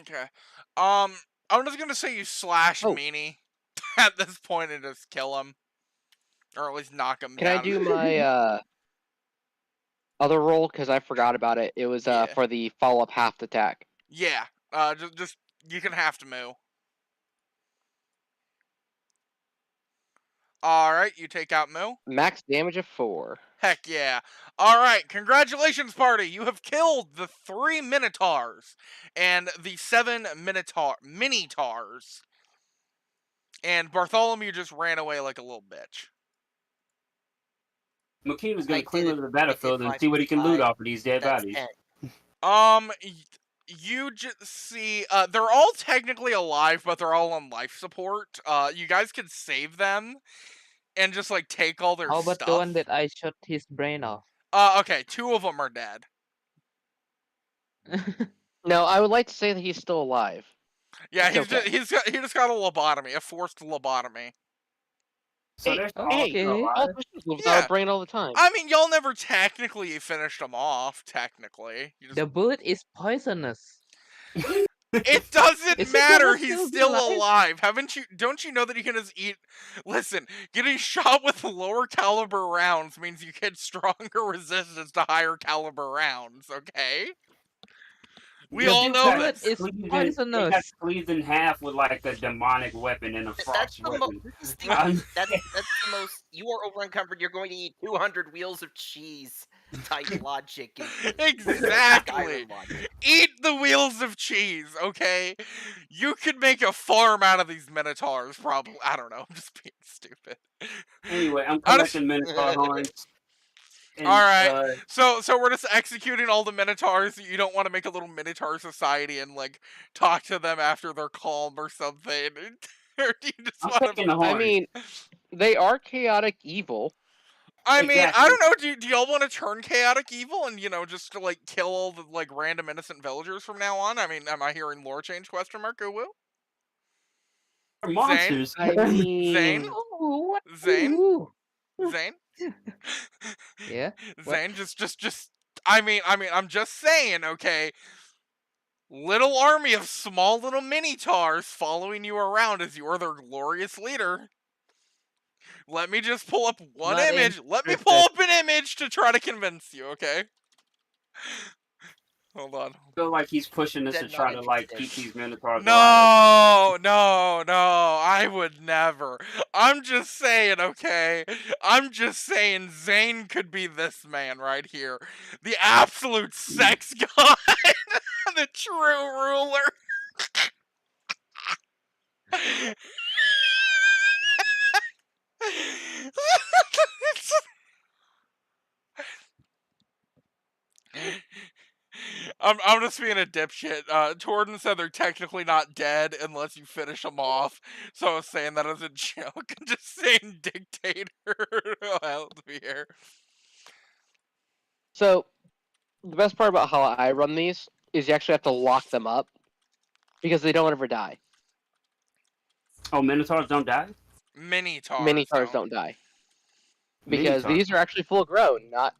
Okay. I'm just gonna say you slash Meanie at this point and just kill him. Or at least knock him Can down. I do my other roll? Because I forgot about it. It was for the follow-up half attack. Yeah. Just you can have to move. Alright, you take out Moo. Max damage of 4. Heck yeah. Alright, congratulations, party! You have killed the 3 Minotaurs and the 7 Mini-Tars. And Bartholomew just ran away like a little bitch. McKean was gonna clean up the battlefield and see what he can loot off of these dead bodies. 10. You just see, they're all technically alive, but they're all on life support. You guys could save them and just, like, take all their How stuff. about the one that I shot his brain off? Okay, 2 of them are dead. No, I would like to say that he's still alive. Yeah, It's okay. he just got a lobotomy, a forced lobotomy. So Hey, alive? Without a brain all the time. I mean, y'all never technically finished them off, technically. The bullet is poisonous. It doesn't Is he matter. gonna He's still be still alive? alive. Haven't you? Don't you know that you can just eat? Listen, getting shot with lower caliber rounds means you get stronger resistance to higher caliber rounds. Okay, we The all dude know got Bullet this. is he got poisonous. squeezed in half with like a demonic weapon and a That's frost the weapon. this is the I'm- that's the most. You are over encumbered. You're going to eat 200 wheels of cheese type logic. Exactly. Skyrim logic. Eat the wheels of cheese, okay? You could make a farm out of these minotaurs, probably. I don't know. I'm just being stupid. Anyway, I'm Honest- collecting Minotaur horns. And, All right. So we're just executing all the minotaurs. You don't want to make a little minotaur society and like talk to them after they're calm or something, or do you just I'm want taking to? the horns. I mean, they are chaotic evil. I mean, I Exactly. don't know. Do y'all want to turn chaotic evil and just to like kill all the like random innocent villagers from now on? I mean, am I hearing lore change? Question mark. Woo. They're monsters. I Zane? mean, Oh, what? Zane? Ooh. Zane? Yeah. What? Zane, just. I'm just saying, okay. Little army of small little mini-tars following you around as you are their glorious leader. Let me just pull up one Not image. Let me pull up an image to try to convince you, okay? Hold on. I feel like he's pushing us to Then try not to like interested. keep these Minotaurs alive. No, I would never. I'm just saying, okay? I'm just saying Zane could be this man right here. The absolute sex god. The true ruler. I'm just being a dipshit. Jordan said they're technically not dead unless you finish them off. So I was saying that as a joke. I'm just saying dictator. Help me here. so the best part about how I run these is you actually have to lock them up because they don't ever die. Oh, Minotaurs don't die? Mini-tars. Mini-tars don't die. Because Minotaurs. these are actually full grown, not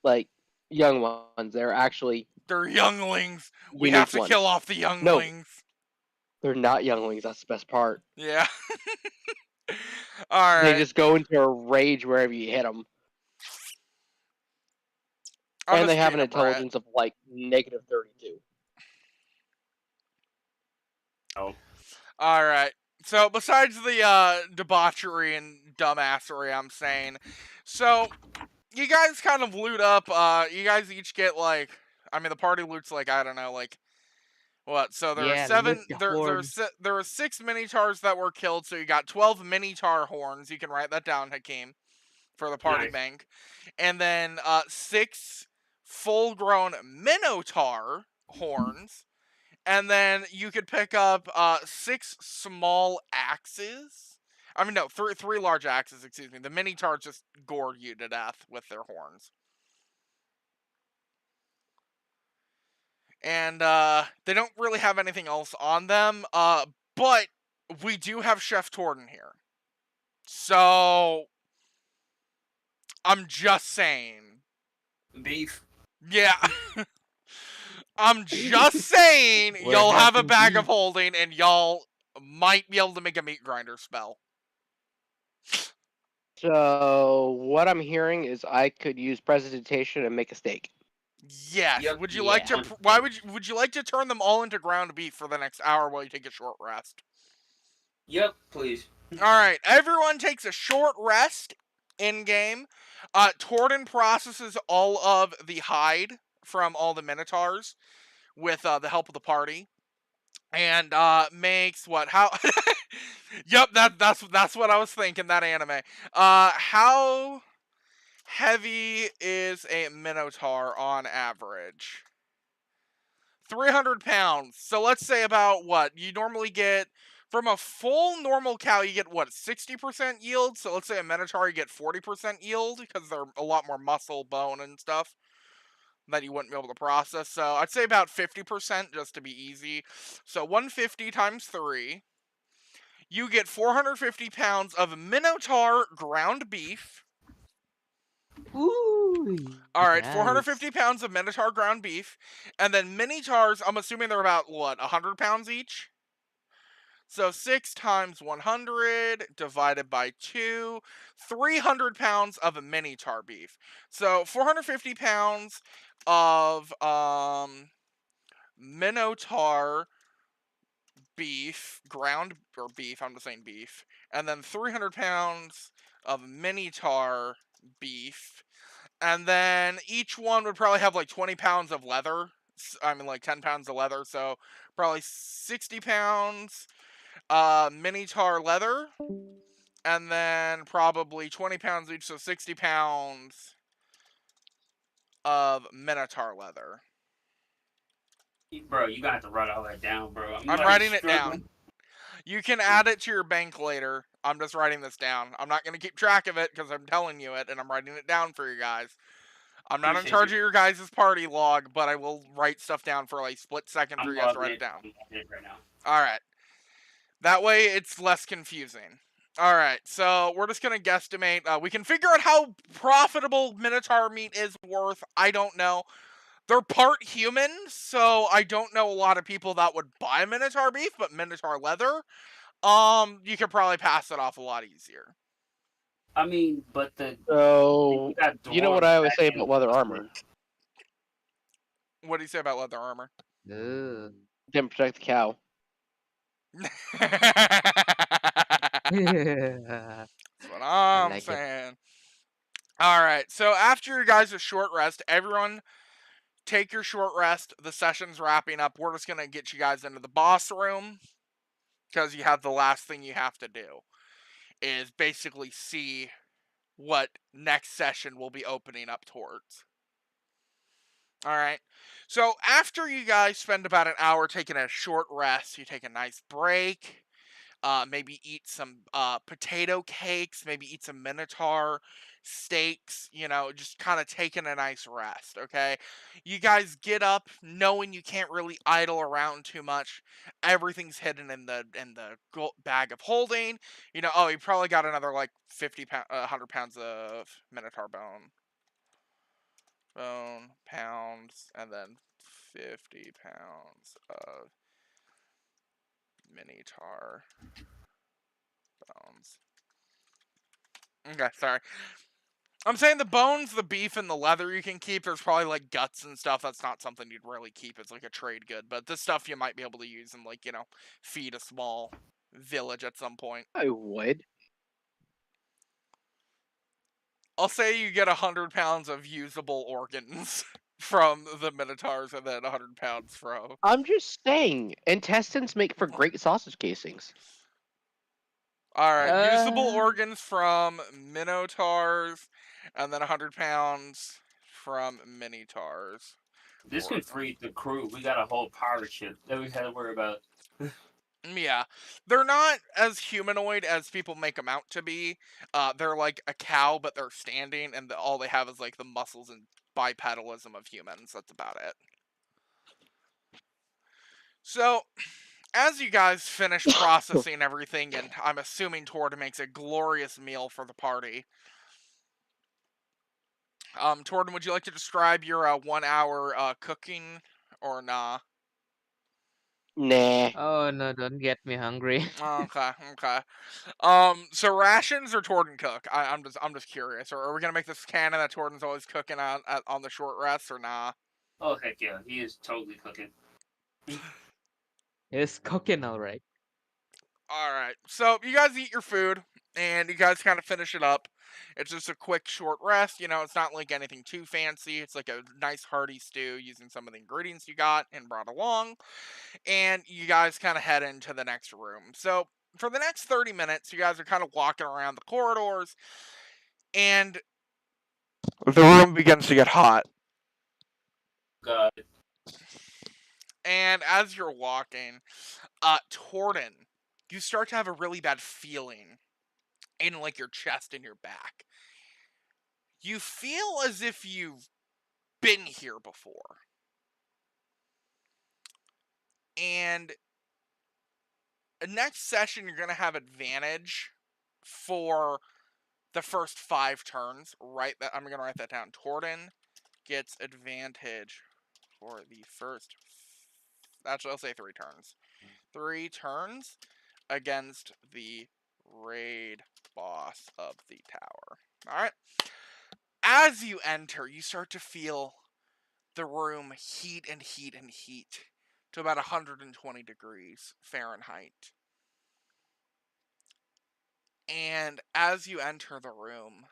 like young ones. They're actually They're younglings. We unique have to ones. kill off the younglings. They're not younglings. That's the best part. Yeah. All They right. just go into a rage wherever you hit them, I'm and they just have an being a brat. intelligence of like -32. Oh. All right. So besides the debauchery and dumbassery, I'm saying, so you guys kind of loot up. You guys each get like, I mean, the party loot's like, I don't know, like what? So there are Yeah, seven. loot the There horde. there were 6 mini-tars that were killed. So you got 12 mini-tar horns. You can write that down, Hakeem, for the party Nice. bank, and then 6 full-grown minotaur horns. And then you could pick up 6 small axes. I mean, no, three large axes, excuse me. The mini-tars just gored you to death with their horns. And they don't really have anything else on them. But we do have Chef Torden here. So, I'm just saying. Beef. Yeah. I'm just saying We're y'all have a having bag of beef. holding and y'all might be able to make a meat grinder spell. So what I'm hearing is I could use presentation and make a steak. Yes. Yep. Would you like to? Yeah. Why would you like to turn them all into ground beef for the next hour while you take a short rest? Yep, please. All right. Everyone takes a short rest in game. Torden processes all of the hide from all the minotaurs with the help of the party, and makes what? How? Yep. That's what I was thinking. That anime. How heavy is a minotaur on average? 300 pounds. So let's say about what? You normally get from a full normal cow, you get what? 60% yield. So let's say a minotaur, you get 40% yield because they're a lot more muscle, bone, and stuff that you wouldn't be able to process. So I'd say about 50% just to be easy. So 150 times 3. You get 450 pounds of minotaur ground beef. Ooh. All right, Nice. 450 pounds of Minotaur ground beef, and then Minitars. I'm assuming they're about what, 100 pounds each. So 6 times 100 divided by 2, 300 pounds of a Minotaur beef. So 450 pounds of Minotaur beef, ground or beef. I'm just saying beef, and then 300 pounds of Minotaur beef. And then each one would probably have like 20 pounds of leather. I mean, like 10 pounds of leather. So probably 60 pounds Minotaur leather. And then probably 20 pounds each. So 60 pounds of Minotaur leather. Bro, you got to write all that down, bro. I'm I'm like writing it down. struggling. You can add it to your bank later. I'm just writing this down. I'm not going to keep track of it because I'm telling you it and I'm writing it down for you guys. I'm not in Appreciate charge you. of your guys' party log, but I will write stuff down for like a split second for I'm you guys to logging write it it. down. I'm logging it right now. Alright. That way it's less confusing. Alright, so we're just going to guesstimate. We can figure out how profitable Minotaur meat is worth. I don't know. They're part human, so I don't know a lot of people that would buy Minotaur beef, but Minotaur leather, you could probably pass it off a lot easier. I mean, but So, you got you know what dwarves I always back say in about leather the armor? What do you say about leather armor? Ugh. Didn't protect the cow. I That's what I'm like it. saying. Alright, so after you guys' short rest, everyone take your short rest. The session's wrapping up. We're just going to get you guys into the boss room because you have the last thing you have to do is basically see what next session will be opening up towards. Alright, so after you guys spend about an hour taking a short rest, you take a nice break. Maybe eat some potato cakes, maybe eat some Minotaur steaks, just kind of taking a nice rest, okay? You guys get up knowing you can't really idle around too much. Everything's hidden in the bag of holding. You probably got another like 100 pounds of Minotaur pounds, and then 50 pounds of Minotaur bones. Okay, sorry. I'm saying the bones, the beef, and the leather you can keep. There's probably like guts and stuff. That's not something you'd really keep. It's like a trade good. But this stuff you might be able to use and like, feed a small village at some point. I would. I'll say you get 100 pounds of usable organs from the Minotaurs and then 100 pounds from. I'm just saying, intestines make for great sausage casings. Alright, usable Uh, organs from Minotaurs and then 100 pounds from Minotaurs. This can free the crew. We got a whole pirate ship that we had to worry about. Yeah, they're not as humanoid as people make them out to be. They're like a cow, but they're standing, and all they have is like the muscles and bipedalism of humans. That's about it. So, as you guys finish processing everything, and I'm assuming Tord makes a glorious meal for the party. Torden, would you like to describe your 1 hour cooking, or nah? Nah. oh no, don't get me hungry. Okay, okay. So rations or Torden cook? I'm just curious. Or are we gonna make this canon that Torden's always cooking on the short rest, or nah? Oh heck yeah, he is totally cooking. It's cooking alright. All right. So you guys eat your food, and you guys kind of finish it up. It's just a quick short rest. It's not like anything too fancy. It's like a nice hearty stew using some of the ingredients you got and brought along. And you guys kind of head into the next room. So for the next 30 minutes, you guys are kind of walking around the corridors, and the room begins to get hot. God, And as you're walking, Torden, you start to have a really bad feeling in like your chest and your back. You feel as if you've been here before. And next session, you're going to have advantage for the first 5 turns. I'm gonna write that down. Torden gets advantage for the first. Actually, I'll say 3 turns. 3 turns against the raid boss of the tower. All right. As you enter, you start to feel the room heat and heat and heat to about 120 degrees Fahrenheit. And as you enter the room,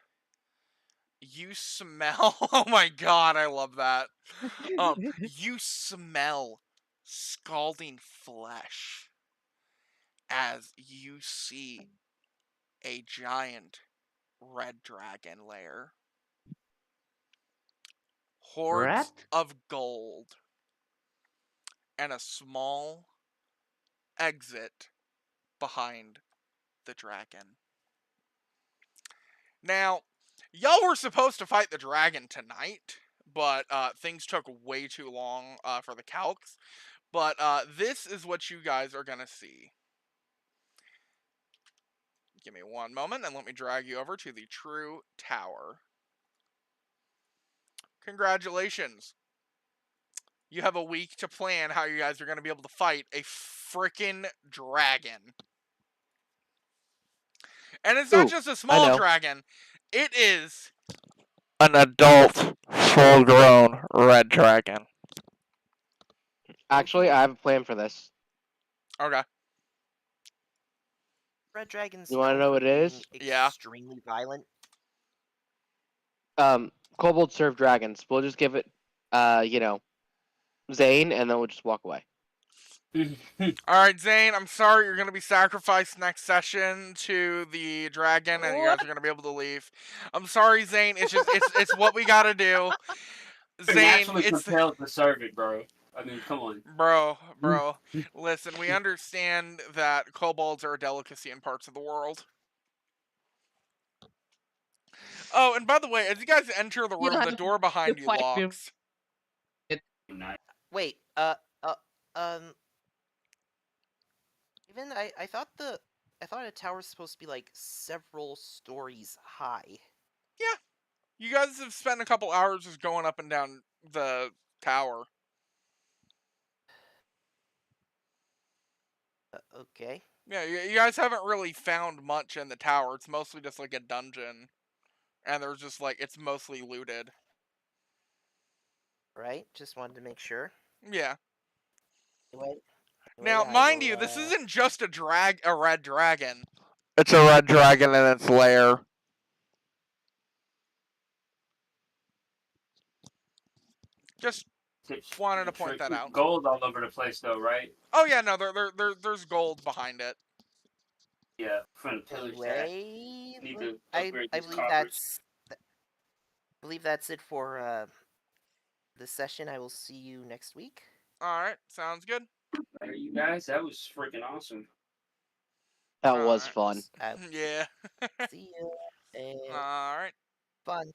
you smell. Oh my god, I love that. You smell scalding flesh as you see a giant red dragon lair. Hordes Rat? of gold and a small exit behind the dragon. Now, y'all were supposed to fight the dragon tonight, but things took way too long for the calcs. But this is what you guys are going to see. Give me one moment and let me drag you over to the true tower. Congratulations. You have a week to plan how you guys are going to be able to fight a freaking dragon. And it's not just a small dragon. It is an adult, full-grown red dragon. Actually, I have a plan for this. Okay. Red dragons. You want to know what it is? Yeah. Extremely violent. Kobold serve dragons. We'll just give it, Zane, and then we'll just walk away. Alright, Zane, I'm sorry you're going to be sacrificed next session to the dragon, and you guys are going to be able to leave. I'm sorry, Zane. It's just, it's what we got to do. You're Zane, naturally compelled to serve it, bro. I mean, come on. Bro, listen, we understand that kobolds are a delicacy in parts of the world. Oh, and by the way, as you guys enter the room, the door behind you locks. Wait, even I thought a tower was supposed to be like several stories high. Yeah. You guys have spent a couple hours just going up and down the tower. Okay. Yeah, you guys haven't really found much in the tower. It's mostly just like a dungeon. And there's just like, it's mostly looted. Right, just wanted to make sure. Yeah. Anyway, Now, mind you, this isn't just a red dragon. It's a red dragon in its lair. Just wanted to point that out. Gold all over the place, though, right? Oh yeah, no, there's gold behind it. Yeah, from the pillars. Anyway, Need to I upgrade believe coppers. that's it for this session. I will see you next week. Alright, sounds good. Hey, you guys, that was freaking awesome. That was fun. Yeah. See you. And Alright. fun.